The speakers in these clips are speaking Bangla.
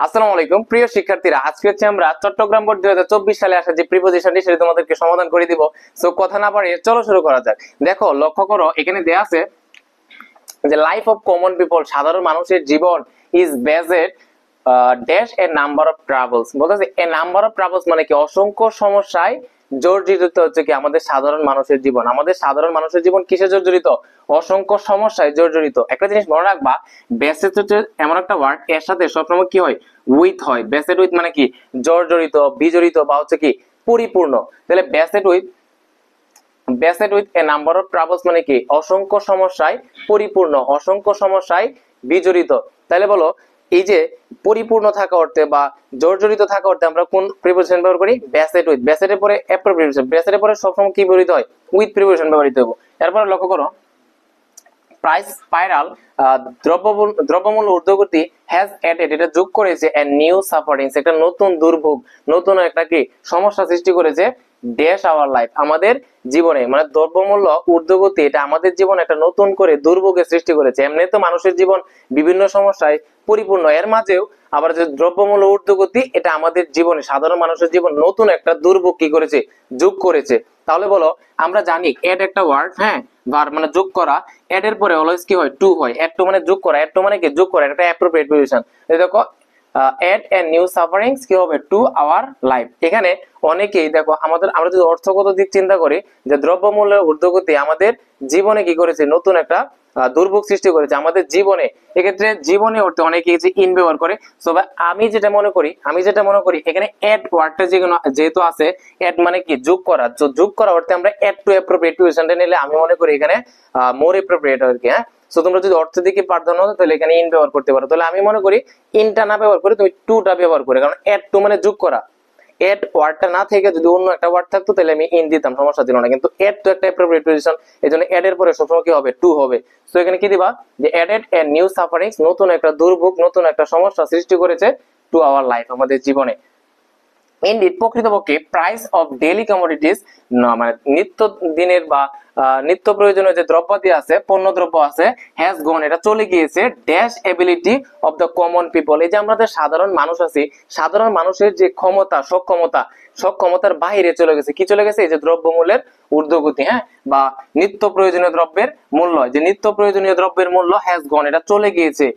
আসসালামু আলাইকুম প্রিয় শিক্ষার্থীরা, আজকে হচ্ছে আমরা চট্টগ্রাম বোর্ড 2024 সালে আসা যে প্রিপোজিশনটি সেটা তোমাদেরকে সমাধান করে দিব। সো কথা না বাড়িয়ে চলো শুরু করা যাক। দেখো, লক্ষ্য করো, এখানে দেয়া আছে যে লাইফ অফ কমন পিপল, সাধারণ মানুষের জীবন is based dash a number of travels. বলতেছে এ নাম্বার অফ ট্রাভেলস মানে কি অসংখ্য সমস্যায় জর্জরিত হচ্ছে কি আমাদের সাধারণ মানুষের জীবন। আমাদের সাধারণ মানুষের জীবন কিসে জর্জরিত? অসংখ্য সমস্যায় জর্জরিত। একটা জিনিস মনে রাখবা, বেসেড হচ্ছে এমন একটা ওয়ার্ড, এর সাথে সবসময় কি হয়? উইথ হয়। বেসেড উইথ মানে কি জর্জরিত, বিজড়িত বা হচ্ছে কি পরিপূর্ণ। তাহলে বেসেড with a number of travels মানে কি অসংখ্য সমস্যায় পরিপূর্ণ, অসংখ্য সমস্যায় বিজড়িত। তাহলে বলো, এই যে পরিপূর্ণ থাকা অর্থে বা জর্জরিত থাকা অর্থে আমরা কোন প্রিপোজিশন ব্যবহার করি? বেসেড উইথ। বেসেডের পরে অ্যাপ্রোপ্রিয়েশন, বেসেডের পরে সবসময় কি ব্যবহৃত হয়? উইথ প্রিপোজিশন ব্যবহৃত হবে। এরপরে লক্ষ্য করো, প্রাইস স্পাইরাল, দ্রব্যমূল্য ঊর্ধ্বগতি হ্যাজ অ্যাডেড, এটা যোগ করেছে এ নিউ সাফারিংস, একটা নতুন দুর্ভোগ, নতুন একটা কি সমস্যা সৃষ্টি করেছে ড্যাশ আওয়ার লাইফ, আমাদের জীবনে। মানে দ্রব্যমূল্য ঊর্ধ্বগতি এটা আমাদের জীবনে একটা নতুন করে দুর্ভোগের সৃষ্টি করেছে। এমনি তো মানুষের জীবন বিভিন্ন সমস্যায় পরিপূর্ণ, এর মাঝেও আবার যে দ্রব্যমূল্য ঊর্ধ্বগতি এটা আমাদের জীবনে, সাধারণ মানুষের জীবন নতুন একটা দুর্ভোগ কি করেছে? যোগ করেছে। তাহলে বলো, আমরা জানি এড একটা ওয়ার্ড, হ্যাঁ, ভার্ব মানে যোগ করা, এড এর পরে অলওয়েজ কি হয়? টু হয়। এড টু মানে যোগ করা, এড টু মানে কি যোগ করা, এটা অ্যাপ্রোপ্রিয়েট পজিশন। দেখো, এড এ নিউ সাফারিংস কি হবে? To our life. এখানে অনেকেই দেখো, আমরা যদি অর্থগত দিক চিন্তা করি, যে দ্রব্যমূল্যের ঊর্ধ্বগতি আমাদের জীবনে কি করেছে? নতুন একটা দুর্ভোগ সৃষ্টি করেছে আমাদের জীবনে। এক্ষেত্রে জীবনে অর্থে অনেকে ইন ব্যবহার করে। সো আমি যেটা মনে করি এখানে এড ওয়ার্ডটা যেহেতু আছে, এড মানে কি যোগ করা, তো যোগ করা অর্থে আমরা এড টু অ্যাপ্রোপ্রিয়েট পজিশনটা নিলে আমি মনে করি এখানে মোর অ্যাপ্রোপ্রিয়েট আর কি। হ্যাঁ, সো তোমরা যদি অর্থ দিকে প্রাধান্য দাও তাহলে এখানে ইন ব্যবহার করতে পারো। তাহলে আমি মনে করি ইনটা না ব্যবহার করে তুমি টুটা ব্যবহার করে, কারণ এড টু মানে যোগ করা। এড ওয়ার্ডটা না থেকে যদি অন্য একটা ওয়ার্ড থাকতো তাহলে আমি ইন দিতাম, সমস্যা ছিল না। কিন্তু এড তো একটা অ্যাপ্রোপ্রিয়েট পজিশন, এজন্য এড এর পরে সবসময় কি হবে? টু হবে। সো এখানে কি দিবা? যে এডেড এ নিউ সাফারিংস, নতুন একটা দুর্ভোগ, নতুন একটা সমস্যা সৃষ্টি করেছে টু আওয়ার লাইফ, আমাদের জীবনে। ইনডিড, প্রকৃতপক্ষে প্রাইস অফ ডেইলি কমোডিটিস, মানে নিত্য দিনের বা নিত্য প্রয়োজনীয় যে দ্রব্যাদি আছে, পণ্য দ্রব্য আছে, হ্যাজ গন, এটা চলে গিয়েছে dash ability of the common people, এই যে আমাদের সাধারণ মানুষ আছি, সাধারণ মানুষের যে ক্ষমতা, সক্ষমতার বাহিরে চলে গেছে। কি চলে গেছে? এই যে দ্রব্যমূল্যের ঊর্ধ্বগতি, হ্যাঁ, বা নিত্য প্রয়োজনীয় দ্রব্যের মূল্য, যে নিত্য প্রয়োজনীয় দ্রব্যের মূল্য হ্যাজ গন, এটা চলে গিয়েছে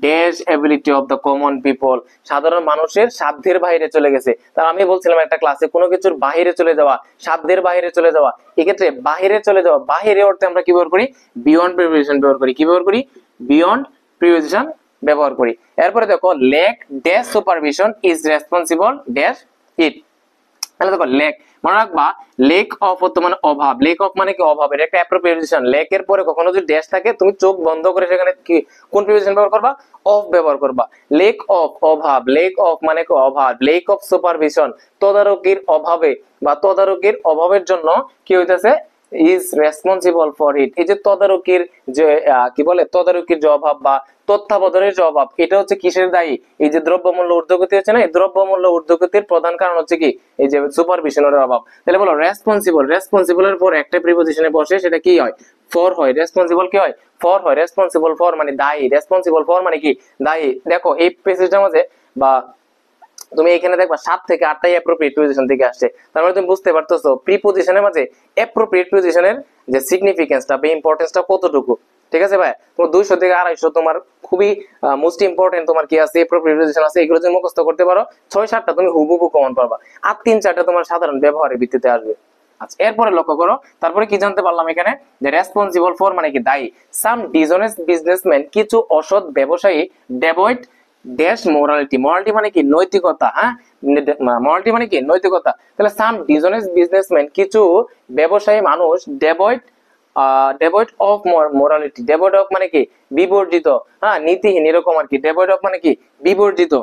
dash ability of the common people, সাধারণ মানুষের সাধ্যের বাইরে চলে গেছে। তার আমি বলছিলাম একটা ক্লাসে, কোনো কিছুর বাহিরে চলে যাওয়া, সাধ্যের বাইরে চলে যাওয়া, এক্ষেত্রে বাহিরে চলে যাওয়া, বাহিরে অর্থে আমরা কি ব্যবহার করি? বিয়ন্ড প্রিপোজিশন ব্যবহার করি। কি ব্যবহার করি? বিয়ন্ড প্রিপোজিশন ব্যবহার করি। এরপরে দেখো, lake dash supervision is responsible dash it. তাহলে দেখো, লেক মনে রাখবা, লেক অফ মানে অভাব, লেক অফ মানে কি অভাব, এটা একটা অ্যাপ্রোপ্রিয়েশন। লেক এর পরে কখনো যদি ড্যাশ থাকে, তুমি চোখ বন্ধ করে সেখানে কি কোন প্রিপোজিশন ব্যবহার করবা? অফ ব্যবহার করবা। লেক অফ অভাব, লেক অফ মানে কি অভাব, লেক অফ সুপারভিশন তদারকির অভাবে বা তদারকির অভাবের জন্য কি হইতেছে? ইজ রেসপন্সিবল ফর ইট, এই যে তদারকির যে কি বলে, তদারকির যে অভাব বা তত্ত্বাবধানের যে অভাব, এটা হচ্ছে কিসের দায়ী? এই যে দ্রব্যমূল্য ঊর্ধ্বগতি হচ্ছে না, এই দ্রব্যমূল্য ঊর্ধ্বগতির প্রধান কারণ হচ্ছে কি? এই যে সুপারভিশনের অভাব। তাহলে বলো, রেসপন্সিবল এর পর একটা প্রিপোজিশনে বসে, সেটা কি হয়? ফর হয়। রেসপন্সিবল কি হয়? ফর হয়। রেসপন্সিবল ফর মানে দায়ী, রেসপন্সিবল ফর মানে কি? দায়ী। দেখো এই প্যাসেজটার মাঝে বা তুমি এখানে দেখবা 7 থেকে 8টাই অ্যাপ্রোপ্রিয়েট পজিশন থেকে আসছে। তার মানে তুমি বুঝতে পারতেছো প্রিপোজিশনের মাঝে অ্যাপ্রোপ্রিয়েট পজিশনের যে সিগনিফিকেন্সটা বা ইম্পর্টেন্সটা কতটুকু। ঠিক আছে ভাই, তোমার 200 থেকে 250 তোমার খুবই মোস্ট ইম্পর্টেন্ট তোমার কি আছে? অ্যাপ্রোপ্রিয়েট পজিশন আছে। এগুলো তুমি মুখস্থ করতে পারো, 6-7টা তুমি হুবহু কমন পারবা, আর 3-4টা তোমার সাধারণ ব্যবহারের ভিত্তিতে আসবে। আচ্ছা, এরপরে লক্ষ্য করো, তারপরে কি জানতে পারলাম এখানে? যে রেসপন্সিবল ফর মানে কি দায়ী। সাম ডিসঅনেস্ট বিজনেসম্যান, কিছু অসৎ ব্যবসায়ী, ডেভয়েড ড্যাশ মোরালিটি, মোরালিটি মানে কি? নৈতিকতা। হ্যাঁ, মোরালিটি মানে কি? নৈতিকতা। তাহলে সাম ডিসঅনেস্ট বিজনেসম্যান, কিছু ব্যবসায়ী মানুষ, devoid of morality, devoid of মানে কি? বিবর্জিত, হ্যাঁ, নীতিহীন এরকম আর কি। ডেভয়েড অফ মানে কি? বিবর্জিত।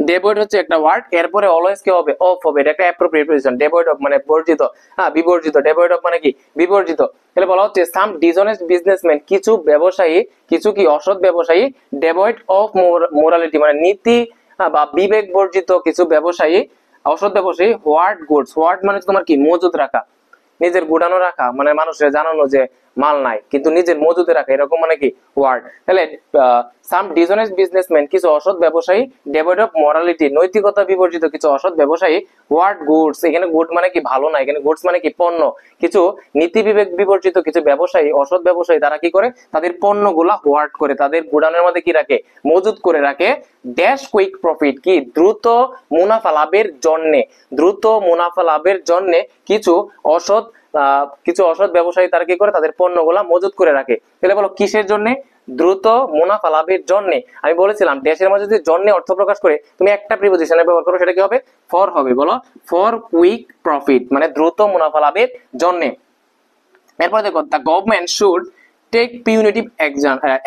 ডেভয়েড হচ্ছে একটা ওয়ার্ড, এরপরে অলওয়েজ কি হবে? অফ হবে, এটা একটা অ্যাপ্রোপ্রিয়েট পজিশন। ডেভয়েড অফ মানে বর্জিত, হ্যাঁ, বিবর্জিত। ডেভয়েড অফ মানে কি? বিবর্জিত। তাহলে বলা হচ্ছে সাম ডিসঅনেস্ট বিজনেসম্যান, কিছু ব্যবসায়ী, কিছু কি অসৎ ব্যবসায়ী, ডেভয়েড অফ মোরালিটি মানে নীতি বা বিবেক বর্জিত কিছু ব্যবসায়ী, অসৎ ব্যবসায়ী, হোয়ার্ড গুডস, হোয়ার্ড মানে তোমার কি? মজুদ রাখা, নিজের গুডানো রাখা, মানে মানুষের জানানো যে মাল নাই কিন্তু নিজের মজুদে রাখে, এরকম মানে কি ওয়ার্ড। তাহলে সাম ডিসঅনেস্ট বিজনেসম্যান, কিছু অসৎ ব্যবসায়ী, ডেভয়েড অফ মরালিটি, নৈতিকতা বিবর্জিত কিছু অসৎ ব্যবসায়ী, ওয়ার্ড গুডস, এখানে গুড মানে কি ভালো না, এখানে গুডস মানে কি পণ্য, কিছু নীতি বিবেক বিবর্জিত কিছু ব্যবসায়ী, অসৎ ব্যবসায়ী, তারা কি করে তাদের পণ্যগুলা হোয়ার্ড করে, তাদের গুডাউনের মধ্যে কি রাখে, মজুদ করে রাখে। ড্যাশ কুইক প্রফিট, কি দ্রুত মুনাফা লাভের জন্য, দ্রুত মুনাফা লাভের জন্য কিছু অসৎ ব্যবসায়ী তারা কি করে তাদের পণ্যগুলা মজুদ করে রাখে। তাহলে বলো কিসের জন্য, দ্রুত মুনাফা লাভের জন্য। আমি বলেছিলাম ড্যাশের মধ্যে যদি জন্য অর্থ প্রকাশ করে তুমি একটা প্রিপজিশনে ব্যবহার করো, সেটা কি হবে, ফর হবে। বলো ফর কুইক প্রফিট মানে দ্রুত মুনাফা লাভের জন্য। এরপরে দেখো the government should take punitive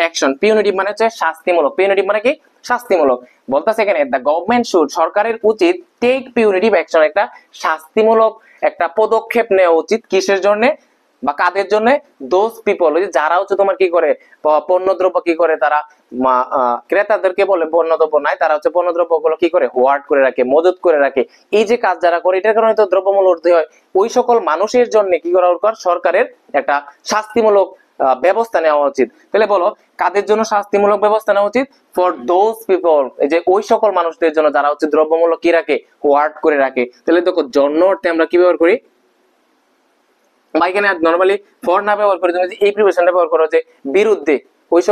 action, punitive মানে হচ্ছে শাস্তিমূলক, পিউনিটিভ মানে কি শাস্তিমূলক। বলতেছে এখানে দ্য গভর্নমেন্ট শুড, সরকারের উচিত, টেক পিউনিটিভ অ্যাকশন একটা শাস্তিমূলক একটা পদক্ষেপ নেওয়া উচিত, কিসের জন্য বা কাদের জন্য, দোজ পিপল, যারা হচ্ছে তোমার কি করে পণ্যদ্রব্য কি করে তারা ক্রেতাদেরকে বলে পণ্যদ্রব্য নাই, তারা হচ্ছে পণ্যদ্রব্য গুলো কি করে হোয়ার্ড করে রাখে, মজুদ করে রাখে, এই যে কাজ যারা করে এটার কারণে তো দ্রব্যমূল্য ঊর্ধ্ব হয়, ওই সকল মানুষের জন্য কি করা দরকার, সরকারের একটা শাস্তিমূলক ব্যবস্থা নেওয়া উচিত। তাহলে বলো কাদের জন্য শাস্তিমূলক ব্যবস্থা নেওয়া উচিত, ফর দোজ পিপল, এই যে ওই সকল মানুষদের জন্য যারা হচ্ছে দ্রব্যমূল্য কি রাখে, হোয়ার্ড করে রাখে। তাহলে দেখো জন্য অর্থে আমরা কি ব্যবহার করি, বা এখানে নরমালি ফর না ব্যবহার করে তুমি এই প্রিপোজিশনটা ব্যবহার করো যে বিরুদ্ধে, ওই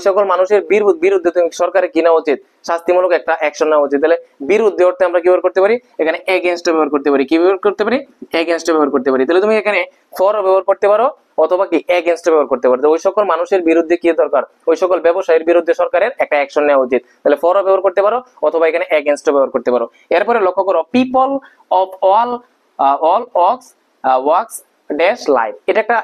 সকল মানুষের বিরুদ্ধে তুমি সরকারের কি নেওয়া উচিত, শাস্তিমূলক একটা অ্যাকশন নেওয়া উচিত। তাহলে বিরুদ্ধে অর্থে আমরা কি ব্যবহার করতে পারি, এখানে এগেইনস্ট ব্যবহার করতে পারি, কি ব্যবহার করতে পারি, এগেইনস্ট ব্যবহার করতে পারি। তাহলে তুমি এখানে ফর ব্যবহার করতে পারো অথবা কি এগেইনস্ট ব্যবহার করতে পারো, ওই সকল মানুষের বিরুদ্ধে কি দরকার, ওই সকল ব্যবসায়ীর বিরুদ্ধে সরকারের একটা অ্যাকশন নেওয়া উচিত। তাহলে ফর ব্যবহার করতে পারো অথবা এখানে এগেইনস্ট ব্যবহার করতে পারো। এরপরে লক্ষ্য করো people of all works dash life, এটা একটা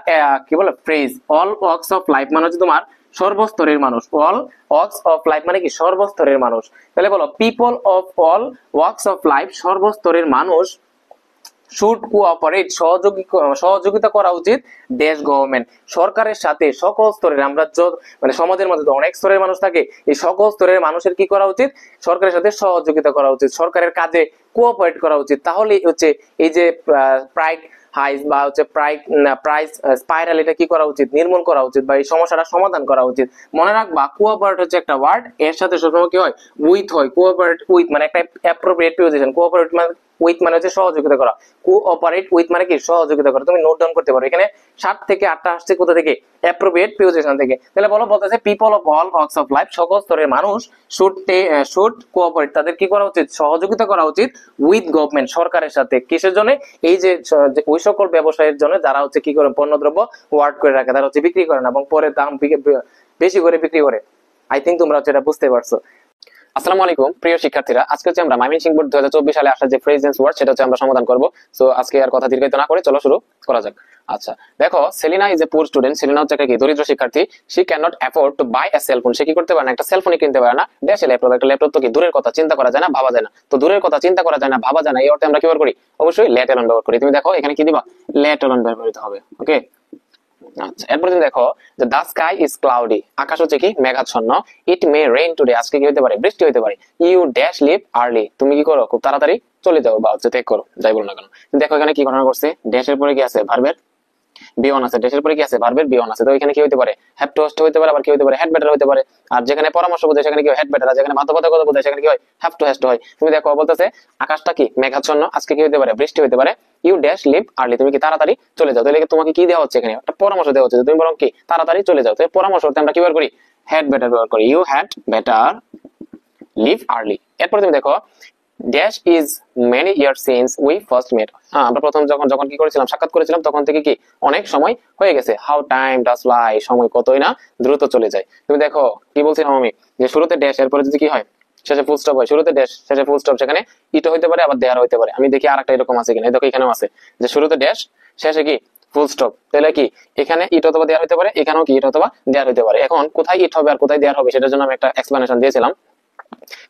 কি বলে phrase, all works of life মানে হচ্ছে তোমার সর্বস্তরের মানুষ, অল ওয়ার্কস অফ লাইফ মানে কি সর্বস্তরের মানুষ। তাহলে বলো people of all works of life, সর্বস্তরের মানুষ, শুড কোঅপারেট, সহযোগিতা করা উচিত, ড্যাশ গভর্নমেন্ট, সরকারের সাথে, সকল স্তরের, আমরা মানে সমাজের মধ্যে অনেক স্তরের মানুষ থাকে, এই সকল স্তরের মানুষের কি করা উচিত, সরকারের সাথে সহযোগিতা করা উচিত, সরকারের কাজে কোঅপারেট করা উচিত। তাহলে হচ্ছে এই যে প্রাইড হাইজ বা হচ্ছে প্রাইস স্পাইরাল, এটা কি করা উচিত, নির্মূল করা উচিত বা এই সমস্যাটা সমাধান করা উচিত। মনে রাখবা কোঅপারেট হচ্ছে একটা ওয়ার্ড, এর সাথে সবসময় কি হয়, উইথ হয়, কোঅপারেট উইথ মানে একটা অ্যাপ্রোপ্রিয়েট প্রিপোজিশন, কোঅপারেট মানে উইথ মানে হচ্ছে সহযোগিতা করা, কোঅপারেট উইথ মানে কি সহযোগিতা করা। তুমি নোট ডাউন করতে পারো, এখানে 7 থেকে 8টা আসছে কোথা থেকে, অ্যাপ্রোপ্রিয়েট প্রিপোজিশন থেকে। তাহলে বলতেছে people of all works of life, সকল স্তরের মানুষ, শুড কোঅপারেট, তাদের কি করা উচিত, সহযোগিতা করা উচিত, উইথ গভর্নমেন্ট, সরকারের সাথে, কিসের জন্য, এই যে ওই সকল ব্যবসায়ীর জন্য যারা হচ্ছে কি করে পণ্যদ্রব্য হোয়ার্ড করে রাখে, তারা হচ্ছে বিক্রি করে না এবং পরে দাম বেশি করে বিক্রি করে। আই থিঙ্ক তোমরা হচ্ছে এটা বুঝতে পারছো। আসসালামু আলাইকুম প্রিয় শিক্ষার্থীরা, আজকে হচ্ছে আমরা ময়মনসিংহ বোর্ড 2024 সালে আসা যে ফ্রেজ ওয়ার্ড সেটা হচ্ছে আমরা সমাধান করব। সো আজকে আর কথা দীর্ঘায়িত না করে চলো শুরু করা যাক। আচ্ছা দেখো, সেলিনা ইজ এ পুর স্টুডেন্ট, সেলিনা হচ্ছে একটা কি দরিদ্র শিক্ষার্থী। She can not afford to buy a cell phone, সে কি করতে পারে না, একটা সেল ফোনই কিনতে পারে না। ড্যাশ এ ল্যাপটপ, একটা ল্যাপটপ তো কি দূরের কথা, চিন্তা করা যায় না, ভাবা যায় না। তো দূরের কথা চিন্তা করা যায় না, ভাবা যায় না, এই অর্থে আমরা কি ব্যবহার করি, অবশ্যই লেট এলন ব্যবহার করি। তুমি দেখো এখানে কি দিবা, লেট এলন ব্যবহৃত হবে। ওকে, আচ্ছা এরপর তুমি দেখো যে দা স্কাই ইজ ক্লাউডি, আকাশ হচ্ছে কি মেঘাচ্ছন্ন। ইট মে রেইন টুডে, আজকে কি হতে পারে, বৃষ্টি হতে পারে। ইউ ড্যাশ লিভ আর্লি, তুমি কি করো, খুব তাড়াতাড়ি চলে যাও বা হচ্ছে ত্যাগ করো, যাই বলো না কেন। দেখো এখানে কি ঘটনা করছে, ড্যাশের পরে কি আছে, ভার্বের বিয়ন আছে, ড্যাশের পরে কি আছে, ভার্বের বিয়ন আছে। তো এখানে কি হতে পারে, হ্যাভ টু হোস্ট হতে পারে, আবার কি হতে পারে, হ্যাড বেটার হতে পারে। আর যেখানে পরামর্শ বোঝায় সেখানে কি হয়, হ্যাড বেটার। আর যেখানে বাধ্যবাধকতা বোঝায় সেখানে কি হয়, হ্যাভ টু হোস্ট হয়। তুমি দেখো বলতেছে আকাশটা কি মেঘাচ্ছন্ন, আজকে কি হতে পারে, বৃষ্টি হতে পারে। ইউ ড্যাশ লিভ আর্লি, তুমি কি তাড়াতাড়ি চলে যাও। তাহলে তোমাকে কি দেওয়া হচ্ছে, এখানে একটা পরামর্শ দেওয়া হচ্ছে, তুমি বরং কি তাড়াতাড়ি চলে যাও। তো পরামর্শ করতে আমরা কি ব্যবহার করি, হ্যাড বেটার ব্যবহার করি, you had better live early. এরপর তুমি দেখো dash is many years since we first met, আমরা প্রথম যখন কি করেছিলাম, সাক্ষাৎ করেছিলাম, তখন থেকে কি অনেক সময় হয়ে গেছে। হাউ টাইম ডাজ ফ্লাই, সময় কতই না দ্রুত চলে যায়। তুমি দেখো কি বলছিলাম আমি, যে শুরুতে ড্যাশ, এরপরে যদি কি হয় শেষে ফুল স্টপ হয়, শুরুতে ড্যাশ শেষে ফুল স্টপ, সেখানে ইটো হইতে পারে আবার দেয়ার হইতে পারে। আমি দেখি আরেকটা এরকম আছে কিনা, দেখো এখানেও আছে যে শুরুতে ড্যাশ শেষে কি ফুল স্টপ। তাহলে কি এখানে ইট অথবা দেয়ার হইতে পারে, এখানেও কি ইট অথবা দেয়ার হইতে পারে। এখন কোথায় ইট হবে আর কোথায় দেয়ার হবে সেটার জন্য আমি একটা এক্সপ্লেনেশন দিয়েছিলাম।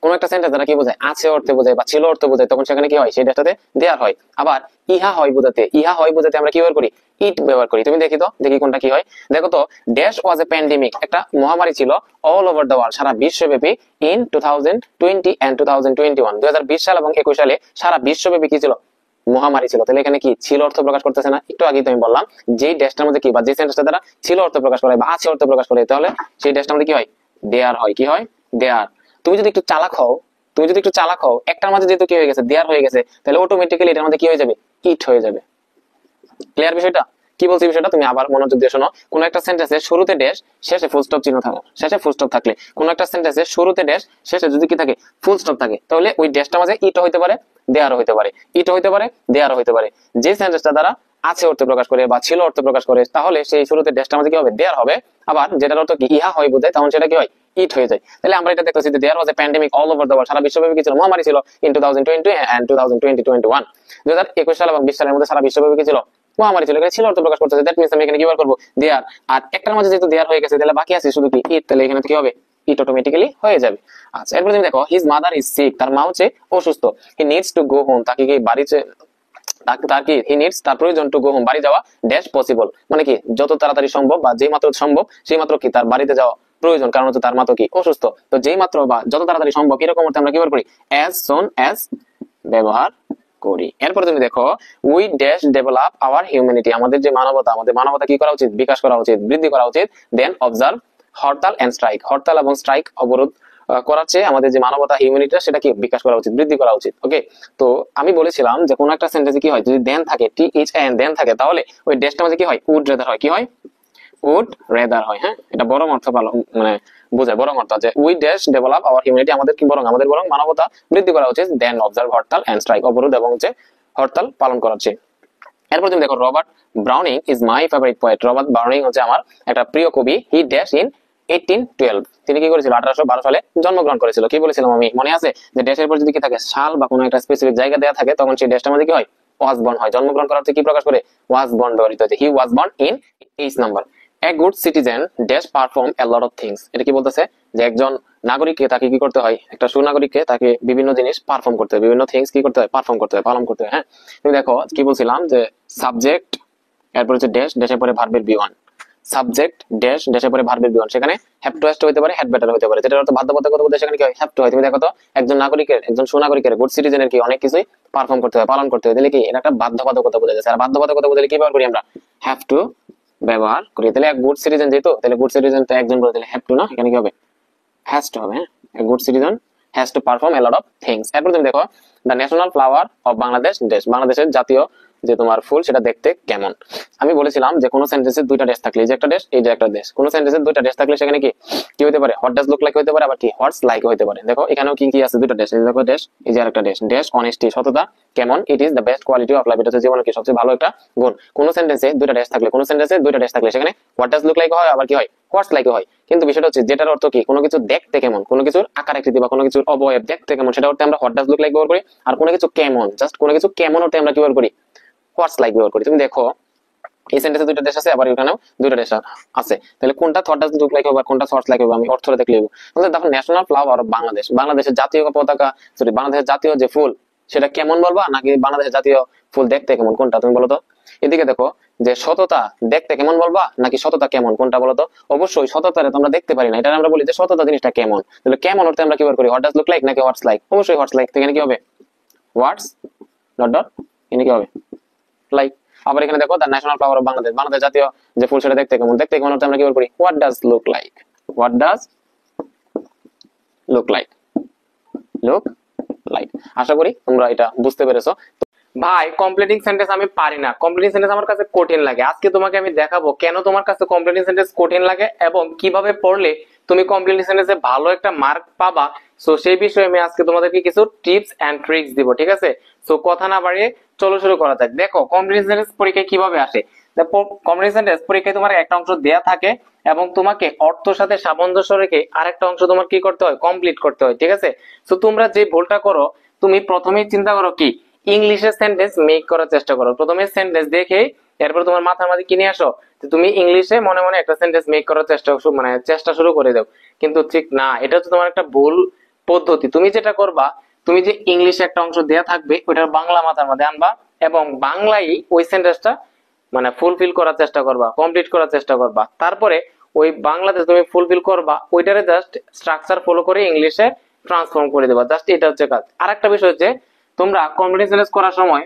কোন একটা সেন্টেন্স দ্বারা কি বোঝায়, আছে অর্থে বোঝায় বা ছিল অর্থে বোঝায়, তখন সেখানে কি হয়, সেটাতে দেয়ার হয়। আবার ইহা হয় বোঝাতে আমরা কি ব্যবহার করি, ইট ব্যবহার করি। তুমি দেখি কোনটা কি হয়। দেখো তো ড্যাশ ওয়াজ এ প্যান্ডেমিক, একটা মহামারী ছিল, অল ওভার দ্য ওয়ার্ল্ড, সারা বিশ্বব্যাপী, ইন 2020 এন্ড 2021, 2020 সাল এবং 21 সালে সারা বিশ্বব্যাপী কি ছিল, মহামারী ছিল, তাহলে এখানে কি ছিল অর্থ প্রকাশ করতেছে না? একটু আগেই তো আমি বললাম যেই ড্যাশটার মধ্যে কি বা যে সেন্টেন্সটা দ্বারা ছিল অর্থ প্রকাশ করে বা আছে অর্থ প্রকাশ করে, তাহলে সেই ড্যাশটার মধ্যে কি হয়? দেয়ার হয়। কি হয়? দেয়ার। তুমি যদি একটু চালাক হও, একটার মাঝে যেহেতু কি হয়ে গেছে, দেয়ার হয়ে গেছে, তাহলে অটোমেটিক্যালি এটার মধ্যে কি হয়ে যাবে? ইট হয়ে যাবে। ক্লিয়ার বিষয়টা? কি বলছি বিষয়টা তুমি আবার মনোযোগ দিয়ে শোনো। কোন একটা সেন্টেন্সের শুরুতে ড্যাশ, শেষে ফুল স্টপ চিহ্ন থাকে, শেষে ফুল স্টপ থাকলে, কোন একটা সেন্টেন্সের শুরুতে ড্যাশ, শেষে যদি কি থাকে? ফুল স্টপ থাকে, তাহলে ওই ড্যাশটার মাঝে ইট হইতে পারে, দেয়ারও হইতে পারে, ইট হইতে পারে, দেয়ারও হইতে পারে। যে সেন্টেন্সটা দ্বারা আছে অর্থ প্রকাশ করে বা ছিল অর্থ প্রকাশ করে, তাহলে সেই শুরুতে ড্যাশটার মাঝে কি হবে? দেয়ার হবে। আবার যেটার অর্থ কি ইহা হয় বোঝায়, তখন সেটা কি হয়? ইট হয়ে যায়। তাহলে আমরা এটা দেখতেছি যে there was a pandemic all over the world, সারা বিশ্বব্যাপী কি ছিল? মহামারী ছিল ইন 2020 এন্ড 2021। 2021 সাল এবং 20 সালের মধ্যে সারা বিশ্বব্যাপী কি ছিল? মহামারী ছিল। এখানে ছিল অর্থ প্রকাশ করতেছে, দ্যাট মিন্স আমি এখানে কি বার করবো? দেয়ার। আর একটার মাঝে যেহেতু দেয়ার হয়ে গেছে, তাহলে বাকি আছে শুধু কি? ইট। তাহলে এখানে কি হবে? ইট অটোমেটিক্যালি হয়ে যাবে। আচ্ছা, এরপর তুমি দেখো হিজ মাদার ইজ সিক, তার মা হচ্ছে অসুস্থ। হি নিডস টু গো হোম, তাকে কি বাড়িতে, তার কি হি নিডস, তার প্রয়োজন টু গো হোম, বাড়ি যাওয়া ড্যাশ পসিবল, মানে কি যত তাড়াতাড়ি সম্ভব বা যেই মাত্র সম্ভব সেই মাত্র কি তার বাড়িতে যাওয়া প্রয়োজন, কারণ হচ্ছে তার মা তো কি অসুস্থ। তো যেই মাত্র বা যত তাড়াতাড়ি সম্ভব এরকম অর্থে আমরা কি ব্যবহার করি? অ্যাজ সুন অ্যাজ ব্যবহার করি। এরপর তুমি দেখো we dash develop our humanity, আমাদের যে মানবতা, আমাদের মানবতা কি করা উচিত? বিকাশ করা উচিত, বৃদ্ধি করা উচিত। দেন অবজার্ভ হরতাল এন্ড স্ট্রাইক, হরতাল এবং স্ট্রাইক অবরোধ করার চেয়ে আমাদের যে মানবতা হিউম্যানিটিটা সেটা কি বিকাশ করা উচিত, বৃদ্ধি করা উচিত। ওকে, তো আমি বলেছিলাম যে কোনো একটা সেন্টেন্সে কি হয়? যদি দেন থাকে, THAN দেন থাকে, তাহলে ওই ড্যাশটার মাঝে কি হয়? উড রেদার হয়। কি হয়? উড রেদার হয়। হ্যাঁ, এটা বরং অর্থ ভালো, মানে বোঝায় বরং অর্থ যে we dash develop our humanity, আমাদের কি বরং, আমাদের বরং মানবতা বৃদ্ধি করা উচিত। দেন অবজার্ভ হরতাল এন্ড স্ট্রাইক, অবরোধ এবং যে হরতাল পালন করা উচিত। এরপর তুমি দেখো Robert Browning is my favourite poet, Robert Browning হচ্ছে আমার একটা প্রিয় কবি। হি ড্যাশ ইন 1812, তিনি কি করেছিল? 1812 সালে জন্মগ্রহণ করেছিল। কি বলেছিলাম আমি? মনে আছে যে ড্যাশের পর যদি কি থাকে সাল বা কোনো একটা স্পেসিফিক জায়গা দেওয়া থাকে, তখন সেই ড্যাশটার মধ্যে কি হয়? ওয়াজ বর্ন হয়। জন্মগ্রহণ করার কি প্রকাশ করে? ওয়াজ বর্ন ব্যবহৃত হয়েছে। He was born in H number. A good citizen dash perform a lot of things, এটা কি বলতেছে? যে একজন নাগরিককে তাকে কি করতে হয়? একটা সুনাগরিককে তাকে বিভিন্ন জিনিস পারফর্ম করতে হয়, বিভিন্ন থিংস কি করতে হয়? পারফর্ম করতে হয়, পালন করতে হয়। হ্যাঁ, তুমি দেখো কি বলছিলাম যে সাবজেক্ট, এরপর হচ্ছে ড্যাশ, ড্যাশের পরে ভার্বের বি1, সাবজেক্ট ড্যাশ, ড্যাশের পরে ভার্বের বি1, সেখানে হ্যাভ টু হ্যাভ হতে পারে, হ্যাড বেটার হতে পারে, যেটার অর্থ বাধ্যবাধকতা বলতে সেখানে কি হয়? হ্যাভ টু হয়। তুমি দেখো তো একজন নাগরিকের, একজন সুনাগরিকের, গুড সিটিজেনের কি অনেক কিছুই পারফর্ম করতে হয়, পালন করতে হয়, তাহলে কি এটা একটা বাধ্যবাধকতা বোঝা যাচ্ছে। আর বাধ্যবাধকতা বলতে কি ব্যবহার করি আমরা? হ্যাভ টু ব্যবহার করি। তাহলে এক গুড সিটিজেন যেহেতু, তাহলে গুড সিটিজেন তো একজন করে, তাহলে হ্যাভ টু না, এখানে কি হবে? হ্যাজ টু হবে। হ্যাঁ, এ good citizen has to perform a lot of things. এরপর তুমি দেখো the national flower of Bangladesh dash, বাংলাদেশের জাতীয় যে তোমার ফুল সেটা দেখতে কেমন। আমি বলেছিলাম যে কোনো সেন্টেন্সে দুইটা ড্যাশ থাকলে, এই যে একটা ড্যাশ, এই যে একটা ড্যাশ, কোনো সেন্টেন্সে দুইটা ড্যাশ থাকলে সেখানে কি কি হতে পারে? হোয়াট ডাজ লুক লাইক হতে পারে, আবার কি হোয়াটস লাইক হতে পারে। দেখো এখানেও কি কি আছে? দুইটা ড্যাশ, এই দেখো ড্যাশ, এই যে আরেকটা ড্যাশ। ড্যাশ অনেস্টি, সততা কেমন? It is the best quality of life, এটা হচ্ছে জীবনের কি সবচেয়ে ভালো একটা গুণ। কোনো সেন্টেন্সে দুইটা ড্যাশ থাকলে, কোনো সেন্টেন্সে দুইটা ড্যাশ থাকলে সেখানে হোয়াট ডাজ লুক লাইক হয়, আবার কি হয়? হোয়াটস লাইক হয়। কিন্তু বিষয়টা হচ্ছে যেটার অর্থ কি কোনো কিছু দেখতে কেমন, কোনো কিছুর আকার আকৃতি বা কোনো কিছুর অবয়ব দেখতে কেমন, সেটা অর্থে আমরা হোয়াট ডাজ লুক লাইক ব্যবহার করি। আর কোনো কিছু কেমন, জাস্ট কোনো কিছু কেমন অর্থে আমরা কি ব্যবহার করি? হোয়াটস লাইক ব্যবহার করি। তুমি দেখো এই সেন্টেন্সে দুইটা ড্যাশ আছে, আবার এখানেও দুইটা ড্যাশ আছে, তাহলে কোনটা হোয়াট ডাজ লুক লাইক হবে আর কোনটা হোয়াটস লাইক হবে আমি অর্থটা দেখলে নেব। তাহলে দেখো ন্যাশনাল ফ্লাওয়ার অফ বাংলাদেশ, বাংলাদেশের জাতীয় পতাকা, সরি বাংলাদেশের জাতীয় যে ফুল সেটা কেমন বলবা, নাকি বাংলাদেশের জাতীয় ফুল দেখতে কেমন, কোনটা তুমি বলো তো? এদিকে দেখো যে সততা দেখতে কেমন বলবা, নাকি সততা কেমন, কোনটা বলো তো? অবশ্যই সততারে তোমরা দেখতে পারি না, এটা আমরা বলি যে সততা জিনিসটা কেমন। তাহলে কেমন অর্থে আমরা কি ব্যবহার করি? হোয়াট ডাজ লুক লাইক নাকি হোয়াটস লাইক? অবশ্যই হোয়াটস লাইক। এখানে কি হবে? হোয়াটস ডট ডট, এখানে কি হবে? লাইক। আবার এখানে দেখো the national flower of Bangladesh, Bangladesh জাতীয় যে ফুল সেটা দেখতে কেমন, দেখতে কেমন অর্থে আমরা কি ব্যবহার করি? What does look like, what does look like, look like. আশা করি তোমরা এটা বুঝতে পেরেছো। ভাই কমপ্লিটিং সেন্টেন্স আমি পারি না, কমপ্লিটিং সেন্টেন্স আমার কাছে কঠিন লাগে। আজকে তোমাকে আমি দেখাবো কেন তোমার কাছে কমপ্লিটিং সেন্টেন্স কঠিন লাগে এবং কিভাবে পড়লে তুমি কমপ্লিটিং সেন্টেন্সে ভালো একটা মার্ক পাবা। সো সেই বিষয়ে আমি আজকে তোমাদেরকে কিছু টিপস এন্ড ট্রিক্স দিব, ঠিক আছে? সো কথা না বাড়িয়ে চলো শুরু করা যাক। দেখো কমপ্লিটিং সেন্টেন্স পরীক্ষায় কিভাবে আসে। কমপ্লিটিং সেন্টেন্স পরীক্ষায় তোমার একটা অংশ দেয়া থাকে এবং তোমাকে অর্থের সাথে সামঞ্জস্য রেখে আরেকটা অংশ তোমার কি করতে হয়? কমপ্লিট করতে হয়, ঠিক আছে? সো তোমরা যে ভুলটা করো, তুমি প্রথমেই চিন্তা করো কি ইংলিশের সেন্টেন্স মেক করার চেষ্টা করো। প্রথমে সেন্টেন্স দেখে এরপর তোমার মাথার মাঝে কিনে আসো তুমি ইংলিশে মনে মনে একটা সেন্টেন্স মেক করার চেষ্টা শুরু করে দাও। কিন্তু ঠিক না, এটা হচ্ছে তোমার একটা ভুল পদ্ধতি। তুমি যেটা করবা, তুমি যে ইংলিশে একটা অংশ দেয়া থাকবে ওইটার বাংলা মাথার মধ্যে আনবা এবং বাংলায় ওই সেন্টেন্সটা মানে ফুলফিল করার চেষ্টা করবা, কমপ্লিট করার চেষ্টা করবা। তারপরে ওই বাংলাতে তুমি ফুলফিল করবা, ওইটারে জাস্ট স্ট্রাকচার ফলো করে ইংলিশে ট্রান্সফর্ম করে দেবা। জাস্ট এটা হচ্ছে কাজ। আর একটা বিষয় হচ্ছে তোমরা কমপ্লিট সেন্টেন্স করার সময়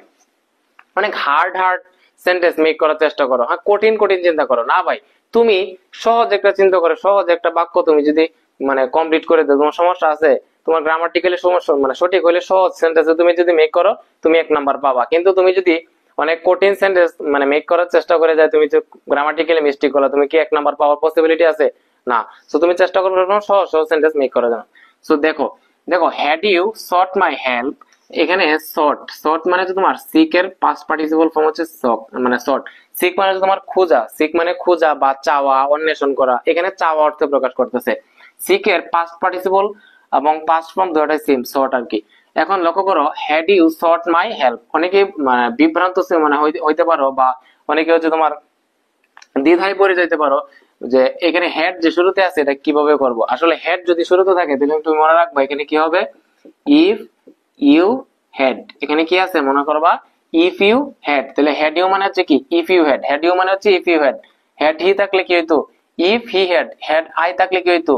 অনেক হার্ড হার্ড সেন্টেন্স মেক করার চেষ্টা করো, হ্যাঁ কঠিন কঠিন চিন্তা করো না ভাই। তুমি সহজ একটা চিন্তা করে সহজ একটা বাক্য তুমি যদি মানে কমপ্লিট করে দাও, তোমার সমস্যা আছে, তোমার গ্রামাটিক্যালি সমস্যা মানে সঠিক হলে সহজ সেন্টেন্স তুমি যদি মেক করো তুমি 1 নাম্বার পাবা। কিন্তু তুমি যদি অনেক কঠিন সেন্টেন্স মানে মেক করার চেষ্টা করে যায়, তুমি যে গ্রামাটিক্যালি মিস্টেক করো, তুমি কি 1 নাম্বার পাওয়ার পসিবিলিটি আছে? না। সো তুমি চেষ্টা করবে সহজ সহজ সেন্টেন্স মেক করার জন্য। সো দেখো দেখো had you sought my help, এখানে শর্ট শর্ট মানে হচ্ছে তোমার সিক এর পাস্ট পার্টিসিপল ফর্ম হচ্ছে সক মানে শর্ট। সিক মানে হচ্ছে তোমার খোঁজা, সিক মানে খোঁজা বা চাওয়া অন্বেষণ করা, এখানে চাওয়া অর্থে প্রকাশ করতেছে। সিক এর পাস্ট পার্টিসিপল এবং পাস্ট ফর্ম দুটোই সেম, শর্ট আর কি। এখন লক্ষ্য করো had you sought my help, অনেকে বিভ্রান্ত মানে হইতে পারো বা অনেকে হচ্ছে তোমার দ্বিধায় পড়ে যাইতে পারো যে এখানে হেড যে শুরুতে আছে এটা কিভাবে করব। আসলে হেড যদি শুরুতে থাকে তাহলে তুমি মনে রাখবা এখানে কি হবে, ইফ ইউ হেড, এখানে কি আছে মনে করবা ইফ ইউ হেড, তাহলে হেড ইউ মানে হচ্ছে কি if you had, had you মানে হচ্ছে if you had. Had he থাকলে কি হইতো if he had, had I থাকলে কি হইতো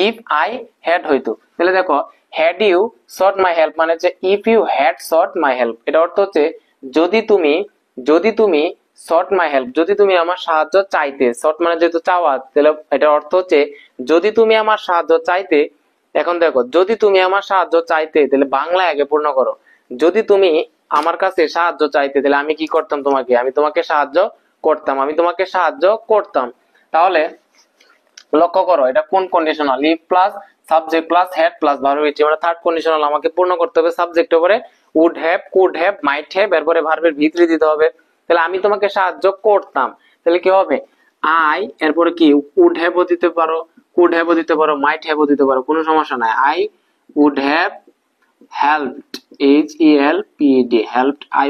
ইফ আই হেড হইতো। তাহলে দেখো had you sought my help মানে হচ্ছে if you had sought my help, এটা অর্থ হচ্ছে যদি তুমি সট মাই হেল্প, যদি তুমি আমার সাহায্য চাইতে, সট মানে যেহেতু চাওয়া তাহলে এটা অর্থ হচ্ছে যদি তুমি আমার সাহায্য চাইতে। এখন দেখো যদি তুমি আমার সাহায্য চাইতে তাহলে বাংলা আগে পূর্ণ করো, যদি তুমি আমার কাছে সাহায্য চাইতে তাহলে আমি কি করতাম তোমাকে, আমি তোমাকে সাহায্য করতাম, আমি তোমাকে সাহায্য করতাম। তাহলে লক্ষ্য করো এটা কোন conditional, if plus subject plus had plus verb ভিত্তি, মানে থার্ড কন্ডিশনাল আমাকে পূর্ণ করতে হবে সাবজেক্টের উপরে would have could have might have, এরপরে ভার্বের ভিতরে দিতে হবে। তাহলে আমি তোমাকে সাহায্য করতাম, তাহলে কি হবে আই, এরপরে কি উড হ্যাভ দিতে পারো, কুড হ্যাভ দিতে পারো, মাইট হ্যাভ দিতে পারো, কোনো সমস্যা নাই। I would have helped, H E L P D helped, I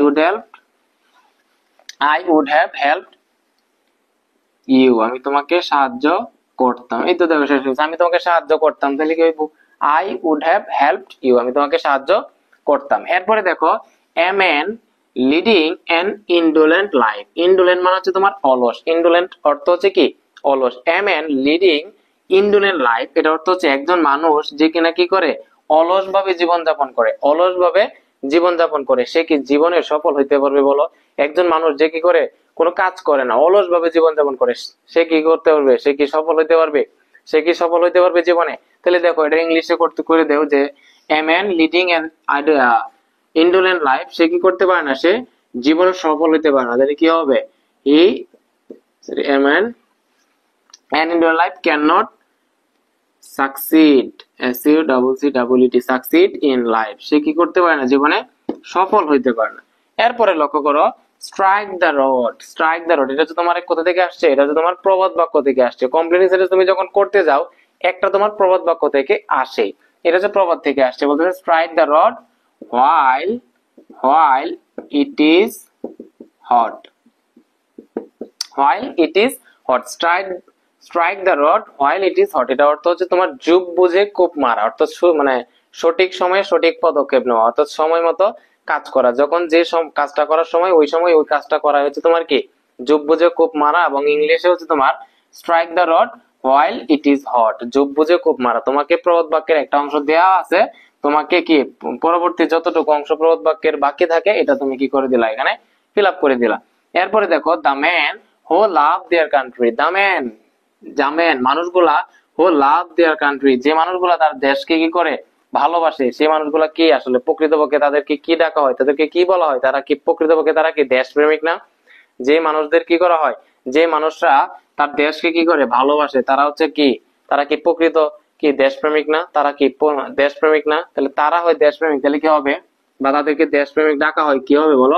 would have helped you, আমি তোমাকে সাহায্য করতাম। এই তো দেখো শেষ হয়েছে, আমি তোমাকে সাহায্য করতাম, তাহলে কি হইব I would have helped you, আমি তোমাকে সাহায্য করতাম। এরপরে দেখো a man leading an indolent life, indolent মানে হচ্ছে তোমার অলস, ইন্ডোলেন্ট অর্থ হচ্ছে কি অলস। A man leading indolent life, এটা অর্থ হচ্ছে একজন মানুষ যে কিনা কি করে অলস ভাবে জীবনযাপন করে, অলস ভাবে জীবনযাপন করে সে কি জীবনে সফল হইতে পারবে বলো? একজন মানুষ যে কি করে কোনো কাজ করে না অলস ভাবে জীবনযাপন করে সে কি করতে পারবে, সে কি সফল হইতে পারবে, সে কি সফল হইতে পারবে জীবনে? তাহলে দেখো এটা ইংলিশে করতে করে দেও যে a man leading an indolent life, সে কি করতে পারে না, সে জীবনে সফল হইতে পারে না। তাহলে কি হবে he a man an indolent life cannot succeed, succeed in life, সে কি করতে পারে না জীবনে সফল হইতে পারে না। এরপরে লক্ষ্য করো strike the rod, strike the rod এটা হচ্ছে তোমার কোথা থেকে আসছে, এটা হচ্ছে তোমার প্রবাদ বাক্য থেকে আসছে। কমপ্লেন সেন্টেন্স তুমি যখন করতে যাও একটা তোমার প্রবাদ বাক্য থেকে আসে, এটা হচ্ছে প্রবাদ থেকে আসছে। বলতে strike the rod while it is hot, while it is hot, strike the rod while it is hot, এটা অর্থ হচ্ছে তোমার যুগ বুঝে কোপ মারা, অর্থাৎ মানে সঠিক সময়ে সঠিক পদক্ষেপ নেওয়া, অর্থাৎ সময় মতো কাজ করা, যখন যে কাজটা করার সময় ওই সময় ওই কাজটা করা হচ্ছে তোমার কি যুগ বুঝে কোপ মারা। এবং ইংলিশে হচ্ছে তোমার strike the rod while it is hot, যুগ বুঝে কোপ মারা। তোমাকে প্রবাদ বাক্যের একটা অংশ দেওয়া আছে, তোমাকে কি পরবর্তী যতটুকু অংশ প্রবাদ বাক্যের বাকি থাকে এটা তুমি কি করে দিলা এখানে ফিল আপ করে দিলা। এরপরে দেখো the man who love their country, the man মানুষগুলা হু লাভ দেয়ার কান্ট্রি, যে মানুষগুলা তার দেশকে কি করে ভালোবাসে, সেই মানুষগুলা কি আসলে প্রকৃতপক্ষে তাদেরকে কি ডাকা হয়, তাদেরকে কি বলা হয়, তারা কি প্রকৃতপক্ষে তারা কি দেশপ্রেমিক না? যে মানুষদের কি করা হয়, যে মানুষরা তার দেশকে কি করে ভালোবাসে তারা হচ্ছে কি, তারা কি প্রকৃত কি দেশপ্রেমিক না? তারা কি দেশপ্রেমিক না? তাহলে তারা হয় দেশপ্রেমিক, তাহলে কি হবে বা তাদেরকে দেশপ্রেমিক ডাকা হয় কি হবে বলো?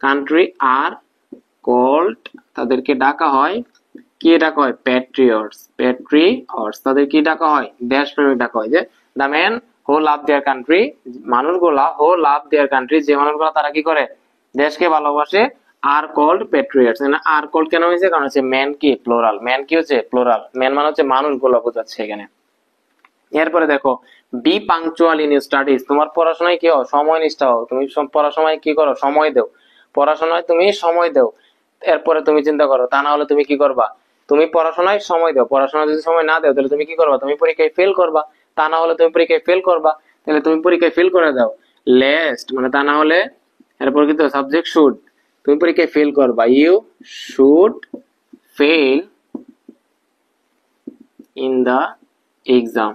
কান্ট্রি আর কল্ড, তাদেরকে ডাকা হয় কি ডাকা হয় প্যাট্রিয়টস, তাদের কি ডাকা হয় দেশপ্রেমিক ডাকা হয়। যে the man who love their country, মানুষগুলা হু লাভ দেয়ার কান্ট্রি, যে মানুষগুলা তারা কি করে দেশকে ভালোবাসে, are called patriots. Are called কেন হয়েছে? কারণ হচ্ছে ম্যান কি প্লোরাল, ম্যান কি হচ্ছে প্লোরাল, ম্যান মানে হচ্ছে মানুষগুলা বোঝাচ্ছে এখানে। এরপরে দেখো বি পাংচুয়াল ইন স্টাডিজ, তোমার পড়াশোনায় কি হও সময় নিষ্ঠা হও, তুমি পড়াশোনায় কি করো সময় দেও, পড়াশোনায় তুমি সময় দেও। এরপরে তুমি চিন্তা করো তা না হলে তুমি কি করবা, তুমি পড়াশোনায় সময় দাও, পড়াশোনায় যদি সময় না দাও তাহলে তুমি কি করবা, তুমি পরীক্ষায় ফেল করবা, তা না হলে তুমি পরীক্ষায় ফেল করবা, তাহলে তুমি পরীক্ষায় ফেল করে দাও। লেস্ট মানে তা না হলে, এরপর কিন্তু সাবজেক্ট শুড, তুমি পরীক্ষায় ফেল করবা, you should fail in the exam,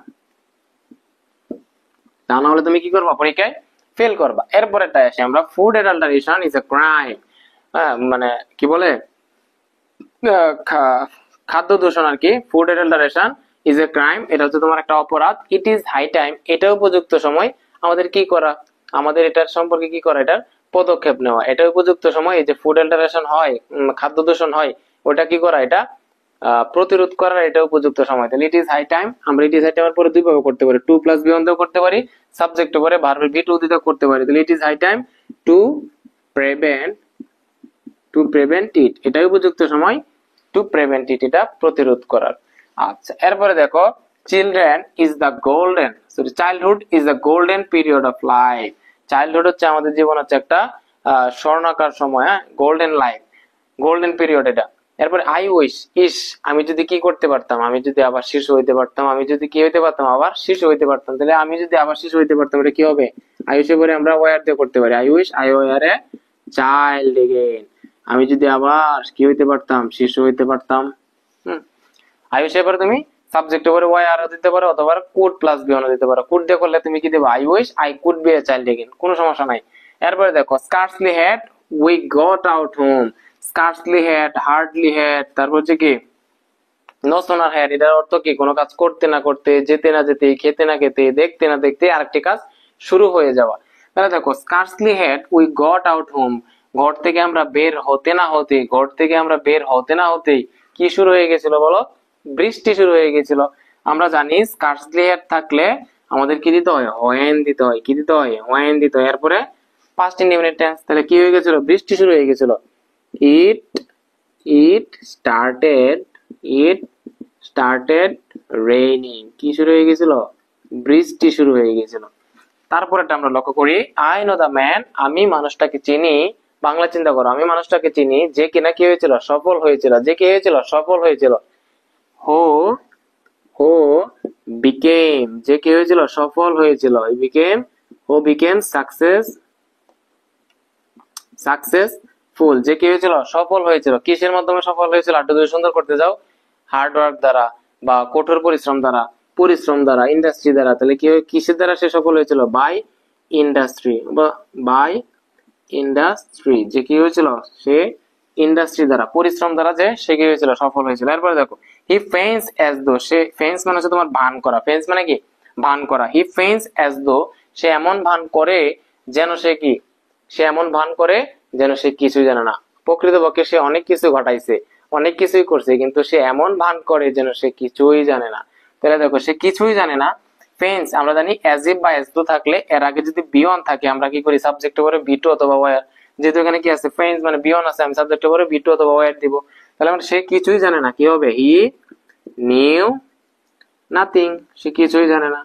তা না হলে তুমি কি করবা, পরীক্ষায় ফেল করবা। এরপরেটা আসে আমরা, food adulteration is a crime, মানে কি বলে, খাদ্য দূষণ আর কি, food adulteration is a crime, এটা হচ্ছে তোমার একটা অপরাধ। ইট ইজ হাই টাইম, এটা উপযুক্ত সময় আমাদের কি করা, আমাদের এটার সম্পর্কে কি করা, এটার পদক্ষেপ নেওয়া। এটা উপযুক্ত সময়, এই যে ফুড অ্যাডাল্টারেশন হয়, খাদ্য দূষণ হয়, ওটা কি করা, এটা প্রতিরোধ করার এটা উপযুক্ত সময়। তাহলে ইট ইজ হাই টাইম, আমরা ইট ইজ হাই টাইমের পরে দুই ভাবে করতে পারি, টু প্লাস বি দিয়েও করতে পারি, সাবজেক্ট পরে ভার্ব বি টু দিতেও করতে পারি। তাহলে it is high time to prevent it, এটাই উপযুক্ত সময় টু প্রিভেন্ট ইট, এটা প্রতিরোধ করার। আচ্ছা, এরপরে দেখো, childhood is the golden period of life. Childhood হচ্ছে আমাদের জীবন হচ্ছে একটা স্বর্ণাকার সময়, হ্যাঁ, গোল্ডেন লাইফ, গোল্ডেন পিরিয়ড এটা। এরপরে আই উইশ, ইস আমি যদি কি করতে পারতাম, আমি যদি আবার শিশু হইতে পারতাম, আমি যদি কি হইতে পারতাম, আবার শিশু হইতে পারতাম। তাহলে আমি যদি আবার শিশু হইতে পারতাম, এটা কি হবে, আই উইশ পরে আমরা ওয়ার দিয়ে করতে পারি, I wish I were a child again, আমি যদি আবার কি হইতে পারতাম, শিশু হইতে পারতাম। আই উইশ এর তুমি সাবজেক্ট উপরে ওয়াই আর দিতে পারো, অথবা কুড প্লাস বি দিতে পারো। কুড দিয়ে করলে তুমি কি দেবে, I wish I could B a child again, কোনো সমস্যা নাই। এরপরে দেখো, scarcely had we got out home, scarcely had, hardly had, তারপর হচ্ছে কি নো সোনার হ্যাড, এটার অর্থ কি, কোনো কাজ করতে না করতে, যেতে না যেতে, খেতে না খেতে, দেখতে না দেখতে আরেকটি কাজ শুরু হয়ে যাওয়া। তাহলে দেখো, scarcely had we got out home, ঘর থেকে আমরা বের হতে না হতে, ঘর থেকে আমরা বের হতে না হতেই কি শুরু হয়ে গেছিল বলো, বৃষ্টি শুরু হয়ে গেছিল। আমরা জানি স্কার্সলি হ্যাড থাকলে আমাদের কি দিতে হয়, হোয়েন দিতে হয়, কি দিতে হয়, হোয়েন দিতে হয়। এরপরে পাস্ট ইনডেফিনিট টেন্স, তাহলে কি হয়ে গেছিল, বৃষ্টি শুরু হয়ে গেছিল। It it started it started raining, কি শুরু হয়ে গেছিল, বৃষ্টি শুরু হয়ে গেছিল। তারপরেটা আমরা লক্ষ্য করি, আই নো দ্য ম্যান, আমি মানুষটাকে চিনি, বাংলা চিন্তা করো, আমি মানুষটাকে চিনি যে কিনা কি হয়েছিল, সফল হয়েছিল, যে কি হয়েছিল, সফল হয়েছিল। হো হো বিকেম, যে কি হয়েছিল, সফল হয়েছিল, হো বিকেম সাকসেসফুল, যে কি হয়েছিল, সফল হয়েছিল। কিসের মাধ্যমে সফল হয়েছিল, আর যদি সুন্দর করতে যাও, হার্ড ওয়ার্ক দ্বারা বা কঠোর পরিশ্রম দ্বারা, ইন্ডাস্ট্রি দ্বারা। তাহলে কি কিসের দ্বারা সে সফল হয়েছিল, বাই ইন্ডাস্ট্রি, বাই ইন্ডাস্ট্রি, যে কি হয়েছিল, সে ইন্ডাস্ট্রি দ্বারা, পরিশ্রম দ্বারা যে সে কি হয়েছিল, সফল হয়েছিল। এরপরে দেখো, হি ফেন্স অ্যাজ দো, সে ফেন্স মানে হচ্ছে তোমার ভান করা, ফেন্স মানে কি, ভান করা। হি ফেন্স অ্যাজ দো, সে এমন ভান করে যেন সে কি, সে এমন ভান করে যেন সে কিছুই জানে না। প্রকৃতপক্ষে সে অনেক কিছু ঘটাইছে, অনেক কিছুই করছে, কিন্তু সে এমন ভান করে যেন সে কিছুই জানে না। তাহলে দেখো, সে কিছুই জানে না। ফেন্স আমরা জানি অ্যাজ ইফ বা অ্যাজ দো থাকলে এর আগে যদি বিয়ন থাকে আমরা কি করি, সাবজেক্ট উপরে বি টু অথবা ওয়ার, যেহেতু এখানে কি আছে, ফেন্স মানে বিয়ন আছে, আমি সাবজেক্ট উপরে বি টু অথবা ওয়ার দিব। তাহলে আমরা সে কিছুই জানে না, কি হবে, হি নিউ নাথিং, সে কিছুই জানে না,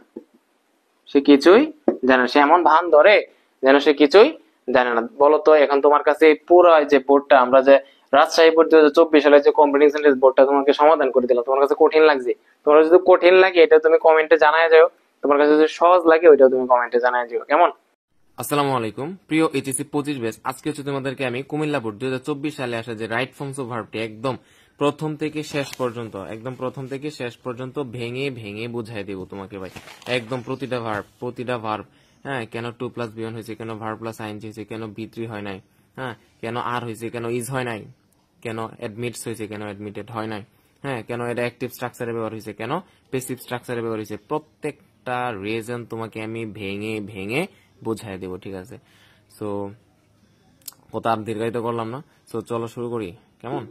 সে কিছুই জানে না, সে এমন ভান ধরে যেন সে কিছুই জানে না। বলতো এখন তোমার কাছে এই পুরো যে বোর্ডটা, আমরা যে রাজশাহী বোর্ড 2024 সালে যে কম্পিটিং সেন্টেন্স বোর্ডটা তোমাকে সমাধান করে দিলাম, তোমার কাছে কঠিন লাগছে, তোমার যদি কঠিন লাগে এটা তুমি কমেন্টে জানায় যাও, তোমার কাছে যদি সহজ লাগে ওইটাও তুমি কমেন্টে জানায় যাও, কেমন? আসসালামু আলাইকুম প্রিয় এইচএসসি 25 ব্যাচ, আজকে হচ্ছে তোমাদেরকে আমি কুমিল্লা বোর্ড 2024 সালে আসা যে রাইট ফর্মস অফ ভার্বটি একদম প্রথম থেকে শেষ পর্যন্ত ভেঙে ভেঙে বুঝাই দেবো তোমাকে ভাই, একদম প্রতিটা ভার্ব, হ্যাঁ, কেন 2+B1 হয়েছে, কেন ভার্ব প্লাস আইএনজি হয়েছে, কেন B3 হয় নাই, হ্যাঁ, কেন আর হয়েছে, কেন ইজ হয় নাই, কেন অ্যাডমিটস হয়েছে, কেন অ্যাডমিটেড হয় নাই, হ্যাঁ, কেন এটা অ্যাক্টিভ স্ট্রাকচারে ব্যবহার হয়েছে, কেন প্যাসিভ স্ট্রাকচারে ব্যবহার হয়েছে, প্রত্যেকটা রিজন তোমাকে আমি ভেঙে ভেঙে বুঝাই দেবো, ঠিক আছে? সো কথা আর দীর্ঘায়িত করলাম না, সো চলো শুরু করি, কেমন?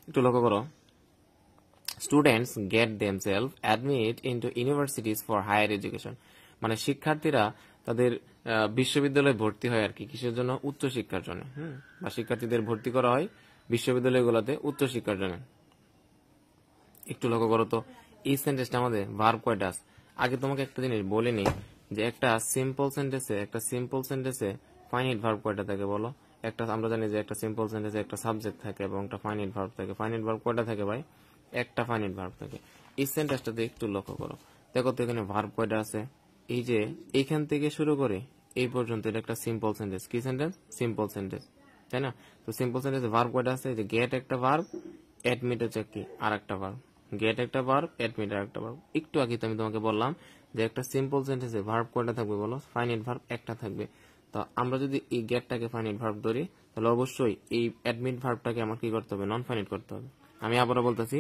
একটু লক্ষ্য করো, students get themself admit into universities for higher education, মানে শিক্ষার্থীরা তাদের বিশ্ববিদ্যালয়ে ভর্তি হয় আর কি, কিসের জন্য, উচ্চশিক্ষার জন্য, বা শিক্ষার্থীদের ভর্তি করা হয় বিশ্ববিদ্যালয়গুলোতে উচ্চশিক্ষার জন্য। একটু লক্ষ্য করো তো, এই সেন্টেন্সটা আমাদের ভার্ব কয়টা আছে? আগে তোমাকে একটা জিনিস বলে নিই, যে একটা সিম্পল সেন্টেন্সে ফাইনাইট ভার্ব কয়টা থাকে বলো? একটা আমরা জানি যে একটা সিম্পল সেন্টেন্সে একটা সাবজেক্ট থাকে এবং একটা ফাইনাইট ভার্ব থাকে। ফাইনাইট ভার্ব কয়টা থাকে ভাই? একটা ফাইনাইট ভার্ব থাকে। এই সেন্টেন্সটাতে একটু লক্ষ্য করো, দেখো তো এখানে ভার্ব কয়টা আছে? এই যে এইখান থেকে শুরু করে এই পর্যন্ত এটা একটা সিম্পল সেন্টেন্স। কি সেন্টেন্স? Simple sentence. তাই না? তো সিম্পল সেন্টেন্সে ভার্ব কয়টা আছে? যে গেট একটা ভার্ব, অ্যাডমিট হচ্ছে কি আর একটা ভার্ব। গেট একটা ভার্ব, অ্যাডমিট আর একটা ভার্ব। একটু আগে তো আমি তোমাকে বললাম যে একটা সিম্পল সেন্টেন্সে ভার্ব কয়টা থাকবে বলো? ফাইনাইট ভার্ব একটা থাকবে। তো আমরা যদি এই গেটটাকে ফাইনাইট ভার্ব ধরি, তাহলে অবশ্যই এই অ্যাডমিট ভার্বটাকে আমার কি করতে হবে? নন ফাইনাইট করতে হবে। আমি আবারও বলতেছি,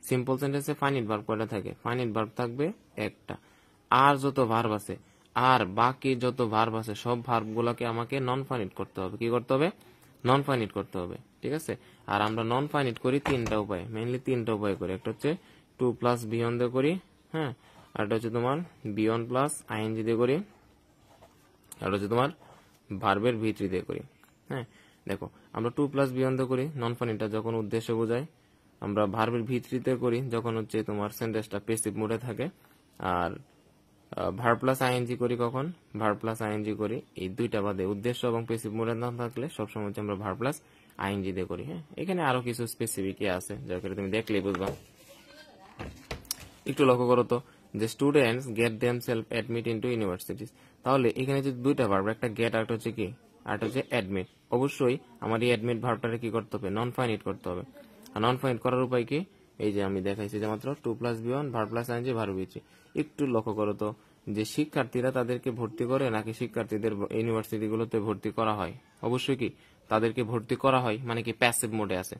সিম্পল সেন্টেন্সে ফাইনাইট ভার্ব কয়টা থাকে? ফাইনাইট ভার্ব থাকবে একটা। আর যত ভার্ব আছে, আর বাকি যত ভার্ব আছে, সব ভার্ব গুলাকে আমাকে নন ফাইনাইট করতে হবে। কি করতে হবে? নন ফাইনাইট করতে হবে, ঠিক আছে? আর আমরা নন ফাইনাইট করি তিনটা উপায়, মেইনলি তিনটা উপায় করি। একটা হচ্ছে টু প্লাস বিয়ন দিয়ে করি, হ্যাঁ, আর একটা হচ্ছে তোমার বিয়ন প্লাস আইএনজি দিয়ে করি, আর হচ্ছে তোমার ভার্বের ভিতরি দিয়ে করি। হ্যাঁ, দেখো আমরা টু প্লাস বিয়ন দিয়ে করি নন ফাইনাইটটা যখন উদ্দেশ্য বোঝায়, আমরা ভার্বের ভিতরিতে করি যখন হচ্ছে তোমার সেন্টেন্সটা প্যাসিভ মোডে থাকে, আর ভার্ব প্লাস আইএনজি করি কখন? ভার্ব প্লাস আইএনজি করি এই দুইটা বাদে, উদ্দেশ্য এবং প্যাসিভ মোডে না থাকলে সবসময় হচ্ছে আমরা ভার্ব প্লাস আইএনজি দিয়ে করি। হ্যাঁ, এখানে আরো কিছু স্পেসিফিক আছে যার কারণে তুমি দেখলেই বুঝবা। একটু লক্ষ্য করো তো যে students get themself admit into universities, তাহলে এখানে যে দুইটা ভার্ব, একটা গেট আর একটা হচ্ছে কি, আর একটা হচ্ছে অ্যাডমিট। অবশ্যই আমার এই অ্যাডমিট ভার্বটাকে কি করতে হবে? নন ফাইনাইট করতে হবে। আর নন ফাইনাইট করার উপায় কি? এই যে আমি দেখাইছি যে মাত্র টু প্লাস বিয়ন, ভার্ব প্লাস আইএনজি, ভার্ব ভিতরি। একটু লক্ষ্য করো তো যে শিক্ষার্থীরা তাদেরকে ভর্তি করে নাকি শিক্ষার্থীদের ইউনিভার্সিটি গুলোতে ভর্তি করা হয়? অবশ্যই কি তাদেরকে ভর্তি করা হয়, মানে কি প্যাসিভ মোডে আছে।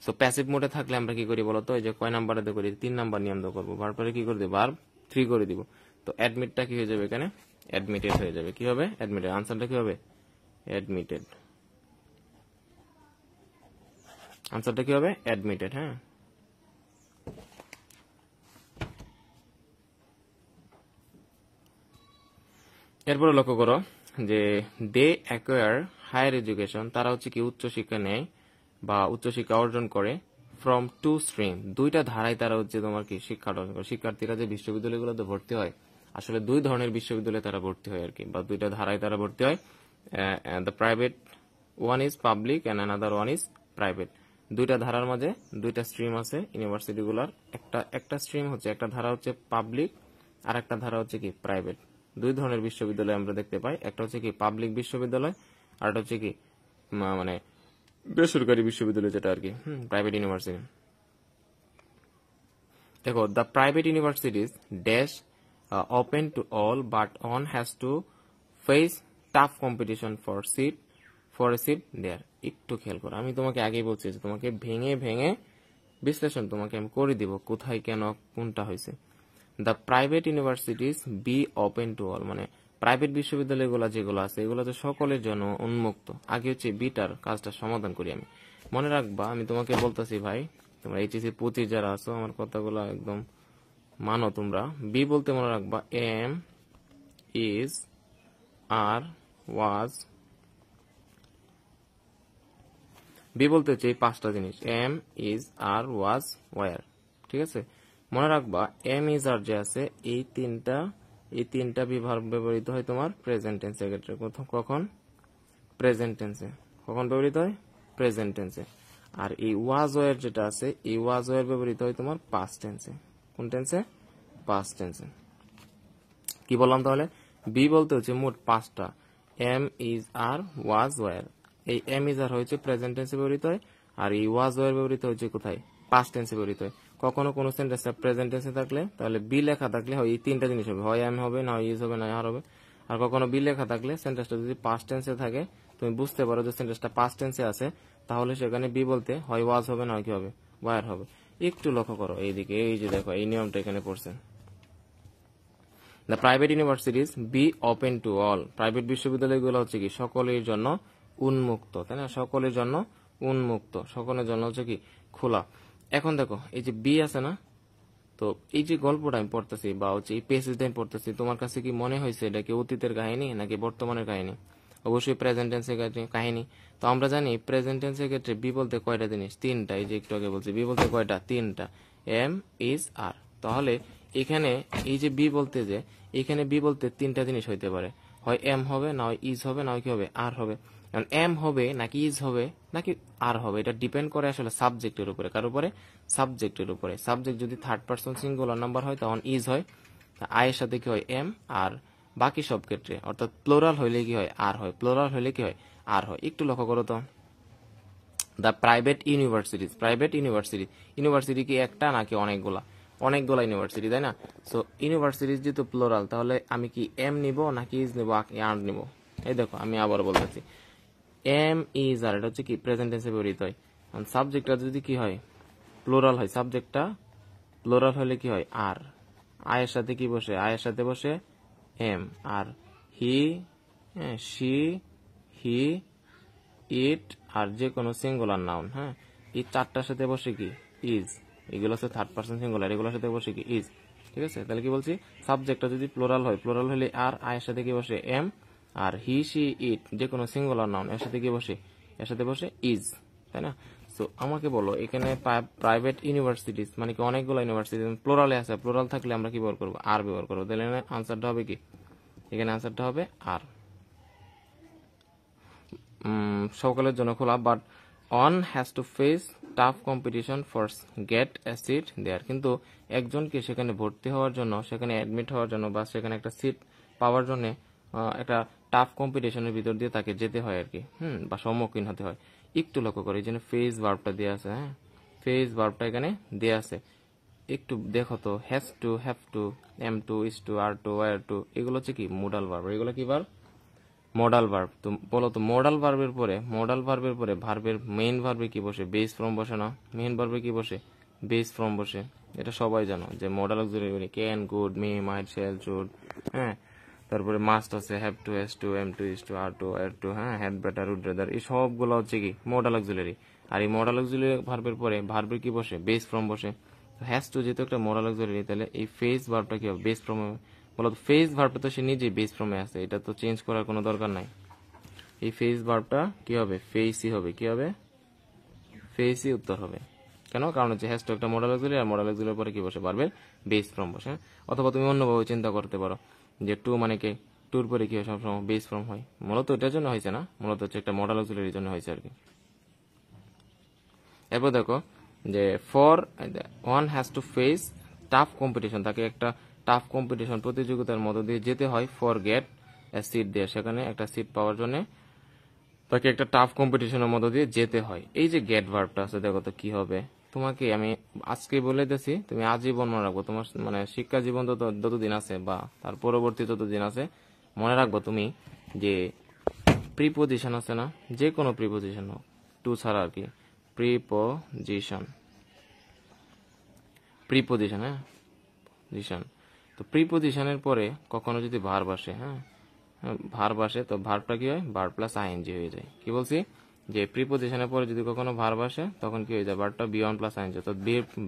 সো প্যাসিভ মোডে থাকলে আমরা কি করি বলতো? এই যে কয় নাম্বারে করি? 3 নাম্বার নিয়ম দিয়ে করবো। ভার্বটারে কি করে দিব? ভার্ব 3 করে দিব। তো অ্যাডমিটটা কি হয়ে যাবে? এখানে অ্যাডমিটেড হয়ে যাবে। কি হবে? অ্যাডমিটেড। আনসারটা কি হবে? অ্যাডমিটেড। আনসারটা কি হবে? অ্যাডমিটেড। হ্যাঁ, এরপরে লক্ষ্য করো যে দে অ্যাকোয়ার হায়ার এডুকেশন, তারা হচ্ছে কি উচ্চশিক্ষা নেয় বা উচ্চশিক্ষা অর্জন করে ফ্রম টু স্ট্রিম, দুইটা ধারায় তারা হচ্ছে তোমার কি শিক্ষা অর্জন করে। শিক্ষার্থীরা যে বিশ্ববিদ্যালয়গুলোতে ভর্তি হয়, আসলে দুই ধরনের বিশ্ববিদ্যালয়ে তারা ভর্তি হয় আর কি, বা দুইটা ধারায় তারা ভর্তি হয়। The private one is public and another one is private. দুইটা ধারার মাঝে দুইটা স্ট্রিম আছে ইউনিভার্সিটিগুলোর। একটা স্ট্রিম হচ্ছে, একটা ধারা হচ্ছে পাবলিক, আর একটা ধারা হচ্ছে কি প্রাইভেট। দুই ধরনের বিশ্ববিদ্যালয় আমরা দেখতে পাই, একটা হচ্ছে কি পাবলিক বিশ্ববিদ্যালয়, আর একটা হচ্ছে কি মানে বেসরকারি বিশ্ববিদ্যালয়, যেটা আর কি প্রাইভেট ইউনিভার্সিটি। দেখো, the private universities dash open to all but one has to face tough competition for a seat there. একটু খেয়াল করো, আমি তোমাকে আগেই বলছি যে তোমাকে ভেঙে ভেঙে বিশ্লেষণ তোমাকে আমি করে দিব কোথায় কেন কোনটা হয়েছে। The private universities be open to all, মানে প্রাইভেট বিশ্ববিদ্যালয়গুলো যেগুলো আছে এগুলো তো সকলের জন্য উন্মুক্ত। আগে হচ্ছে বিটার কাজটা সমাধান করি আমি। মনে রাখবা, আমি তোমাকে বলতেছি ভাই, তোমরা এইচএসসি 25 যারা আছো আমার কথাগুলো একদম মানো তোমরা। বি বলতে মনে রাখবা am, is, are, was. Be বলতে হচ্ছে এই 5টা জিনিস, am, is, are, was, were. ঠিক আছে, মনে রাখবা এম, ইজ, আর যে আছে এই তিনটা বিভাগ ব্যবহৃত হয় তোমার প্রেজেন্ট টেন্সের ক্ষেত্রে। কখন? প্রেজেন্ট টেন্সে। কখন ব্যবহৃত হয়? প্রেজেন্ট টেন্সে। আর এই ওয়াজ ওয়ার যেটা আছে, এই ওয়াজ ওয়ার ব্যবহৃত হয় তোমার পাস্ট টেন্সে। কোন টেন্সে? পাস্ট টেন্সে। কি বললাম তাহলে? বি বলতে হচ্ছে মোট 5টা, am, is, are, was, were. এই এম, ইজ, আর হচ্ছে প্রেজেন্ট টেন্সে ব্যবহৃত হয়, আর এই ওয়াজ ওয়ার ব্যবহৃত হচ্ছে কোথায়? পাস্ট টেন্সে ব্যবহৃত হয়। কখনো কোনো সেন্টেন্সটা প্রেজেন্ট টেন্সে থাকলে তাহলে বি লেখা থাকলে হয় এই 3টা জিনিস হবে, হয় এম হবে, না ইজ হবে, না আর হবে। আর কখনো বি লেখা থাকলে সেন্টেন্সটা যদি পাস্ট টেন্সে থাকে, তুমি বুঝতে পারো যে সেন্টেন্সটা পাস্ট টেন্সে আছে, তাহলে সেখানে বি বলতে হয় ওয়াজ হবে, না কি হবে? ওয়ার হবে। একটু লক্ষ্য করো এইদিকে, এই যে দেখো এই নিয়মটা এখানে পড়ছে। The private universities be open to all, private বিশ্ববিদ্যালয়গুলো হচ্ছে কি সকলের জন্য উন্মুক্ত, তাই না? সকলের জন্য উন্মুক্ত, সকলের জন্য হচ্ছে কি খোলা। এখন দেখো এই যে বি আছে না, তো এই যে গল্পটা আমি পড়তেছি বা হচ্ছে এই পেজটা আমি পড়তেছি, তোমার কাছে কি মনে হয়েছে এটা কি অতীতের কাহিনী নাকি বর্তমানের কাহিনী? অবশ্যই প্রেজেন্ট টেন্সের কাহিনী। তো আমরা জানি প্রেজেন্ট টেন্সের ক্ষেত্রে বি বলতে কয়টা জিনিস? 3টা। এই যে একটু আগে বলছি বি বলতে কয়টা? 3টা, এম, ইজ, আর। তাহলে এখানে এই যে বি বলতে, যে এখানে বি বলতে 3টা জিনিস হইতে পারে, হয় এম হবে, না হয় ইজ হবে, না হয় কি হবে? আর হবে। কারণ এম হবে নাকি ইজ হবে নাকি আর হবে, এটা ডিপেন্ড করে আসলে সাবজেক্টের উপরে। কার উপরে? সাবজেক্টের উপরে। সাবজেক্ট যদি থার্ড পারসন সিঙ্গুলার নাম্বার হয় তখন ইজ হয়, আয়ের সাথে কি হয়? এম। আর বাকি সব ক্ষেত্রে অর্থাৎ প্লোরাল হইলে কি হয়? আর হয়। প্লোরাল হইলে কি হয়? আর হয়। একটু লক্ষ্য করো তো, দ্য প্রাইভেট ইউনিভার্সিটি কি একটা নাকি অনেকগুলা? অনেকগুলা ইউনিভার্সিটি, তাই না? সো ইউনিভার্সিটিজ যেহেতু প্লোরাল, তাহলে আমি কি এম নিব নাকি ইজ নিব, আর নিব? এই দেখো আমি আবার বলতেছি, এম ইজ আর, এটা হচ্ছে কি প্রেজেন্ট টেন্সে ব্যবহৃত হয়। সাবজেক্টটা যদি কি হয়, প্লোরাল হয়, সাবজেক্টটা প্লোরাল হলে কি হয়, আর আয়ের সাথে কি বসে, আয়ের সাথে বসে এম, আর হি, শি, হি, ইট, আর যে কোনো সিঙ্গুলার নাউন, হ্যাঁ, এই চারটার সাথে বসে কি ইজ, এগুলো হচ্ছে থার্ড পারসন সিঙ্গুলার, এগুলোর সাথে বসে কি ইজ। ঠিক আছে, তাহলে কি বলছি, সাবজেক্টটা যদি প্লোরাল হয়, প্লোরাল হলে আর, আয়ের সাথে কি বসে এম, আর হি, শি, ইট যে কোনো সিঙ্গুলার নাউন এর সাথে কি বসে, এর সাথে বসে ইজ, তাই না? সো আমাকে বলো এখানে প্রাইভেট ইউনিভার্সিটিস মানে কি অনেকগুলো ইউনিভার্সিটি, প্লোরালে আছে, প্লোরাল থাকলে আমরা কি ব্যবহার করবো, আর ব্যবহার করবো, তাহলে আনসারটা হবে কি, এখানে আনসারটা হবে আর। সকলের জন্য খোলা, but one has to face tough competition for get a seat there, কিন্তু একজনকে সেখানে ভর্তি হওয়ার জন্য, সেখানে অ্যাডমিট হওয়ার জন্য, বা সেখানে একটা সিট পাওয়ার জন্য একটা টাফ কম্পিটিশনের ভিতর দিয়ে তাকে যেতে হয় আর কি, বা সম্মুখীন হতে হয়। একটু লক্ষ্য করে, এই জন্য ফেস ভার্বটা দেওয়া আছে, হ্যাঁ, ফেস ভার্বটা এখানে দেওয়া আছে, একটু দেখো তো, has to, have to, am to, is to, are to, were to, এগুলো হচ্ছে কি মোডাল ভার্ব, এগুলো কি ভার্ব, মডাল ভার্ব। তো বলো তো মডাল ভার্বের পরে ভার্বের মেইন ভার্বে কি বসে, বেস ফর্ম বসে না? মেইন ভার্বে কি বসে, বেস ফর্ম বসে, এটা সবাই জানো যে modal auxiliary can, could, may, might, shall, should, হ্যাঁ, তারপরে মাস্ট আছে, have to, has to, am to, is to, are to, were to, হ্যাঁ, হ্যাড বেটার, উড রাদার, এই সবগুলো হচ্ছে কি মডাল অক্সিলারি। আর এই মডাল অক্সিলারি ভার্বের পরে ভার্বের কি বসে, বেস ফর্ম বসে। হ্যাজ টু যেহেতু একটা মডাল অক্সিলারি, তাহলে এই ফেস ভার্বটা কি হবে, বেস ফর্ম হবে। বলো তো ফেস ভার্বটা তো সে নিজেই বেস ফর্মে আছে, এটা তো চেঞ্জ করার কোনো দরকার নাই। এই ফেস ভার্বটা কি হবে, ফেসই হবে, কি হবে, ফেসই উত্তর হবে। কেন? কারণ হচ্ছে হ্যাজ টু একটা মডাল অক্সিলারি, আর মডাল অক্সিলারির পরে কি বসে, ভার্বের বেস ফর্ম বসে। অথবা তুমি অন্যভাবে চিন্তা করতে পারো যে টু মানে কি, টুর পরে কি হয়, সবসময় বেস ফর্ম হয়। মূলত এটার জন্য হয়েছে না, মূলত হচ্ছে একটা মডাল অক্সিলারির জন্য হয়েছে আর কি। এরপর দেখো যে for one has to face tough competition, তাকে একটা টাফ কম্পিটিশন প্রতিযোগিতার মধ্য দিয়ে যেতে হয়, ফর গেট এ সিট দেয়ার, সেখানে একটা সিট পাওয়ার জন্য তাকে একটা টাফ কম্পিটিশনের মধ্য দিয়ে যেতে হয়। এই যে গেট ভার্বটা আছে, দেখো তো কি হবে, তোমাকে আমি আজকে বলে দিয়েছি, তুমি আজীবন মনে রাখবো, তোমার মানে শিক্ষা জীবন যতদিন আছে বা তার পরবর্তী যতদিন আছে, মনে রাখবো তুমি যে প্রিপোজিশন আছে না, যে কোনো প্রিপোজিশন হোক, টু ছাড়া আর কি, প্রিপোজিশন, হ্যাঁ, পজিশন। তো প্রিপোজিশনের পরে কখনো যদি ভার্ব আসে, হ্যাঁ, ভার্ব আসে, তো ভার্বটা কি হয়, ভার্ব প্লাস আইএনজি হয়ে যায়। কি বলছি, যে প্রিপোজিশনের পরে যদি কখনো ভার্ব আসে, তখন কি হয়ে যায়, ভার্বটা বি ওয়ান প্লাস আইএনজি, তো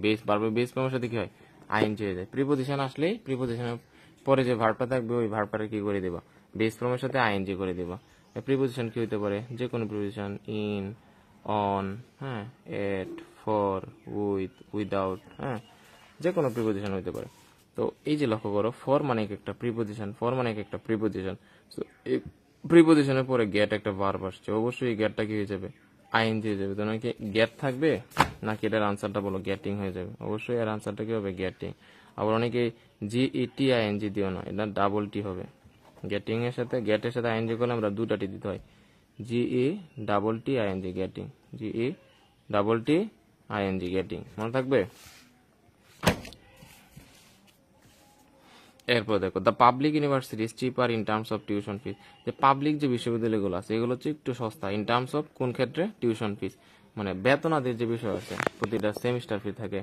বেস ভার্বের বেস ফর্মের সাথে কি হয়, আইএনজি হয়ে যায়। প্রিপোজিশন আসলেই প্রিপোজিশনের পরে যে ভার্বটা থাকবে, ওই ভার্বটাকে কি করে দেবা, বেস ফর্মের সাথে আইএনজি করে দেবা। প্রিপোজিশন কি হতে পারে, যে কোনো প্রিপোজিশন, ইন, অন, হ্যাঁ, এট, ফর, উইথ, উইদাউট, হ্যাঁ, যে কোনো প্রিপোজিশন হতে পারে। তো এই যে লক্ষ্য করো, ফর মানে একটা প্রিপোজিশন, ফর মানে একটা প্রিপোজিশন। সো এই প্রিপোজিশনের পরে গেট একটা ভার্ব আসছে, অবশ্যই এই গেটটা কি হয়ে যাবে, আইএনজি হয়ে যাবে। তো নাকি গেট থাকবে, নাকি এটার আনসারটা বলো গেটিং হয়ে যাবে, অবশ্যই এর আনসারটা কি হবে, গেটিং। আবার অনেকে জিইটি আইএনজি দিও না, এটা ডাবল টি হবে। গেটিং এর সাথে, গেটের সাথে আইএনজি করলে আমরা দুটা টি দিতে হয়, GE double T ING, getting, GE double T ING, getting, মনে থাকবে। এরপর দেখো, the public university is cheaper in terms of tuition fees, যে পাবলিক যে বিশ্ববিদ্যালয়গুলো আছে এগুলো হচ্ছে একটু সস্তা, ইন টার্মস অফ কোন ক্ষেত্রে, টিউশন ফিস, মানে বেতনাদের যে বিষয় আছে, প্রতিটা সেমিস্টার ফি থাকে,